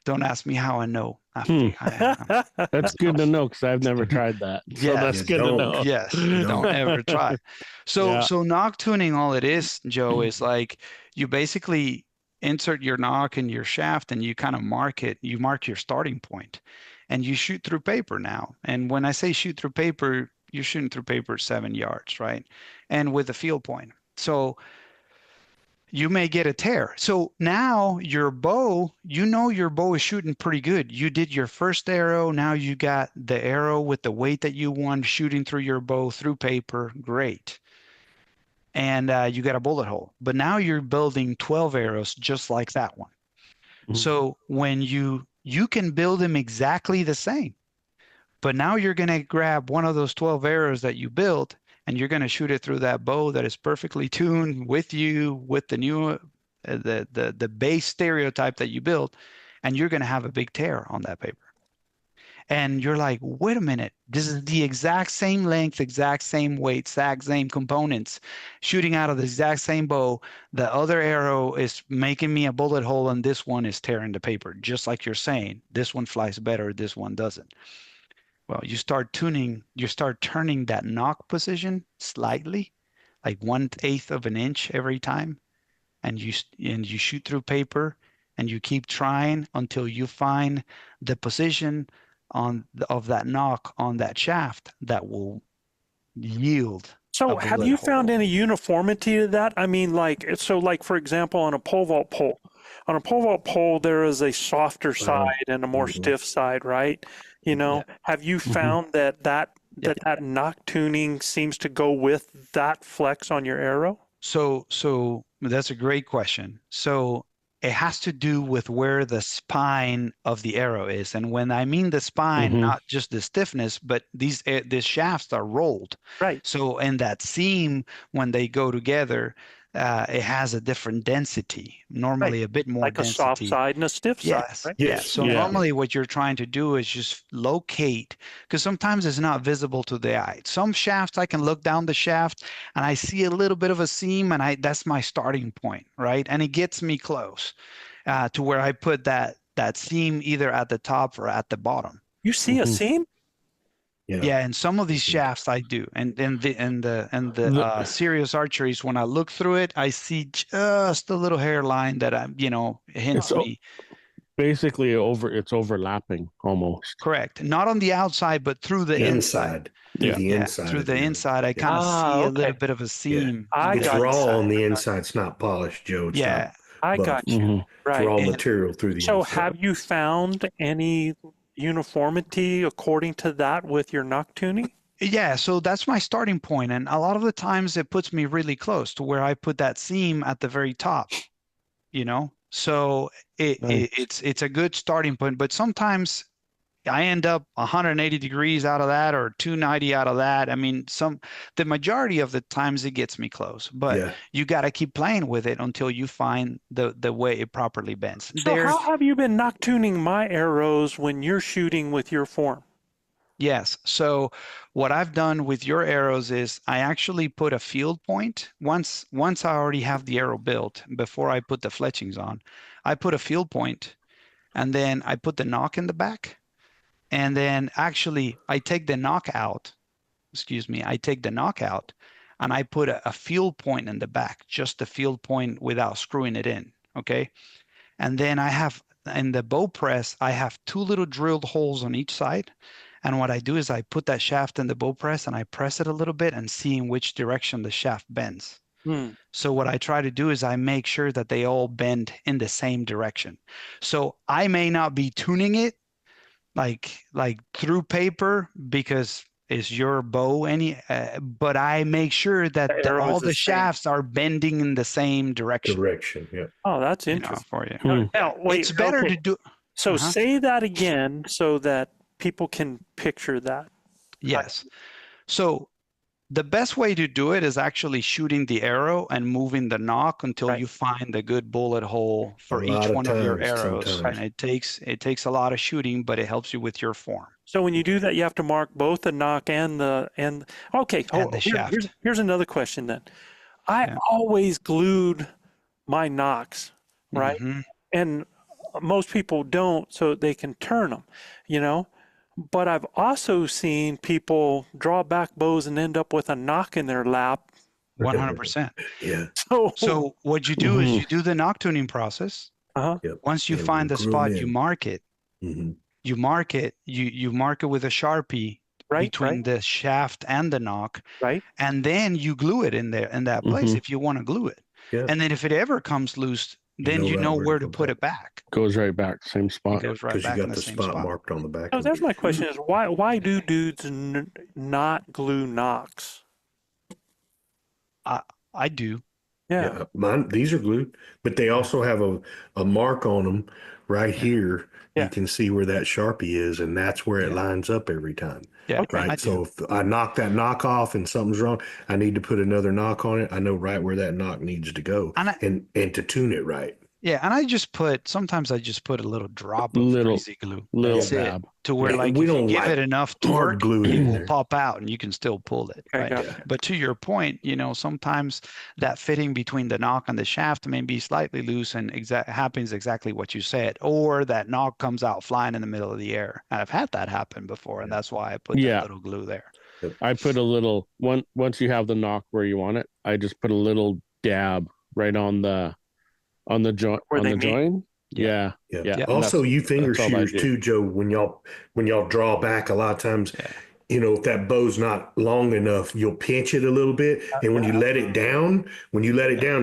don't ask me how I know. That's good to know because I've never tried that. So Yes. that's You good to don't. know. Yes, don't ever try. So Yeah. so knock tuning, all it is, Joe, is like you basically insert your knock in your shaft and you kind of mark it. You mark your starting point, and you shoot through paper now. And when I say shoot through paper, you're shooting through paper 7 yards, right? And with a field point. So you may get a tear. So now your bow, you know your bow is shooting pretty good. You did your first arrow. Now you got the arrow with the weight that you want shooting through your bow through paper. Great. And you got a bullet hole. But now you're building 12 arrows just like that one. Mhm. So when you can build them exactly the same. But now you're going to grab one of those 12 arrows that you built and you're going to shoot it through that bow that is perfectly tuned with you, with the new, the base stereotype that you built, and you're going to have a big tear on that paper. And you're like, wait a minute, this is the exact same length, exact same weight, exact same components, shooting out of the exact same bow. The other arrow is making me a bullet hole, and this one is tearing the paper, just like you're saying. This one flies better, this one doesn't. Well, you start turning that knock position slightly, like 1/8 of an inch every time, and you shoot through paper, and you keep trying until you find the position of that knock on that shaft that will yield. So a have bullet you found hole. any uniformity to that? I mean, like, so like, for example, on a pole vault pole, there is a softer side and a more Mhm. stiff side, right? You know, have you found that knock tuning seems to go with that flex on your arrow? So that's a great question. So it has to do with where the spine of the arrow is. And when I mean the spine, Mhm. not just the stiffness, but these shafts are rolled. Right. So in that seam, when they go together, it has a different density, normally a bit more Like a soft density. side and a stiff side, Yes, right? yeah. Yes. So Yeah. normally what you're trying to do is just locate, because sometimes it's not visible to the eye. Some shafts I can look down the shaft and I see a little bit of a seam, and that's my starting point, right? And it gets me close to where I put that seam either at the top or at the bottom. You see a Mhm. seam? Yeah, and some of these shafts I do, and the serious archeries, when I look through it, I see just a little hairline that hints It's me. basically it's overlapping almost. Correct. Not on the outside, but through the inside. Inside. Through Yeah. the Yeah, inside. through of the your- inside, I Yeah. kind of see a little Okay. bit of a seam I on It's the got raw inside. on the inside. It's not polished, Joe. It's Yeah, not. I But got you. Mhm. It's Right. raw And- material through the So inside. have you found any uniformity according to that with your knock tuning? yeah. So that's my starting point, and a lot of the times it puts me really close to where I put that seam at the very top. So Nice. it's a good starting point, but sometimes I end up 180 degrees out of that or 290 out of that. I mean, the majority of the times it gets me close, but Yeah. you got to keep playing with it until you find the way it properly bends. So There's how have you been knock tuning my arrows when you're shooting with your form? Yes. So what I've done with your arrows is I actually put a field point. Once I already have the arrow built, before I put the fletchings on, I put a field point, and then I put the knock in the back. And then actually I take the knock out. I take the knock out, and I put a field point in the back, just a field point without screwing it in. Okay. And then I have in the bow press, I have two little drilled holes on each side. And what I do is I put that shaft in the bow press and I press it a little bit and see in which direction the shaft bends. So what I try to do is I make sure that they all bend in the same direction. So I may not be tuning it like through paper because it's your bow, but I make sure that The arrow is all the the same. shafts are bending in the same direction. Direction. Yeah. Oh, that's you know, interesting. for you. Hmm. Now, wait, It's better okay. to do. So Uh-huh. say that again so that people can picture that. Yes. So The best way to do it is actually shooting the arrow and moving the nock until Right. you find a good bullet hole for A each lot of one of your times, arrows. sometimes. And it takes a lot of shooting, but it helps you with your form So when you do that, you have to mark both the knock okay. and the shaft. Here's another question then. I Yeah. always glued my knocks, right? Hmm. And most people don't, so they can turn them, you know. But I've also seen people draw back bows and end up with a knock in their lap. 100%. Yeah. So, So what you do is you do the nock tuning process. uh-huh, Yep. Once you And find the glue 'em spot, you in. mark it. Mhm. You mark it. You mark it with a Sharpie right, between the shaft and the nock, right. and then you glue it in there in that place if you want to glue it. Yeah. And then if it ever comes loose, then you right know where to go put back. it back. Goes right back, same It spot. goes right Because you back in got the the same spot spot. marked on the back. So of there's it. my question: is why do dudes not glue knocks? I do. Yeah, Mine, these are glued, but they also have a mark on them right here. Yeah. You can see where that Sharpie is, and that's where it Yeah. lines up every time. Yeah, Okay. Right. I So do. if I knock that knock off and something's wrong, I need to put another knock on it. I know right where that knock needs to go And and to tune it right. yeah, and sometimes I just put a little drop of Little- greasy glue. little That's it. dab. To where Yeah, like we if you don't give like it enough hard torque, glue it it in will there. pop out and you can still pull it. Okay, Right. gotcha. Yeah. But to your point, sometimes that fitting between the knock and the shaft may be slightly loose and happens exactly what you said, or that knock comes out flying in the middle of the air. And I've had that happen before, and that's why I put Yeah. that little glue there. I put a little once you have the knock where you want it, I just put a little dab right on the joint Where on they the meet. joint. Yeah. Yeah. Yeah. Also, you finger that's all I shooters do. too, Joe. When y'all draw back, a lot of times, Yeah. if that bow's not long enough, you'll pinch it a little bit, and when you let it down,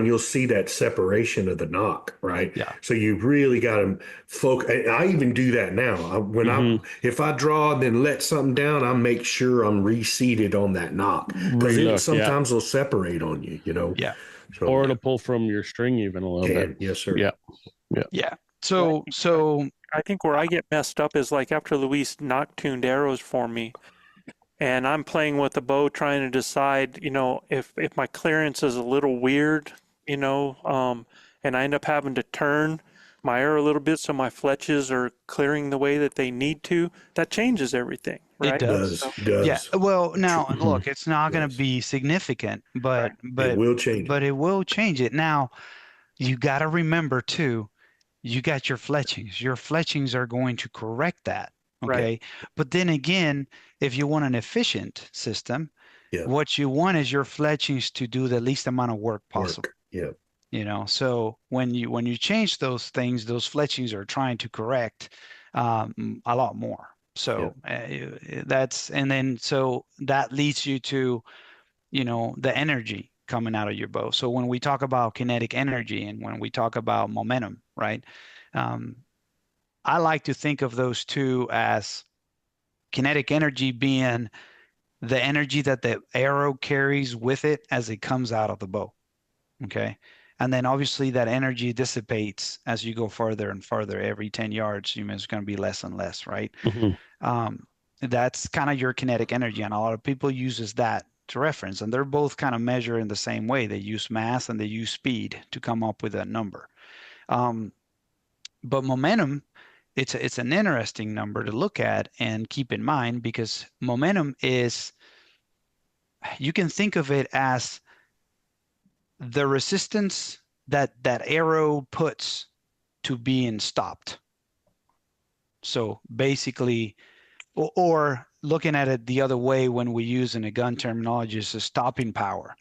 you'll see that separation of the knock, right? Yeah. So you really got to focus. I even do that now. If I draw and then let something down, I make sure I'm reseated on that knock because Relook, sometimes they'll separate on you. Yeah. So, Or it'll pull from your string even a little bit. yes, sir. Yeah. Yeah. So I think where I get messed up is like after Luis knock tuned arrows for me, and I'm playing with the bow trying to decide, if my clearance is a little weird, and I end up having to turn my arrow a little bit so my fletches are clearing the way that they need to, that changes everything, right? it does. Does. Yeah. Well, now Mhm. look, it's not going to Yes. be significant, but It will change. but it will change it. Now, you got to remember too, you got your fletchings. Your fletchings are going to correct that. Right. Okay. But then again, if you want an efficient system, Yeah. what you want is your fletchings to do the least amount of work possible. Yeah. So when you change those things, those fletchings are trying to correct a lot more. So so that leads you to the energy coming out of your bow. So when we talk about kinetic energy and when we talk about momentum, right? I like to think of those two as kinetic energy being the energy that the arrow carries with it as it comes out of the bow. Okay. And then obviously that energy dissipates as you go further and further. Every 10 yards, it's going to be less and less, right? Mhm. That's kind of your kinetic energy. And a lot of people uses that to reference. And they're both kind of measured in the same way. They use mass and they use speed to come up with that number. But momentum, it's an interesting number to look at and keep in mind because momentum is, you can think of it as the resistance that arrow puts to being stopped. So basically, or looking at it the other way when we use in a gun terminology is a stopping power.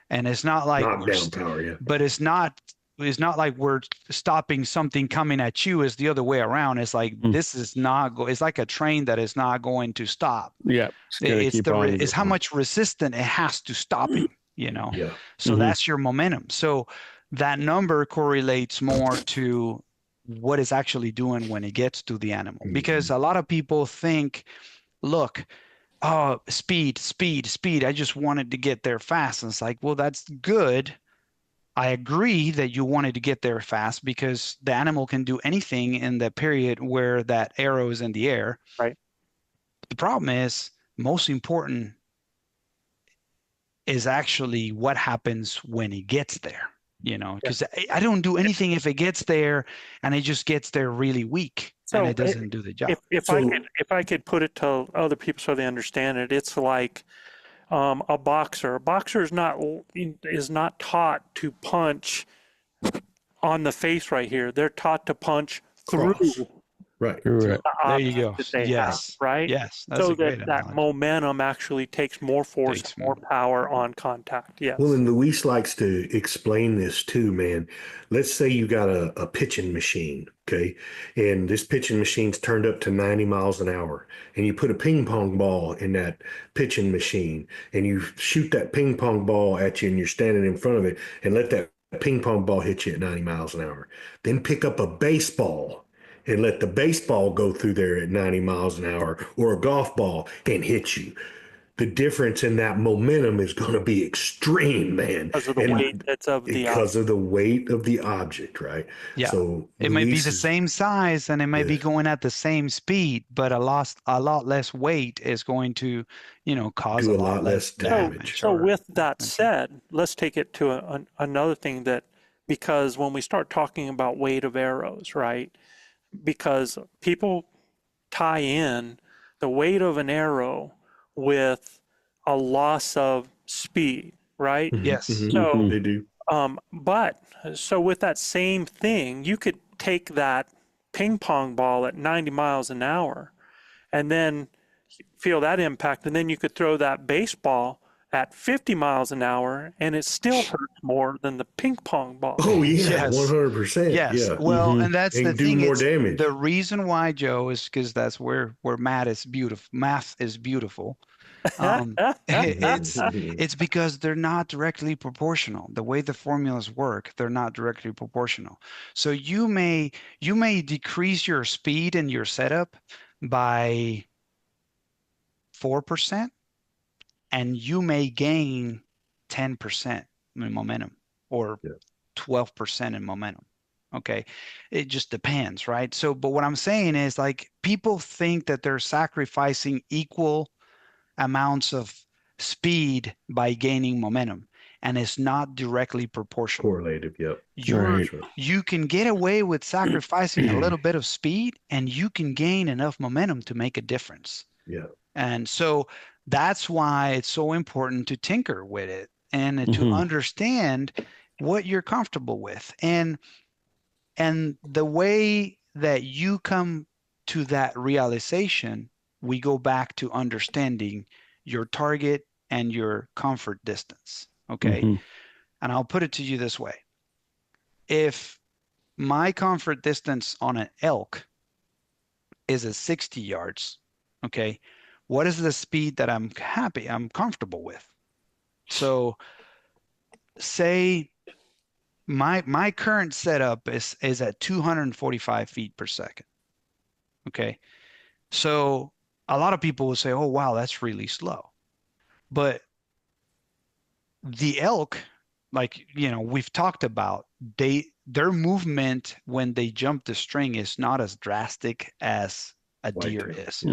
And it's not like Knockdown power, yeah. but it's not like we're stopping something coming at you. It's the other way around. It's like this is not it's like a train that is not going to stop. Yeah. It's how much resistant it has to stopping, Yeah. So Mhm. that's your momentum. So that number correlates more to what it's actually doing when it gets to the animal. Because a lot of people think, look, oh, speed. I just wanted to get there fast. And it's like, well, that's good. I agree that you wanted to get there fast because the animal can do anything in the period where that arrow is in the air. Right. The problem is, most important is actually what happens when it gets there, because I don't do anything if it gets there and it just gets there really weak and it doesn't do the job. If I could put it to other people so they understand it, it's like a boxer. A boxer is not taught to punch on the face right here. They're taught to punch through Right. the There you go. object that they Yes. have, right? Yes. That's So a great that analogy. momentum actually takes more force, Takes more power on contact. Yes. Well, and Luis likes to explain this too, man. Let's say you got a pitching machine, okay? And this pitching machine's turned up to 90 miles an hour. And you put a ping pong ball in that pitching machine and you shoot that ping pong ball at you and you're standing in front of it and let that ping pong ball hit you at 90 miles an hour. Then pick up a baseball and let the baseball go through there at 90 miles an hour, or a golf ball and hit you. The difference in that momentum is going to be extreme, man. Because of the weight that's of the because of the weight of the object, right? Yeah. So It may be the same size and it may be going at the same speed, but a lot less weight is going to, cause do a lot less damage. So with that said, let's take it to another thing because when we start talking about weight of arrows, right? Because people tie in the weight of an arrow with a loss of speed, right? Yes. So they do. But so with that same thing, you could take that ping pong ball at 90 miles an hour and then feel that impact. And then you could throw that baseball at 50 miles an hour and it still hurts more than the ping pong ball. Oh, yeah, Yes. 100%. Yes. Yeah. Well, and that's And the do thing. more It's damage. the reason why, Joe, is because that's where math is beautiful. Math is beautiful. It's because they're not directly proportional. The way the formulas work, they're not directly proportional. So you may decrease your speed in your setup by 4%, and you may gain 10% in momentum or 12% in momentum. Okay. It just depends, right? So, but what I'm saying is, like, people think that they're sacrificing equal amounts of speed by gaining momentum, and it's not directly proportional. Correlative, yep. You can get away with sacrificing a little bit of speed and you can gain enough momentum to make a difference. Yeah. And so that's why it's so important to tinker with it and to understand what you're comfortable with. And the way that you come to that realization, we go back to understanding your target and your comfort distance. Okay. And I'll put it to you this way. If my comfort distance on an elk is at 60 yards, okay, what is the speed that I'm comfortable with? So say my current setup is at 245 feet per second. Okay. So a lot of people will say, oh, wow, that's really slow. But the elk, like, we've talked about, their movement when they jump the string is not as drastic as a deer is.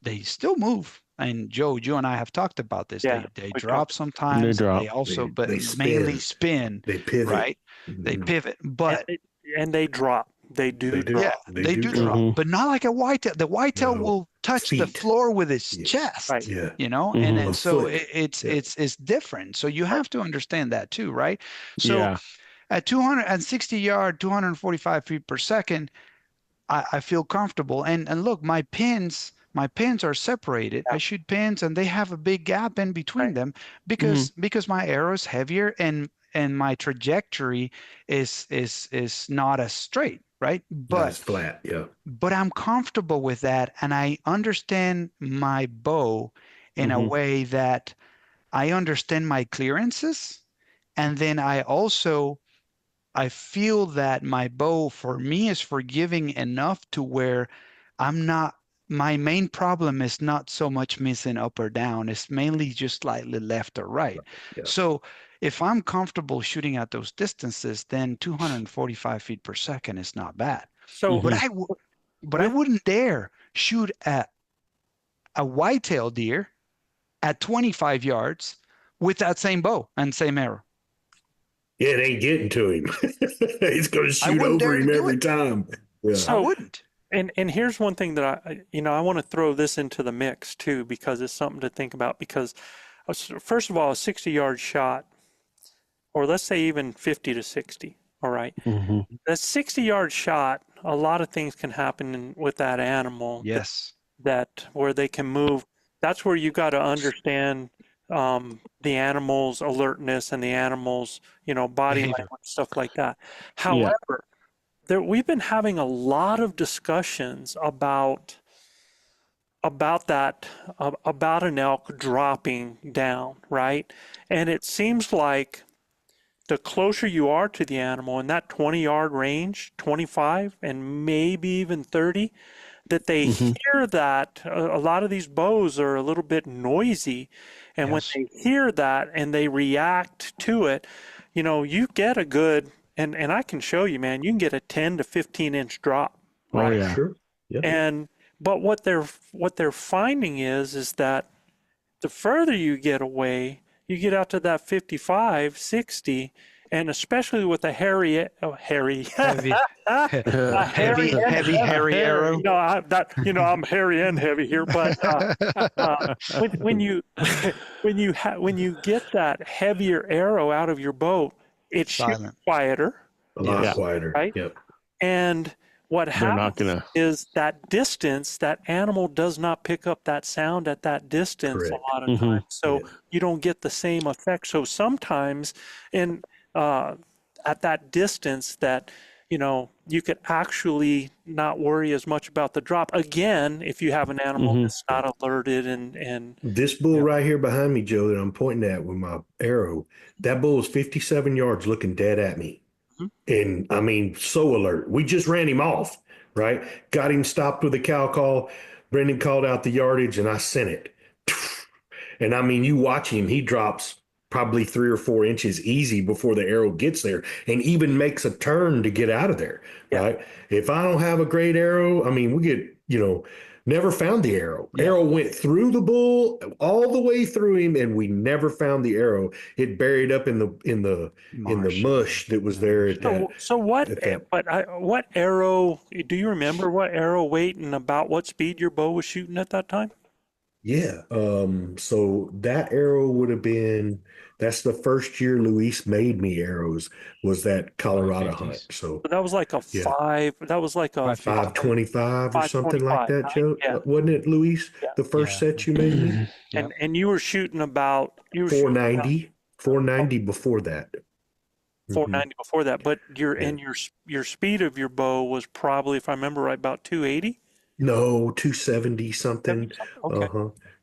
They still move. And Joe, you and I have talked about this. Yeah, they drop sometimes. They also, but they mainly spin. They pivot. Right? They pivot. But and they drop. They do drop. yeah, they do drop, but not like a whitetail. The whitetail will touch the floor with its chest, Right. Yeah. and then A so foot. it's different. So you have to understand that too, right? So at 260 yard, 245 feet per second, I feel comfortable. And look, my pins are separated. I shoot pins, and they have a big gap in between them because my arrow is heavier and my trajectory is not as straight, right? But it's flat, yeah. But I'm comfortable with that, and I understand my bow in a way that I understand my clearances, and then I feel that my bow for me is forgiving enough to where my main problem is not so much missing up or down. It's mainly just slightly left or right. Yeah. So if I'm comfortable shooting at those distances, then 245 feet per second is not bad. So, but I wouldn't dare shoot at a whitetail deer at 25 yards with that same bow and same arrow. Yeah, it ain't getting to him. It's going to shoot wouldn't over dare to him do every it. time. Yeah. I So, wouldn't. and here's one thing that I want to throw this into the mix too, because it's something to think about. Because first of all, a 60-yard shot, or let's say even 50 to 60. All right, that 60-yard shot, a lot of things can happen with that animal. Yes. That where they can move. That's where you got to understand the animal's alertness and the animal's, body Behavior. language, stuff like that. However, we've been having a lot of discussions about that, about an elk dropping down, right? And it seems like the closer you are to the animal in that 20-yard range, 25 and maybe even 30, that they hear that a lot of these bows are a little bit noisy. And when they hear that and they react to it, you get a good, and I can show you, man, you can get a 10 to 15 inch drop. Oh yeah. Sure. Yeah. But what they're finding is that the further you get away, you get out to that 55, 60, and especially with a hairy, Heavy, hairy hairy arrow. I'm hairy and heavy here, but when you get that heavier arrow out of your boat, it shoots Silent. quieter, A lot quieter. right? Yep. And what happens is that distance, that animal does not pick up that sound at that distance Correct. a lot of times. So you don't get the same effect. So sometimes at that distance that, you could actually not worry as much about the drop. Again, if you have an animal that's not alerted and This bull right here behind me, Joe, that I'm pointing at with my arrow, that bull is 57 yards looking dead at me. And I mean, so alert. We just ran him off, right? Got him stopped with a cow call. Brendan called out the yardage and I sent it. And I mean, you watch him, he drops probably 3 or 4 inches easy before the arrow gets there and even makes a turn to get out of there, right? If I don't have a great arrow, I mean, we get, never found the arrow. Arrow went through the bull all the way through him and we never found the arrow. It buried up in the mush that was there at that. so what, what arrow, do you remember what arrow weight and about what speed your bow was shooting at that time? Yeah. So that arrow would have been, that's the first year Luis made me arrows, was that Colorado hunt. So That was like a that was like a 525 or something like that, Joe. Yeah. Wasn't it, Luis? The first set you made me? And you were shooting about 490 before that. 490 before that, but your speed of your bow was probably, if I remember right, about 280. No, 270 something. Okay.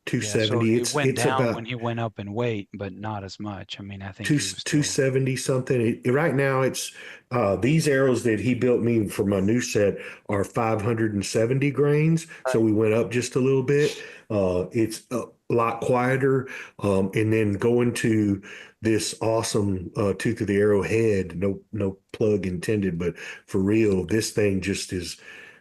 270. So it went down about when he went up in weight, but not as much. I mean, I think 270 something. Right now, it's these arrows that he built me for my new set are 570 grains. So we went up just a little bit. It's a lot quieter. And then going to this awesome tooth of the arrow head, no plug intended, but for real, this thing just is.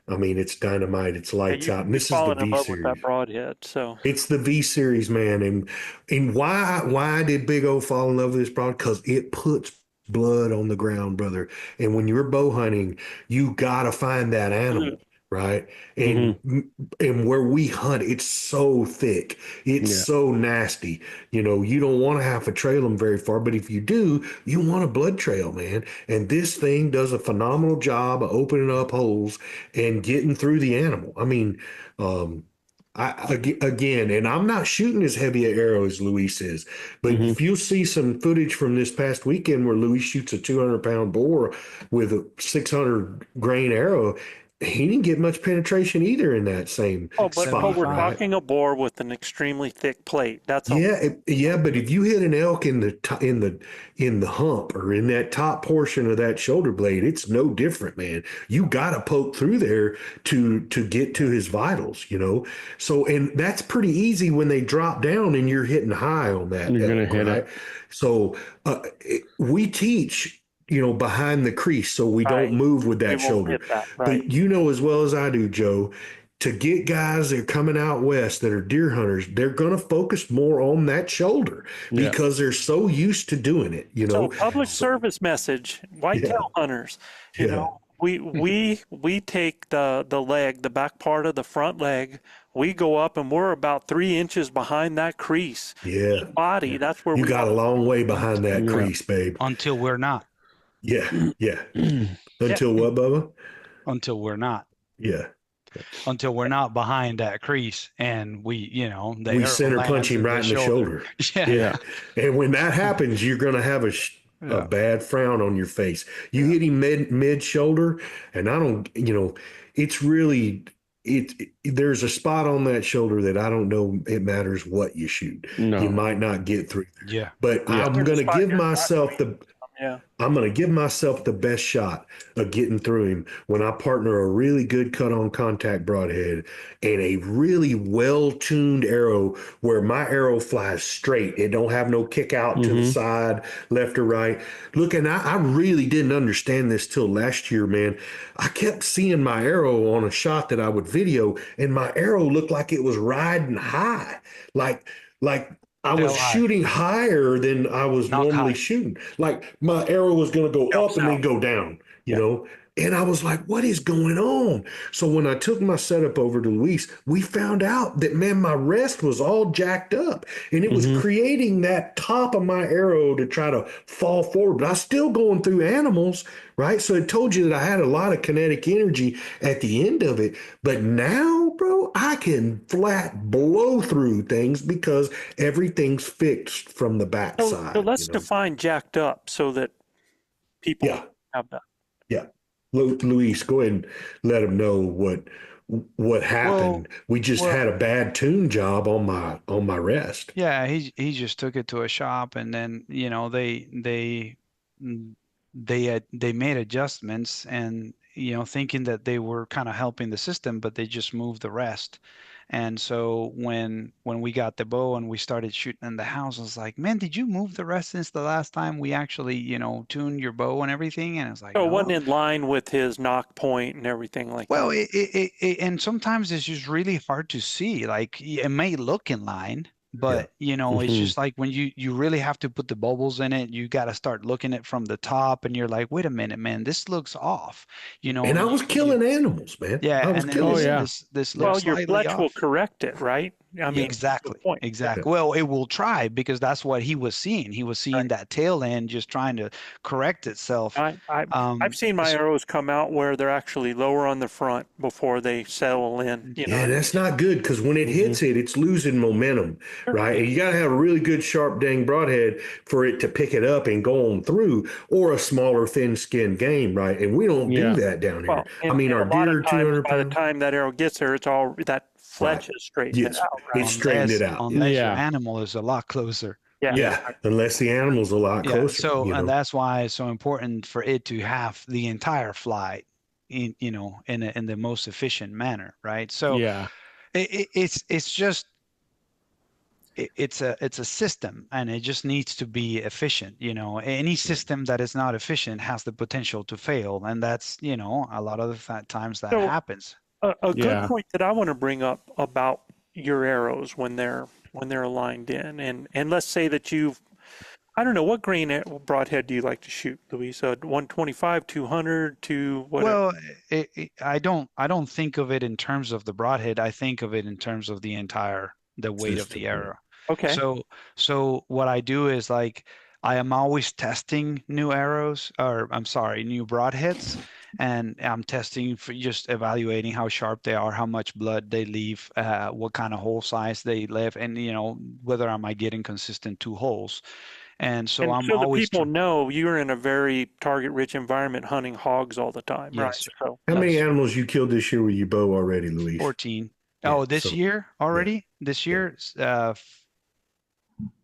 I mean, it's dynamite. It's lights out. And this is the V series. With that Broadhead, so it's the V series, man. And why did Big O fall in love with this broad? Because it puts blood on the ground, brother. And when you're bow hunting, you gotta find that animal, right? And where we hunt, it's so thick, it's so nasty. You don't want to have to trail them very far, but if you do, you want a blood trail, man. And this thing does a phenomenal job of opening up holes and getting through the animal. I mean, again, and I'm not shooting as heavy an arrow as Luis is, but if you'll see some footage from this past weekend where Luis shoots a 200-pound boar with a 600 grain arrow, he didn't get much penetration either in that same but spot. we're talking a boar with an extremely thick plate. That's all. Yeah, but if you hit an elk in the hump or in that top portion of that shoulder blade, it's no different, man. You got to poke through there to get to his vitals, So, and that's pretty easy when they drop down and you're hitting high on that. You're going to hit it. So we teach behind the crease so we don't move with that shoulder. That, right. But as well as I do, Joe, to get guys that are coming out west that are deer hunters, they're going to focus more on that shoulder Yeah. because they're so used to doing it, you So know. public service message, whitetail hunters, you Yeah. know, we take the leg, the back part of the front leg, we go up and we're about 3 inches behind that crease. Yeah. Body, that's where You we got a want. long way behind that Yeah. crease, babe. Until we're not. Yeah. Yeah. Until what, Bubba? Until we're not. Yeah. Until we're not behind that crease, and we, you know, the We arrow center punch lands him in right in the shoulder. Yeah. Yeah. And when that happens, you're going to have a Yeah. bad frown on your face. You hit him mid shoulder, and I don't, you know, it's really, there's a spot on that shoulder that I don't know it matters what you shoot. No. You might not get through. Yeah. But Yeah. I'm going to give myself Yeah. I'm going to give myself the best shot of getting through him when I partner a really good cut on contact broadhead and a really well tuned arrow where my arrow flies straight. It don't have no kick out to the side, left or right. Look, and I really didn't understand this till last year, man. I kept seeing my arrow on a shot that I would video, and my arrow looked like it was riding high, like I was High. shooting higher than I was Not normally high. shooting. Like my arrow was going to go Jumps up and then go down, you know? And I was like, what is going on? So when I took my setup over to Luis, we found out that, man, my rest was all jacked up and it was creating that top of my arrow to try to fall forward. But I was still going through animals, right? So it told you that I had a lot of kinetic energy at the end of it. But now, bro, I can flat blow through things because everything's fixed from the backside. So let's you know? define jacked up so that people Yeah. have that. Yeah. Luis, go ahead and let them know what happened. We just had a bad tune job on my rest. Yeah, he just took it to a shop, and then, you know, they made adjustments, and, you know, thinking that they were kind of helping the system, but they just moved the rest. And so when we got the bow and we started shooting in the house, I was like, man, did you move the rest since the last time we actually, you know, tuned your bow and everything? And I was like, So it no. wasn't in line with his knock point and everything like Well, that. and sometimes it's just really hard to see. Like, it may look in line, but you know, it's just like when you really have to put the bubbles in it, you got to start looking at it from the top, and you're like, wait a minute, man, this looks off. You know, And I was killing animals, man. yeah, I was and then killing. this Well, looks your slightly fletch will off. correct it, right? I mean, Exactly. good point. Exactly. Well, it will try, because that's what he was seeing. He was seeing that tail end just trying to correct itself. I've seen my arrows come out where they're actually lower on the front before they settle in. You know, Yeah, that's not good because when it hits it, it's losing momentum, right? And you got to have a really good, sharp, dang broadhead for it to pick it up and go on through, or a smaller, thin-skinned game, right? And we don't do that down here. well, I mean, and our a lot deer, of times, 200 by the pounds. time that arrow gets there, it's all that fletch is straightened Yes, out. Right? it's straightened it out. Unless your Yeah. animal is a lot closer. Yeah, unless the animal's a lot closer. So, you know? and that's why it's so important for it to have the entire flight in, you know, in the most efficient manner, right? So Yeah. it's just it's a system, and it just needs to be efficient. You know, any system that is not efficient has the potential to fail, and that's, you know, a lot of the times that So- happens. A good Yeah. point that I want to bring up about your arrows when they're aligned in, and let's say that I don't know, what grain broadhead do you like to shoot, Luis? 125, 200, to whatever? Well, I don't think of it in terms of the broadhead. I think of it in terms of the weight of System, the yeah. arrow. Okay. So what I do is, like, I am always testing new arrows, or I'm sorry, new broadheads, and I'm testing for just evaluating how sharp they are, how much blood they leave, what kind of hole size they leave, and, you know, whether am I getting consistent 2 holes. And so I'm so always the people know you're in a very target-rich environment hunting hogs all the time, right? Yes. So How many Yes. animals you killed this year with your bow already, Luis? 14. Yeah, Oh, this so- year already? This year, 4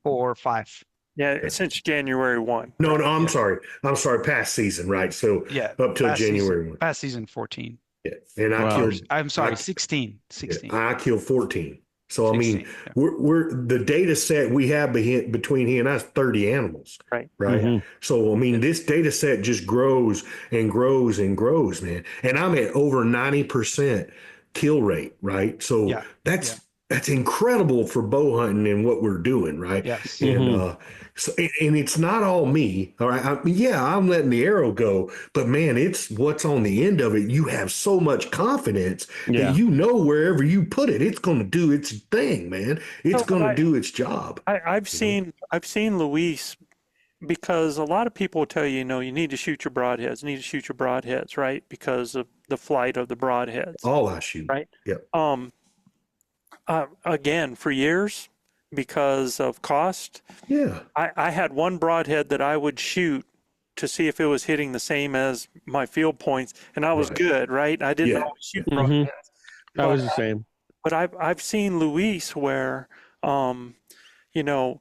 or 5. yeah, since January 1. No, I'm sorry. Past season, right? So Yeah, up till past January season, 1. past season 14. Yeah. And I Wow. killed. I'm sorry, I- 16. 16. I killed 14. So I mean, 16, yeah. we're the data set we have between he and I is 30 animals, Right. right? Mhm. So I mean, this data set just grows and grows and grows, man. And I'm at over 90% kill rate, right? So Yeah. that's incredible for bow hunting and what we're doing, right? Yes. And so and it's not all me, all right. I mean, yeah, I'm letting the arrow go, but man, it's what's on the end of it. You have so much confidence that Yeah. you know wherever you put it, it's going to do its thing, man. It's No, but going to do its job. I've seen Luis, because a lot of people will tell you, you need to shoot your broadheads, right? Because of the flight of the broadheads, All I shoot. right? Yep. Again, for years, because of cost, Yeah. I had one broadhead that I would shoot to see if it was hitting the same as my field points, and I was Right. good, right? I didn't Yeah. always shoot Mhm. broadheads. That was the same. But I've seen Luis where, he'll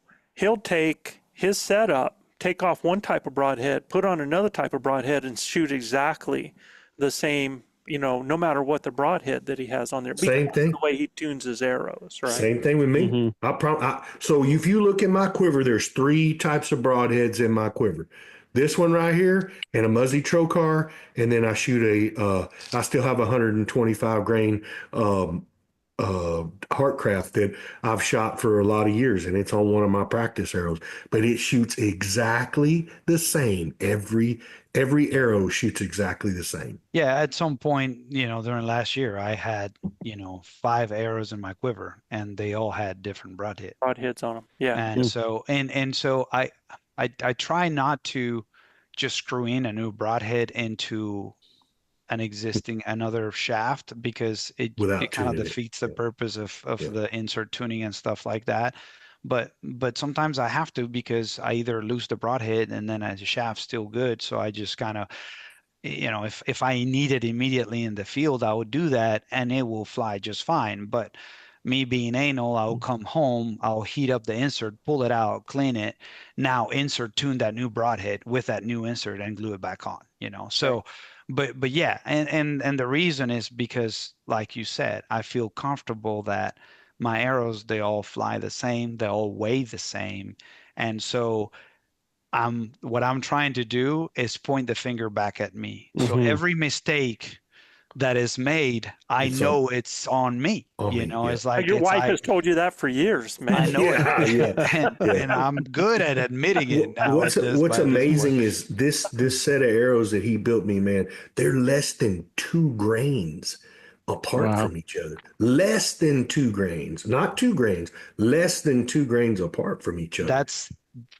take his setup, take off one type of broadhead, put on another type of broadhead, and shoot exactly the same, no matter what the broadhead that he has on there, Same because thing. of the way he tunes his arrows, right? Same thing with me. So if you look at my quiver, there's 3 types of broadheads in my quiver. This one right here, and a Muzzy Trocar, and then I shoot I still have a 125 grain Heartcraft that I've shot for a lot of years, and it's on one of my practice arrows. But it shoots exactly the same. Every arrow shoots exactly the same. Yeah, at some point, during last year, I had, 5 arrows in my quiver, and they all had different broadhead. Broadheads on them, yeah. And so, I try not to just screw in a new broadhead into another shaft, because it Without kind of tuning it. defeats the purpose of Yeah. the insert tuning and stuff like that. But sometimes I have to, because I either lose the broadhead and then the shaft's still good. So I just kind of, if I need it immediately in the field, I would do that and it will fly just fine. But me being anal, I'll come home, I'll heat up the insert, pull it out, clean it. Now insert tune that new broadhead with that new insert and glue it back on, So, but yeah, and the reason is because, like you said, I feel comfortable that my arrows, they all fly the same, they all weigh the same. And so what I'm trying to do is point the finger back at me. So every mistake that is made, I know it's on me. Yeah. It's like Your wife has told you that for years, man. I know Yeah, it, yeah. and I'm good at admitting it now. What's amazing is this set of arrows that he built me, man. They're less than 2 grains apart Wow. from each other. Less than 2 grains, not 2 grains. Less than 2 grains apart from each other. That's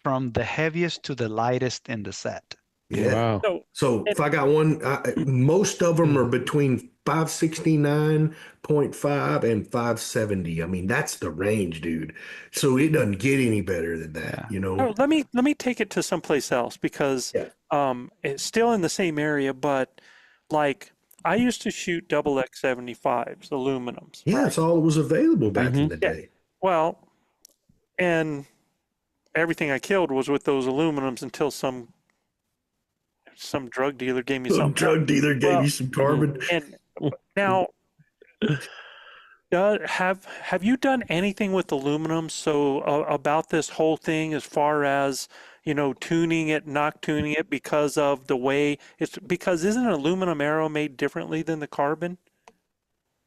from the heaviest to the lightest in the set. Yeah. Wow. So if I got one, most of them are between 569.5 and 570. I mean, that's the range, dude. So it doesn't get any better than that, No, let me take it to someplace else, because it's still in the same area, but like I used to shoot double X75s, aluminums. Yeah, right? that's all that was available back in the day. Well, and everything I killed was with those aluminums until some drug dealer gave me Some something. drug dealer gave you some carbon. And now, have you done anything with aluminum? So about this whole thing, as far as tuning it, not tuning it, because of the way because isn't an aluminum arrow made differently than the carbon?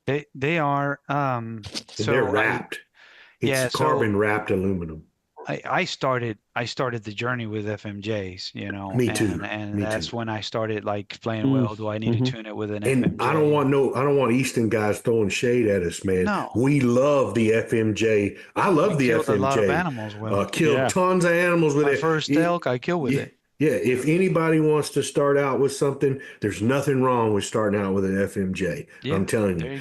They are. And they're wrapped. It's carbon wrapped aluminum. I started the journey with FMJs, Me too. And that's when I started like playing, well, do I need to tune it with an FMJ? And I don't want Easton guys throwing shade at us, man. No. We love the FMJ. I love the killed FMJ. a lot of animals with it. Killed tons of animals with My it. first elk I killed with it. Yeah, if anybody wants to start out with something, there's nothing wrong with starting out with an FMJ. Yeah, I'm telling there you.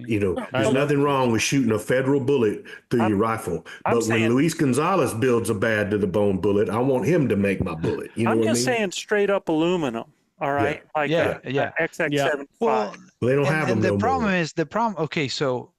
you go. There's nothing wrong with shooting a federal bullet through your rifle. But when Luis Gonzalez builds a bad to the bone bullet, I want him to make my bullet. You know I'm what I mean? just saying straight up aluminum. All right, like Yeah. XX75. Well, they don't have them the no problem more. is okay, so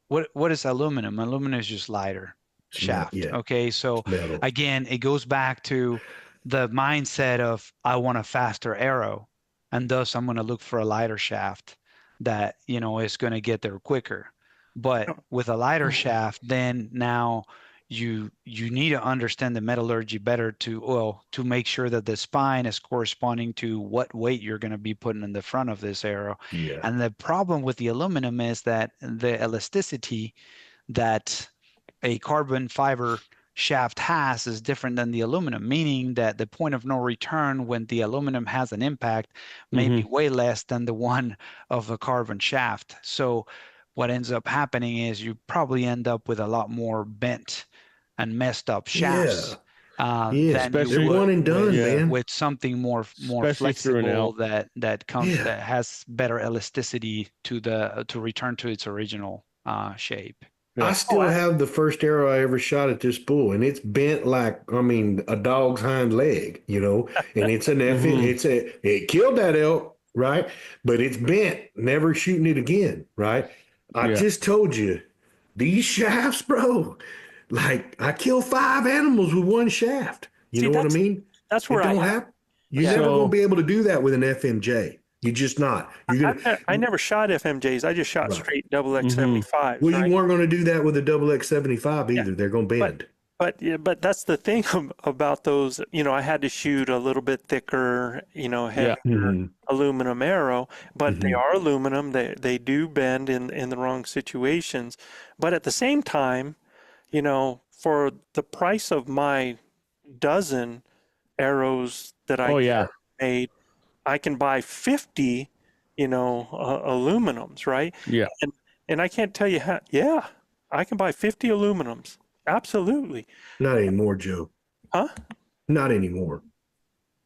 what is aluminum? Aluminum is just lighter shaft. Yeah. Okay, so Metal. again, it goes back to the mindset of I want a faster arrow, and thus I'm going to look for a lighter shaft that is going to get there quicker. But with a lighter shaft, then now you need to understand the metallurgy better to make sure that the spine is corresponding to what weight you're going to be putting in the front of this arrow. Yeah. And the problem with the aluminum is that the elasticity that a carbon fiber shaft has is different than the aluminum, meaning that the point of no return when the aluminum has an impact may be way less than the one of a carbon shaft. So what ends up happening is you probably end up with a lot more bent and messed up shafts Yeah. than you They're would one and done, man. with something more Especially through an flexible elk. that has better elasticity to return to its original shape. I still have the first arrow I ever shot at this bull, and it's bent like, I mean, a dog's hind leg, and it's an it killed that elk, right? But it's bent, never shooting it again, right? I just told you, these shafts, bro, like I killed 5 animals with one shaft. You know what I mean? That's where it don't happen. You're never going to be able to do that with an FMJ. You're just not. I never shot FMJs. I just shot straight double X75s. Well, you weren't going to do that with a double X75 either. They're going to bend. But that's the thing about those. I had to shoot a little bit thicker, heavier aluminum arrow. But they are aluminum. They do bend in the wrong situations. But at the same time, for the price of my dozen arrows that I made, I can buy 50, aluminums, right? Yeah. And I can't tell you how. Yeah, I can buy 50 aluminums. Absolutely. Not anymore, Joe. Huh? Not anymore.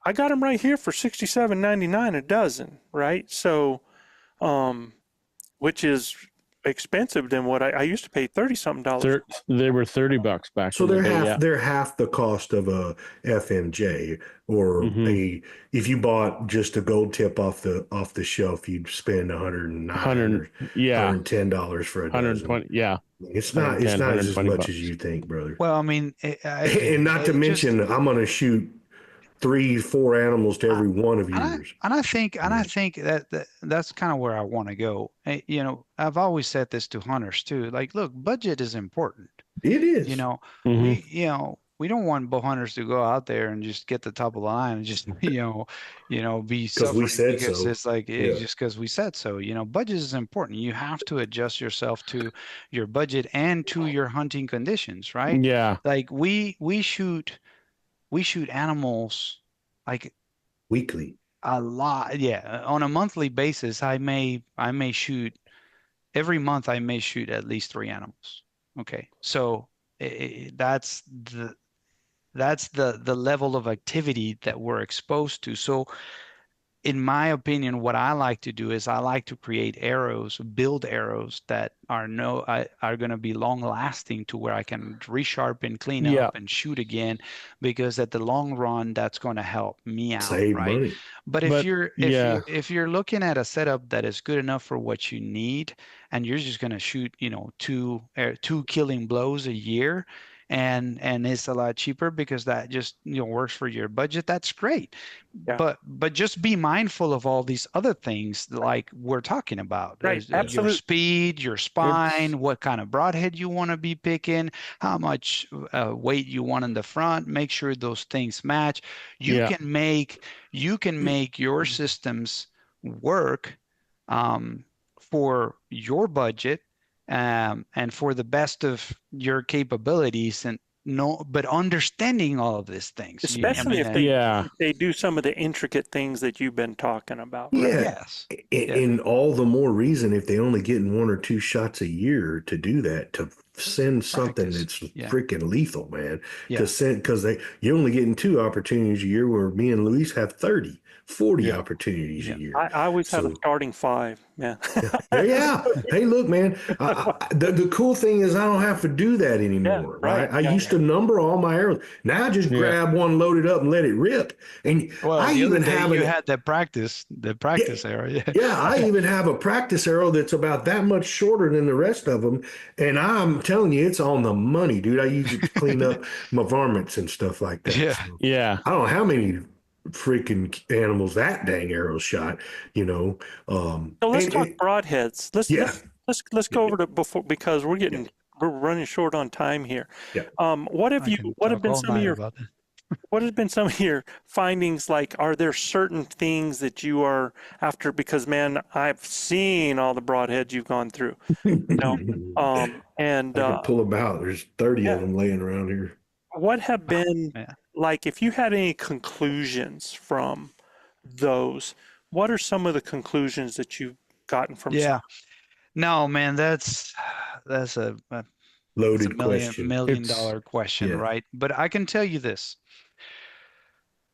I got them right here for $67.99 a dozen, right? So, which is expensive than what I used to pay $30-something. They were $30 back. So they're half the cost of a FMJ or if you bought just a gold tip off the shelf, you'd spend $110 for a dozen. Yeah. It's not as much as you think, brother. Well, I mean, and not to mention, I'm going to shoot 3-4 animals to every one of yours. And I think that's kind of where I want to go. I've always said this to hunters too. Like, look, budget is important. It is. We don't want bow hunters to go out there and just get the top of the line and just be suffering because it's like just because we said so. Budget is important. You have to adjust yourself to your budget and to your hunting conditions, right? Yeah. Like we shoot animals like weekly a lot. Yeah, on a monthly basis, I may shoot every month. I may shoot at least 3 animals. Okay, so that's the level of activity that we're exposed to. So in my opinion, what I like to do is I like to create arrows, build arrows that are going to be long lasting to where I can resharpen, clean up, and shoot again, because at the long run, that's going to help me out, save right? money. But if you're looking at a setup that is good enough for what you need, and you're just going to shoot, 2 killing blows a year, and it's a lot cheaper because that just works for your budget, that's great. But just be mindful of all these other things like we're talking about, right? Absolutely. Your speed, your spine, what kind of broadhead you want to be picking, how much weight you want in the front, make sure those things match. You can make your systems work for your budget and for the best of your capabilities, but understanding all of these things, especially if they do some of the intricate things that you've been talking about. Right? Yes. And all the more reason if they only getting 1 or 2 shots a year to do that, to send something that's freaking lethal, man. Because you're only getting 2 opportunities a year, where me and Luis have 30, 40 opportunities a year. I always have a starting 5. Yeah. Hey, look, man. The cool thing is I don't have to do that anymore. Right? I used to number all my arrows. Now I just grab one, load it up, and let it rip. And I even have you had that practice arrow. I even have a practice arrow that's about that much shorter than the rest of them, and I'm telling you, it's on the money, dude. I use it to clean up my varmints and stuff like that. I don't know how many freaking animals that dang arrow shot, So let's talk broadheads. Let's go over to before, because we're getting we're running short on time here. Yeah. What have I you? can What have talk been all some of night your? about that. What have been some of your findings? Like, are there certain things that you are after? Because man, I've seen all the broadheads you've gone through. And I can pull about. There's 30 of yeah, them laying around here. what have been Yeah. like? If you had any conclusions from those, what are some of the conclusions that you've gotten from? Yeah. No, man, that's that's a it's a Loaded million question. million It's dollar question, Yeah. right? But I can tell you this,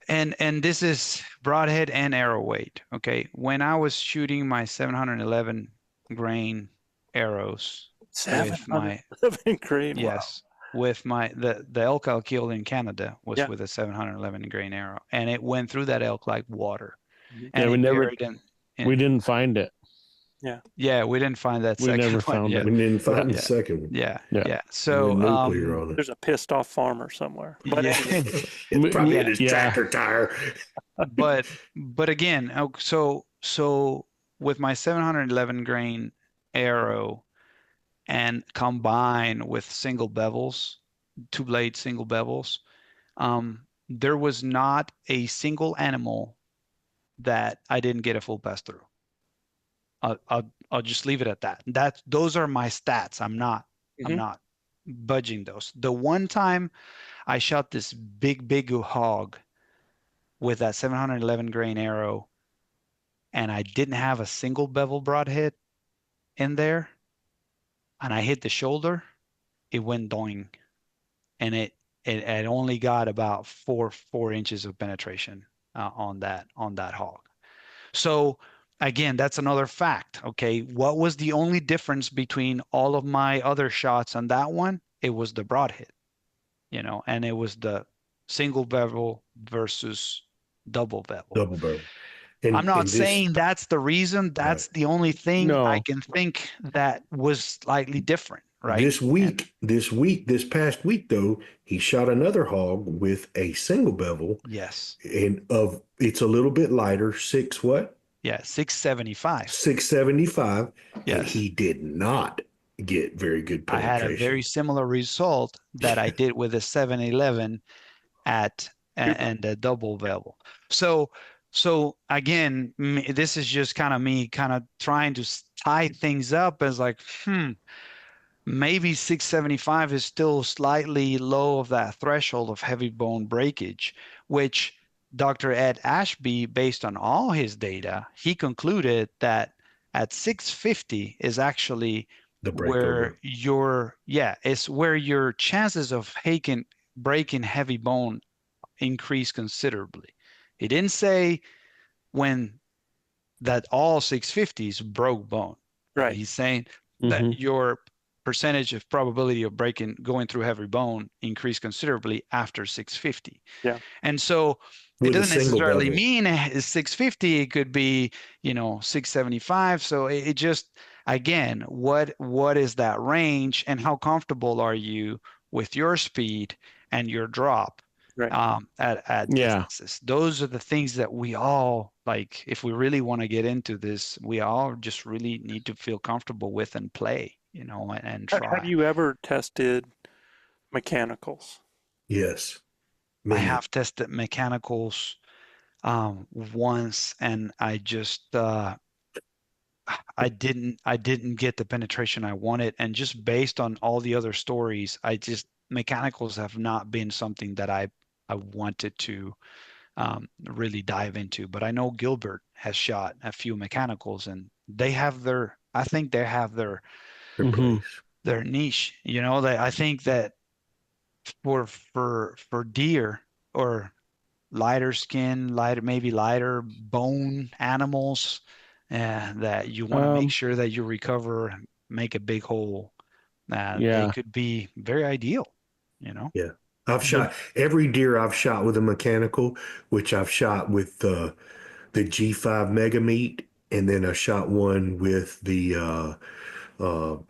and this is broadhead and arrow weight. Okay, when I was shooting my 711 grain arrows with my 711 grain. Wow. yes, with my the elk I killed in Canada was Yeah. with a 711 grain arrow, and it went through that elk like water, Mhm. and we it never buried in we didn't find it. Yeah. yeah, we didn't find that We second never one found yet. it. We didn't find the Yeah. second one. Yeah, Yeah. yeah. And So, no clear on it. There's a pissed off farmer somewhere. But yeah, anyway, It's probably in yeah. his Yeah. tractor tire. but again, so with my 711 grain arrow and combined with single bevels, two blade single bevels, there was not a single animal that I didn't get a full pass through. I'll just leave it at that. Those are my stats. I'm Mhm. not budging those. The one time I shot this big hog with that 711 grain arrow, and I didn't have a single bevel broadhead in there, and I hit the shoulder, it went doing, and it only got about four inches of penetration on that hog. So again, that's another fact. Okay, what was the only difference between all of my other shots on that one? It was the broadhead, and it was the single bevel versus double bevel. Double barrel. I'm not And this, saying that's the reason. That's the only thing I No. can think that was slightly different, right? this past week though, he shot another hog with a single bevel, Yes. and it's a little bit lighter, six what? Yeah, 675. 675. And Yes. he did not get very good I had a penetration. very similar result that I did with a 711 and a double bevel. So again, this is just kind of me kind of trying to tie things up as like, maybe 675 is still slightly low of that threshold of heavy bone breakage, which Dr. Ed Ashby, based on all his data, he concluded that at 650 is actually The where breakover. it's where your chances of breaking heavy bone increase considerably. He didn't say when that all 650s broke bone. right. He's saying that Mhm. your percentage of probability of going through heavy bone increased considerably after 650. Yeah. And so it With a doesn't single necessarily bevel. mean it's 650. It could be, 675. So it just, again, what is that range and how comfortable are you with your speed and your drop Right. at Yeah. distances? Those are the things that we all like. If we really want to get into this, we all just really need to feel comfortable with and play, and try. Have you ever tested mechanicals? Yes. I Many. have tested mechanicals once, and I just I didn't get the penetration I wanted, and just based on all the other stories, mechanicals have not been something that I wanted to really dive into. But I know Gilbert has shot a few mechanicals, and I think they have their Their Mhm. place. their niche. I think that for deer or lighter skin, maybe lighter bone animals, that you want to make sure that you recover, make a big hole. They Yeah. could be very ideal. Yeah. I've shot every deer I've shot with a mechanical, which I've shot with the G5 Mega Meat, and then I shot one with the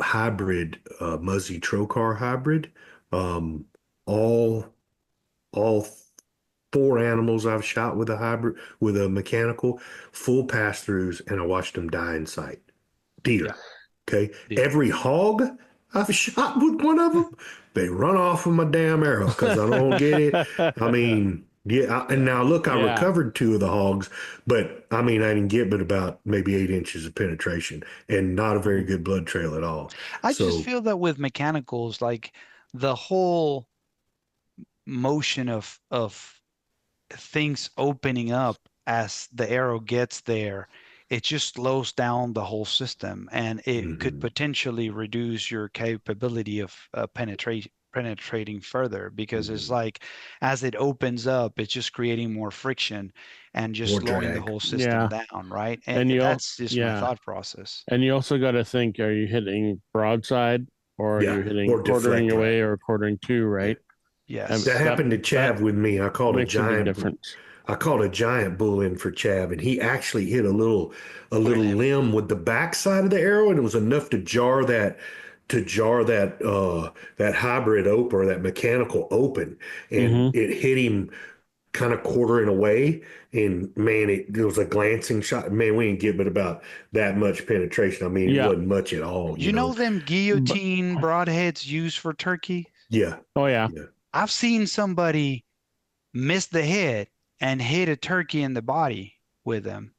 hybrid Muzzy Trocar hybrid. All all four animals I've shot with a hybrid with a mechanical, full pass throughs, and I watched them die in sight. Deer. Yeah. Okay. Deer. Every hog I've shot with one of them. They run off with my damn arrow because I don't get it. I mean, yeah. And now look, I Yeah. recovered 2 of the hogs, but I mean, I didn't get but about maybe 8 inches of penetration and not a very good blood trail at all. I just So, feel that with mechanicals, like the whole motion of things opening up as the arrow gets there, it just slows down the whole system, and it could mhm, potentially reduce your capability of penetrating further, because it's mhm. like as it opens up, it's just creating more friction and just More slowing the drag. whole system Yeah. down, right? And And that's just my yeah. thought process. And you also got to think, are you hitting broadside or are you Yeah. hitting Or quartering deflect away drag. or quartering two, Yeah. right? And That Yes. that happened to that Chav with me. makes a big difference. I called a giant bull in for Chav, and he actually hit a little limb with the backside of the arrow, and it was enough to jar that hybrid open or that mechanical open, and Mm-hmm. it hit him kind of quartering away. And man, it was a glancing shot. Man, we didn't get but about that much penetration. I mean, it Yeah. wasn't much at all, you You know know. them But guillotine broadheads used for turkey? Yeah, oh yeah, yeah. I've seen somebody miss the head and hit a turkey in the body with them,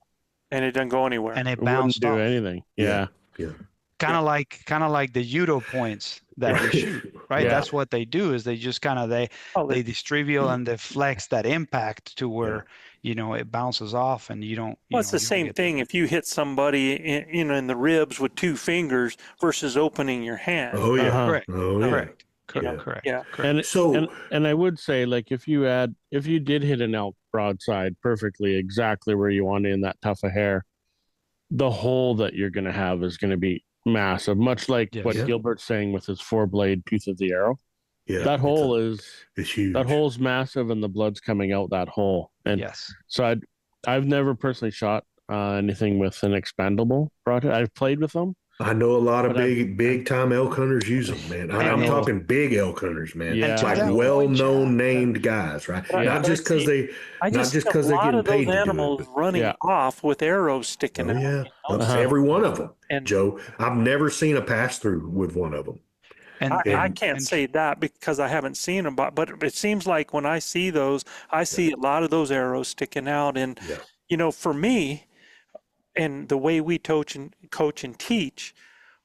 and it doesn't go anywhere. and it it wouldn't bounced do off. anything. Yeah, Yeah. yeah. Kind of like the judo points that we Right. shoot, right? Yeah. That's what they do, is they just kind of Oh, they distribute and they flex that impact to Yeah. where, it bounces off and you don't, well, it's the you don't same get the, thing if you hit somebody in the ribs with 2 fingers versus opening your hand. Oh yeah. Uh-huh. correct, Oh yeah. correct, You know, Yeah. correct, yeah. correct. And So and I would say, like, if you did hit an elk broadside perfectly exactly where you want it in that tuft of hair, the hole that you're going to have is going to be massive, much like what Yes. yeah, Gilbert's saying with his 4-blade tooth of the arrow. yeah, That hole is it's that huge. hole's massive, and the blood's coming out that hole. And Yes. so I've never personally shot anything with an expandable broadhead. I've played with them, I know a lot of but big time elk hunters use them, man. but I I'm know, talking big elk hunters, man. And to yeah, I Like that know, well point, known Chav, named guys, right? But I, yeah, Not but I just because see, they I not just just see a because they're lot getting of those paid to do it, animals but running yeah, off with arrows sticking oh out. yeah, uh-huh. every one of them, And Joe. I've never seen a pass through with one of them. and I And can't say that because I haven't seen them, but it seems like when I see those, I see a lot of those arrows sticking out. And, yeah, for me, and the way we coach and teach,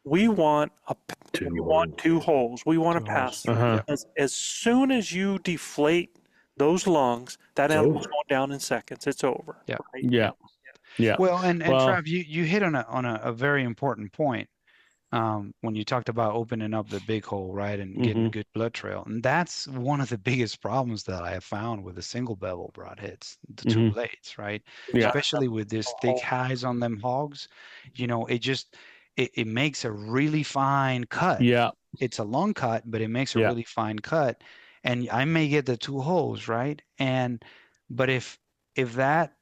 we want we 2 want holes. 2 holes. We want to two pass holes. through. Uh-huh. As soon as you deflate those lungs, that It's animal's over. going down in seconds. It's over. Yeah. Right? Yeah, yeah. Well, and Well, Trav, you hit on a very important point, when you talked about opening up the big hole, right, and getting hmm a good blood trail. And that's one of the biggest problems that I have found with the single bevel broadheads, the 2 hmm blades, right? You yeah, got Especially with this thick hole. highs on them hogs, it makes a really fine cut. yeah, It's a long cut, but it makes a yeah, really fine cut. And I may get the 2 holes, right? But if that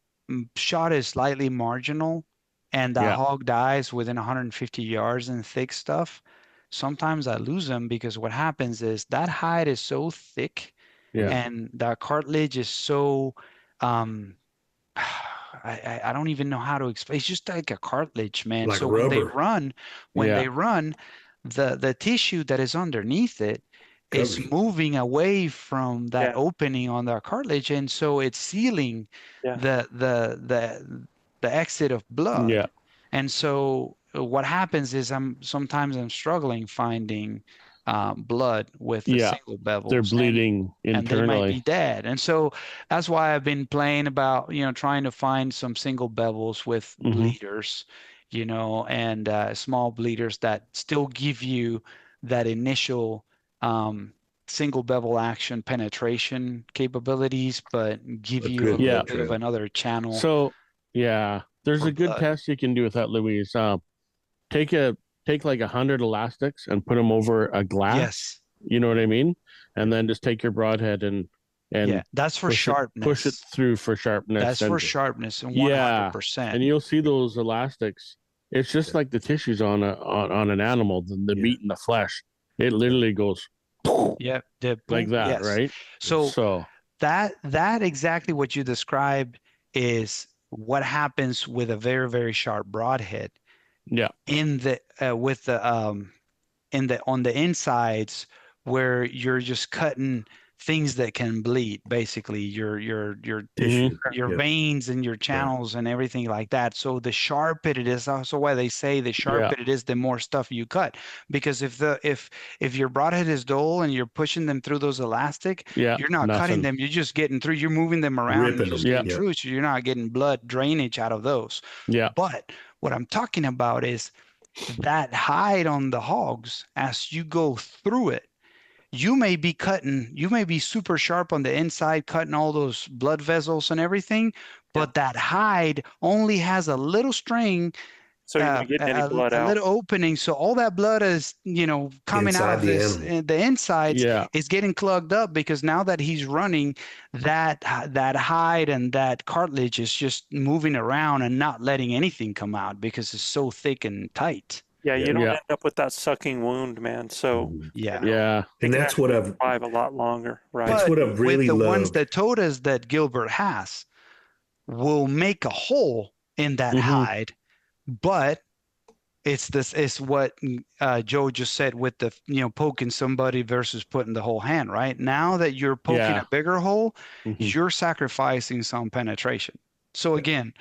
shot is slightly marginal and that yeah, hog dies within 150 yards in thick stuff, sometimes I lose them, because what happens is that hide is so thick yeah, and that cartilage is so um I don't even know how to explain. It's just like a cartilage, man. Like So rubber when yeah, they run, the tissue that is underneath it is covers it. moving away from that Yeah, opening on the cartilage, and so it's sealing yeah. the exit of blood. yeah, And so what happens is sometimes I'm struggling finding blood with the yeah. single They're bevels, bleeding and they might be internally. dead. And so that's why I've been playing about, trying to find some single bevels with hmm bleeders, and small bleeders that still give you that initial single bevel action penetration capabilities, but give A you a good little Yeah. blood bit of trail. another channel So, yeah, there's for a good blood. test you can do with that, Louise. Take like 100 elastics and put them over a glass. Yes. You know what I mean? And then just take your broadhead and Yeah, that's for push it sharpness. through for sharpness. That's And for sharpness and yeah, 100%. and you'll see those elastics. It's just like the tissues on an animal, the Yeah. meat and the flesh. It literally goes Yep. The like boom, that, yes. right? So So that exactly what you described is what happens with a very, very sharp broadhead yeah, in the with the on the insides where you're just cutting things that can bleed, basically your Tissue. your Yep. veins and your Right. channels and everything like that. So the sharper it is, also why they say the sharper it is, the more stuff you cut. Because if your broadhead is dull and you're pushing them through those elastic, Yeah. you're not cutting Nothing. them. You're just getting through. You're moving them around. Ripping You're just them. getting Yep. through. So you're not getting blood drainage out of those. Yeah. But what I'm talking about is that hide on the hogs as you go through it. You may be super sharp on the inside, cutting all those blood vessels and everything, but that hide only has a little string, So you're not getting any blood a out. little opening. So all that blood is, coming out Inside of the this, animal. the insides Yeah. is getting plugged up because now that he's running, that hide and that cartilage is just moving around and not letting anything come out because it's so thick and tight. Yeah, you don't Yeah. end up with that sucking wound, man. So Yeah. Yeah. they And can that's what actually I've survive a lot longer, right? That's But what I've really with the ones loved. that todas that Gilbert has will make a hole in that hide, but it's what Joe just said with the poking somebody versus putting the whole hand, right? Now that you're poking Yeah. a bigger hole, Mhm. you're sacrificing some penetration. So again,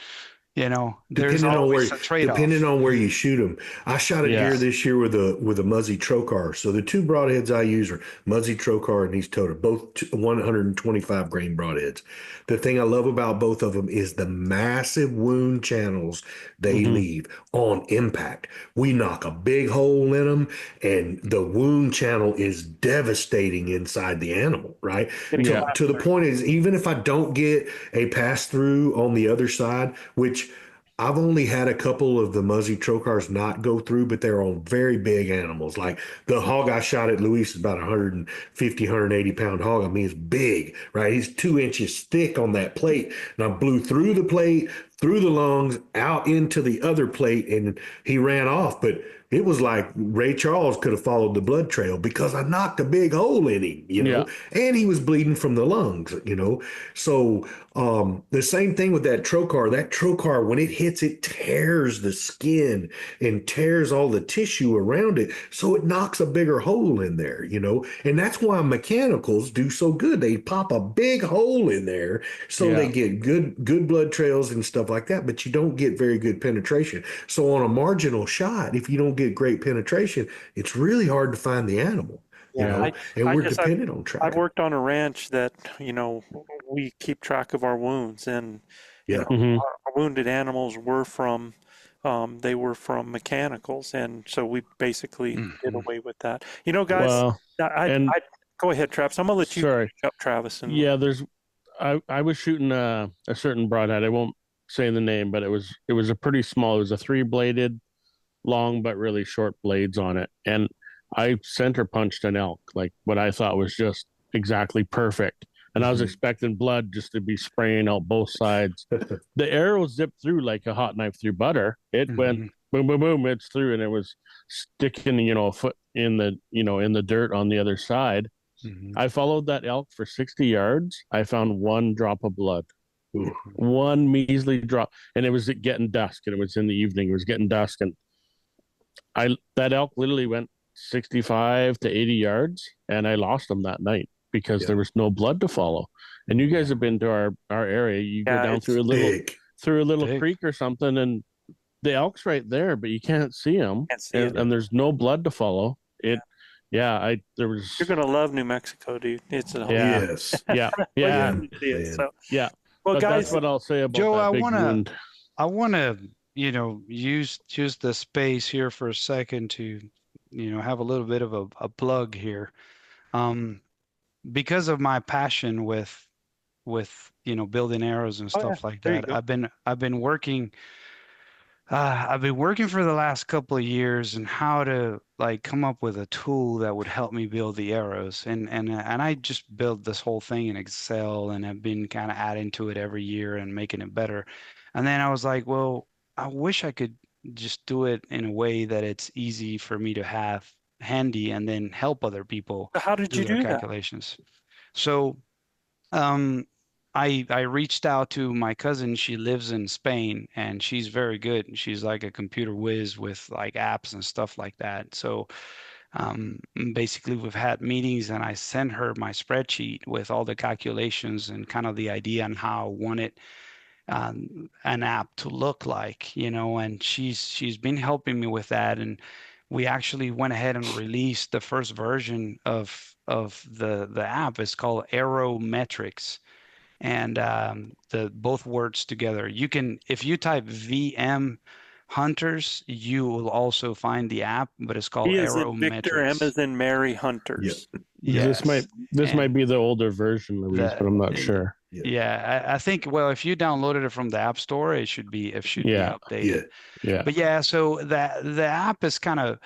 there's Depending always a depending trade-off. on where you shoot them. I shot a deer Yes. this year with a Muzzy trocar. So the two broadheads I use are Muzzy trocar and these total, both 125 grain broadheads. The thing I love about both of them is the massive wound channels they leave on impact. We knock a big hole in them, and the wound channel is devastating inside the animal. Right Yeah. to the point is, even if I don't get a pass through on the other side, which I've only had a couple of the Muzzy trocars not go through, but they're on very big animals. Like the hog I shot at Luis is about 150, 180 pound hog. I mean, it's big, right? He's 2 inches thick on that plate. And I blew through the plate, through the lungs, out into the other plate, and he ran off. But it was like Ray Charles could have followed the blood trail because I knocked a big hole in him, Yeah. and he was bleeding from the lungs. So the same thing with that trocar. That trocar, when it hits, it tears the skin and tears all the tissue around it. So it knocks a bigger hole in there. And that's why mechanicals do so good. They pop a big hole in there so they get good blood trails and stuff like that, but you don't get very good penetration. So on a marginal shot, if you don't get great penetration, it's really hard to find the animal. Yeah, And we're I've dependent on tracking. worked on a ranch that, we keep track of our wounds, and Yeah. our wounded animals were from they were from mechanicals, and so we basically did away with that. Guys, Well, I go ahead, Travis. I'm gonna let you sorry. finish up, Travis. And Yeah. I was shooting a certain broadhead. I won't say the name, but it was a pretty small. It was a 3-bladed, long but really short blades on it, and I center punched an elk, like what I thought was just exactly perfect. And I was expecting blood just to be spraying out both sides. The arrow zipped through like a hot knife through butter. It went boom, boom, boom. It's through, and it was sticking, a foot in the dirt on the other side. I followed that elk for 60 yards. I found one drop of blood, one measly drop, and it was getting dusk, and it was in the evening. It was getting dusk, and that elk literally went 65 to 80 yards, and I lost him that night because there was no blood to follow. And you guys have been to our area. You go down through a little creek or something, and the elk's right there, but you can't see him, and there's no blood to follow. You're gonna love New Mexico, dude. It's a Yes. Yeah. So, Yeah. well, But guys, that's what I'll say about Joe, that I big wanna wound. use the space here for a second to have a little bit of a plug here. Because of my passion with building arrows and stuff like There you that, go. I've been working for the last couple of years and how to come up with a tool that would help me build the arrows, and I just built this whole thing in Excel, and I've been kind of adding to it every year and making it better. And then I was like, well, I wish I could just do it in a way that it's easy for me to have handy and then help other people How did do you their do that? calculations. So I reached out to my cousin. She lives in Spain, and she's very good. She's like a computer whiz with like apps and stuff like that. So Basically, we've had meetings, and I sent her my spreadsheet with all the calculations and kind of the idea on how I wanted an app to look like, and she's been helping me with that. And we actually went ahead and released the first version of the app. It's called Aerometrics, and the both words together. You can, if you type VM Hunters, you will also find the app, but it's called V is in Victor, M Aerometrics. is in Mary Yeah. Hunters. This might Yes. might be the older version, Luis, but I'm not sure. Yeah, I think, well, if you downloaded it from the App Store, it should be Yeah. updated. Yeah. But yeah, so that the app is kind of,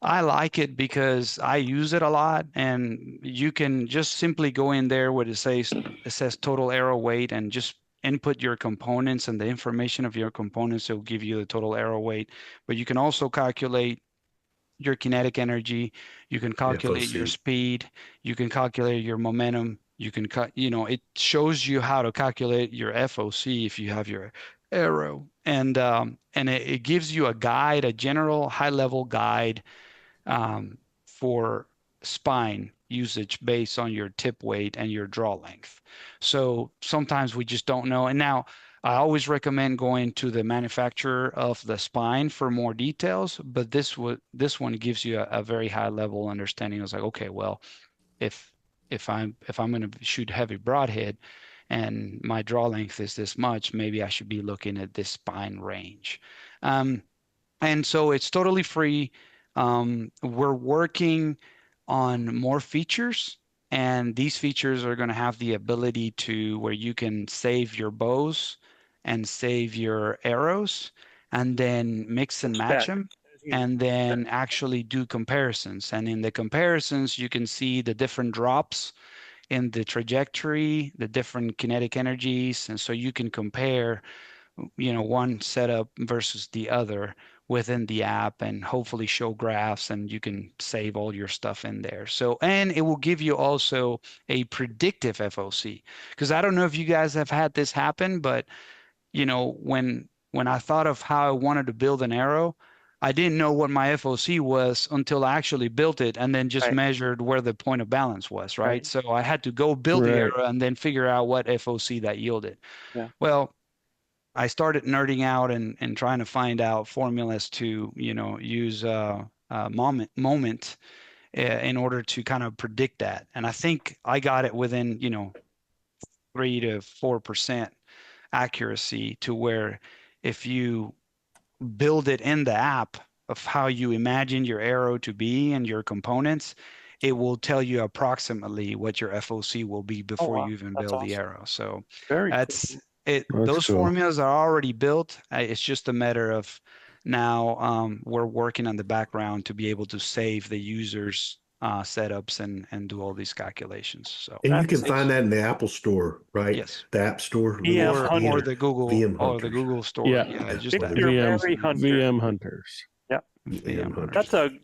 I like it because I use it a lot, and you can just simply go in there where it says total arrow weight, and just input your components and the information of your components. It will give you the total arrow weight. But you can also calculate your kinetic energy, you can calculate your FOC. speed, you can calculate your momentum, you can it shows you how to calculate your FOC if you have your arrow. And it gives you a guide, a general high level guide for spine usage based on your tip weight and your draw length. So sometimes we just don't know. And now I always recommend going to the manufacturer of the spine for more details, but this one gives you a very high level understanding. I was like, okay, well, if I'm going to shoot heavy broadhead and my draw length is this much, maybe I should be looking at this spine range. And so it's totally free. We're working on more features, and these features are going to have the ability to where you can save your bows and save your arrows, and then mix and match them, and then actually do comparisons. And in the comparisons, you can see the different drops in the trajectory, the different kinetic energies, and so you can compare one setup versus the other within the app, and hopefully show graphs, and you can save all your stuff in there. So, and it will give you also a predictive FOC, because I don't know if you guys have had this happen, but when I thought of how I wanted to build an arrow, I didn't know what my FOC was until I actually built it, and then just measured where the point of balance was, right? So I had to go build the arrow and then figure out what FOC that yielded. Yeah. Well, I started nerding out and trying to find out formulas to, use moment in order to kind of predict that. And I think I got it within, 3 to 4% accuracy, to where if you build it in the app of how you imagine your arrow to be and your components, it will tell you approximately what your FOC will be before you even build the arrow. So that's cool. Those formulas are already built. It's just a matter of now we're working on the background to be able to save the users' setups and do all these calculations. So, and you can find that in the Apple Store, right? Yes. The App Store, or the Google Store. Yeah, just VM Hunters.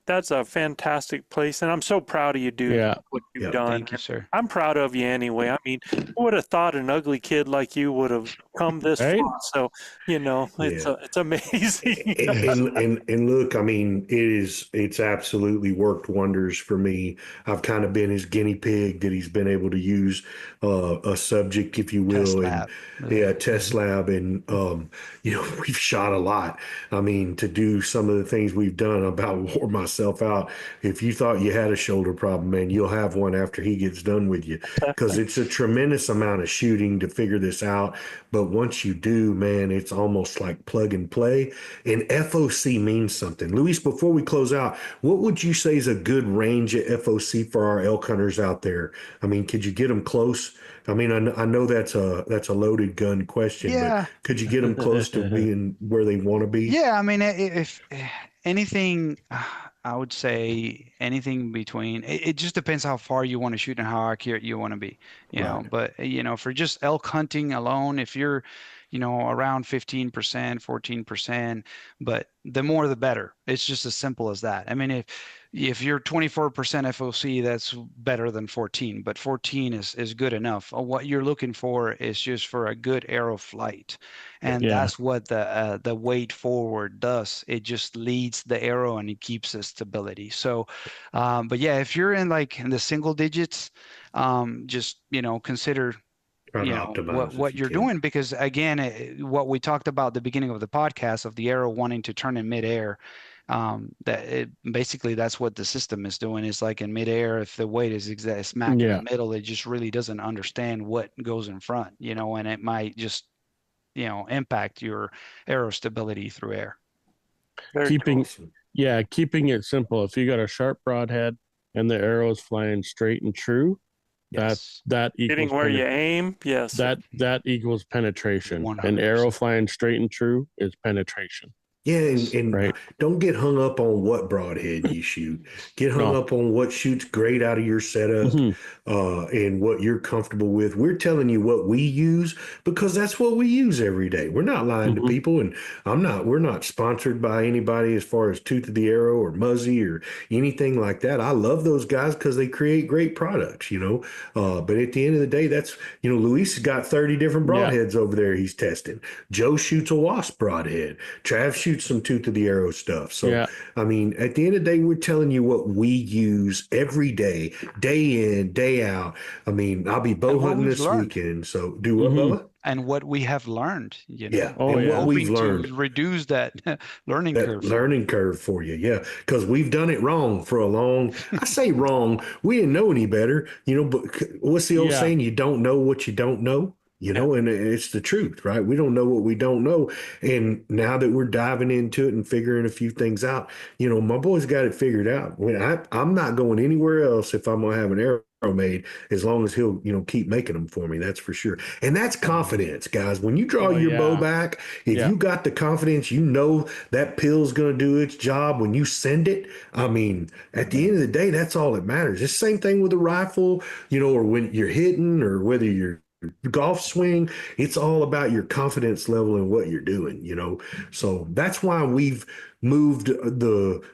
That's a fantastic place, and I'm so proud of you, dude. What you've done. Thank you, sir. I'm proud of you anyway. I mean, who would have thought an ugly kid like you would have come this far? So, it's amazing. and look, I mean, it's absolutely worked wonders for me. I've kind of been his guinea pig that he's been able to use a subject, if you will, test lab, and we've shot a lot. I mean, to do some of the things we've done, I'm about to wore myself out. If you thought you had a shoulder problem, man, you'll have one after he gets done with you, because it's a tremendous amount of shooting to figure this out. But once you do, man, it's almost like plug and play. And FOC means something. Luis, before we close out, what would you say is a good range of FOC for our elk hunters out there? I mean, could you get them close? I mean, I know that's a loaded gun question, but could you get them close to being where they want to be? Yeah, I mean, if anything, I would say anything between. It just depends how far you want to shoot and how accurate you want to be, you know. But for just elk hunting alone, if you're, around 15%, 14%, but the more the better. It's just as simple as that. I mean, if if you're 24% FOC, that's better than 14, but 14 is good enough. What you're looking for is just for a good arrow flight, and that's what the weight forward does. It just leads the arrow and it keeps the stability. So, but yeah, if you're in the single digits, just consider Try to optimize if what you you're can. doing, because again, what we talked about at the beginning of the podcast of the arrow wanting to turn in midair, basically that's what the system is doing. Is like in midair, if the weight is smack in the middle, it just really doesn't understand what goes in front, and it might just impact your arrow stability through air. Keeping Awesome. keeping it simple. If you got a sharp broadhead and the arrow is flying straight and true, Yes. that equals Hitting where you aim, yes. that equals penetration. 100%. An arrow flying straight and true is penetration. Yeah, and Right. don't get hung up on what broadhead you shoot. Get hung up on what shoots great out of your setup, and what you're comfortable with. We're telling you what we use because that's what we use every day. We're not lying to people, and we're not sponsored by anybody as far as Tooth of the Arrow or Muzzy or anything like that. I love those guys because they create great products, but at the end of the day, that's, Luis has got 30 different broadheads over there he's testing. Joe shoots a wasp broadhead. Chav shoots some Tooth of the Arrow stuff. So, I mean, at the end of the day, we're telling you what we use every day, day in, day out. I mean, I'll be bow hunting this weekend. So do what, Bubba? And what we have learned, what we've learned to reduce that learning curve. Learning curve for you, because we've done it wrong for a long. I say wrong. We didn't know any better, But what's the old saying? You don't know what you don't know. And it's the truth, right? We don't know what we don't know. And now that we're diving into it and figuring a few things out, my boy's got it figured out. I'm not going anywhere else if I'm going to have an arrow made, as long as he'll, keep making them for me. That's for sure. And that's confidence, guys. When you draw your bow back, if you got the confidence, that pill's going to do its job when you send it. I mean, at the end of the day, that's all that matters. It's the same thing with a rifle, or when you're hitting, or whether you're golf swing, it's all about your confidence level and what you're doing, So that's why we've moved the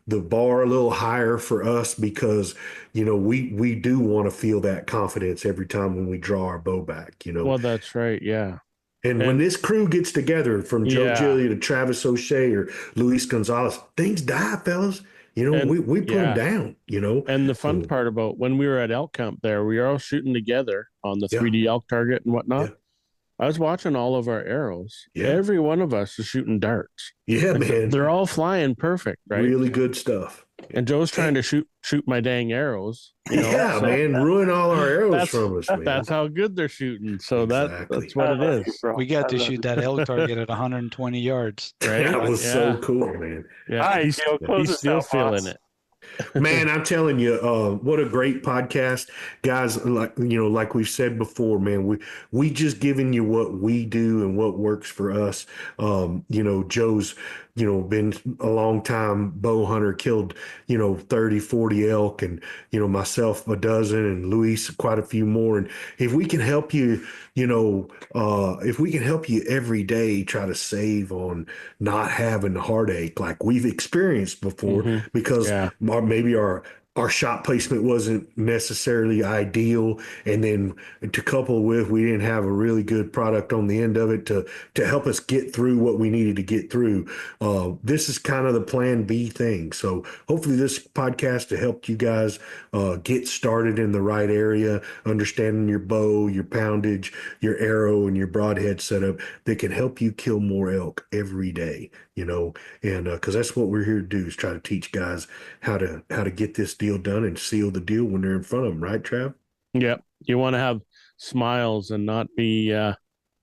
bar a little higher for us, because we do want to feel that confidence every time when we draw our bow back. Well, that's right. Yeah. And when this crew gets together, from Joe Gillia to Travis O'Shea or Luis Gonzalez, things die, fellas. We put them down, And the fun part about when we were at elk camp there, we were all shooting together on the 3D elk target and whatnot. Yeah. I was watching all of our arrows. Yeah. Every one of us is shooting darts. Yeah, man. They're all flying perfect, right? Really good stuff. And Joe's trying to shoot my dang arrows. Man, ruin all our arrows from us, man. That's how good they're shooting. So that's what it is. We got to shoot that elk target at 120 yards. Right? That was so cool, man. Yeah, he's still feeling it. Man, I'm telling you, what a great podcast, guys. Like we've said before, man, we just giving you what we do and what works for us. Joe's been a long time bow hunter, killed 30, 40 elk, and myself a dozen, and Luis quite a few more. And if we can help you, if we can help you every day, try to save on not having heartache like we've experienced before, because maybe our shot placement wasn't necessarily ideal, and then to couple with, we didn't have a really good product on the end of it to help us get through what we needed to get through. This is kind of the plan B thing. So hopefully this podcast to help you guys get started in the right area, understanding your bow, your poundage, your arrow, and your broadhead setup that can help you kill more elk every day. And because that's what we're here to do, is try to teach guys how to get this deal done and seal the deal when they're in front of them, right, Trav? Yep. You want to have smiles and not be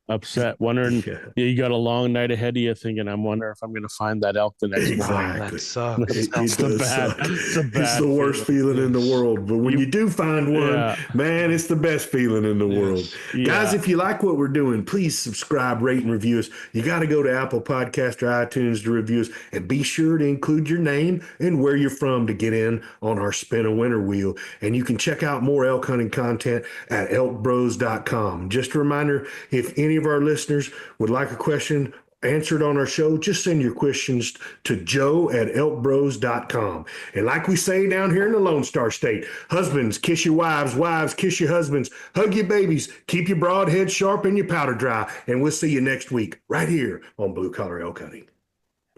upset, wondering you got a long night ahead of you, thinking, I'm wondering if I'm going to find that elk the next morning. That sucks. It's the worst feeling in the world. But when you do find one, man, it's the best feeling in the world. Guys, if you like what we're doing, please subscribe, rate, and review us. You got to go to Apple Podcast or iTunes to review us, and be sure to include your name and where you're from to get in on our Spin a Winner wheel. And you can check out more elk hunting content at ElkBros.com. Just a reminder, if any of our listeners would like a question answered on our show, just send your questions to joe@elkbros.com. And like we say down here in the Lone Star State, husbands, kiss your wives, wives, kiss your husbands, hug your babies, keep your broadhead sharp and your powder dry. And we'll see you next week right here on Blue Collar Elk Hunting.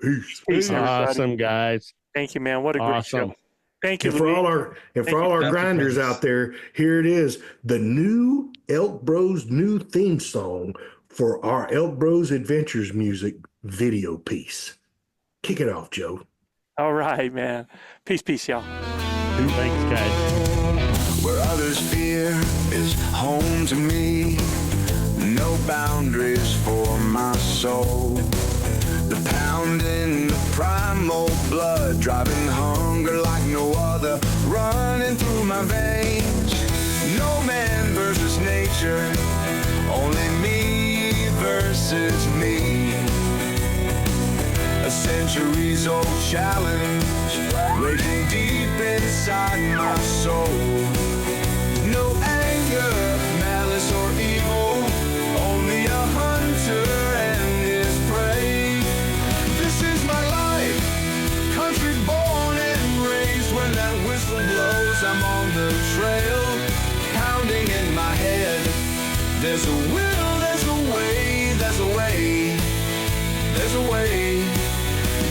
Peace. Peace, everybody. Awesome, guys. Thank you, man. What a great show. Thank you, And for Louis. all our grinders out there, here it is, the new Elk Bros new theme song for our Elk Bros Adventures music video piece. Kick it off, Joe. All right, man. Peace, y'all. Thanks, guys. Where others fear is home to me. No boundaries for my soul. The pounding, the primal blood, driving hunger like no other, running through my veins. No man versus nature, only me versus me. A centuries old challenge, raging deep inside my soul. No anger, malice or evil, only a hunter and his prey. This is my life, country born and raised. When that whistle blows, I'm on the trail, pounding in my head. There's a will, there's a way, there's a way, there's a way.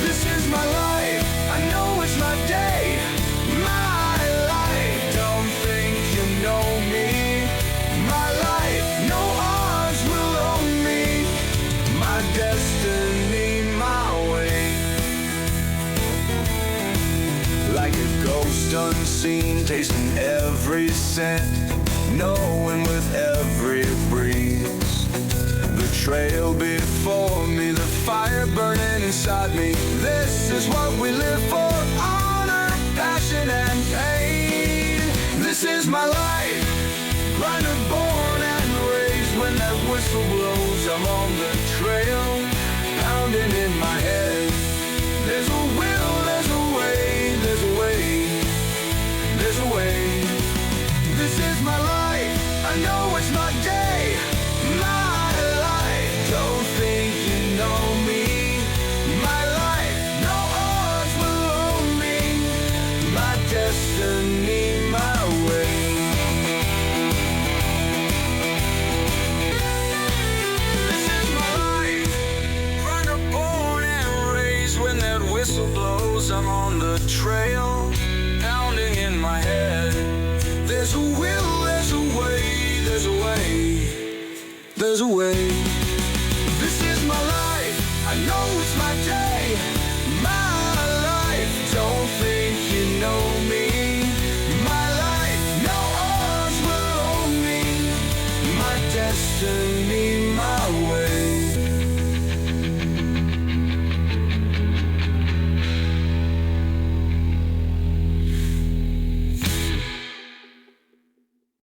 This is my life, I know it's my day, my life. Don't think you know me, my life, no odds will own me, my destiny, my way. Like a ghost unseen, tasting every scent, knowing with every breeze. The trail before me, the fire burning inside me. This is what we live for, honor, passion, and pain. This is my life, grinder born and raised. When that whistle blows, I'm on the trail, pounding in my head. There's a will, there's a way, there's a way, there's a way. This is my life, I know it's my day, my life. Don't think you know me, my life, no odds will own me, my destiny, my way. This is my life, runner born and raised. When that whistle blows, I'm on the trail, pounding in my head. There's a will, there's a way, there's a way, there's a way. This is my life, I know it's my day, my life. Don't think you know me, my life, no odds will own me, my destiny.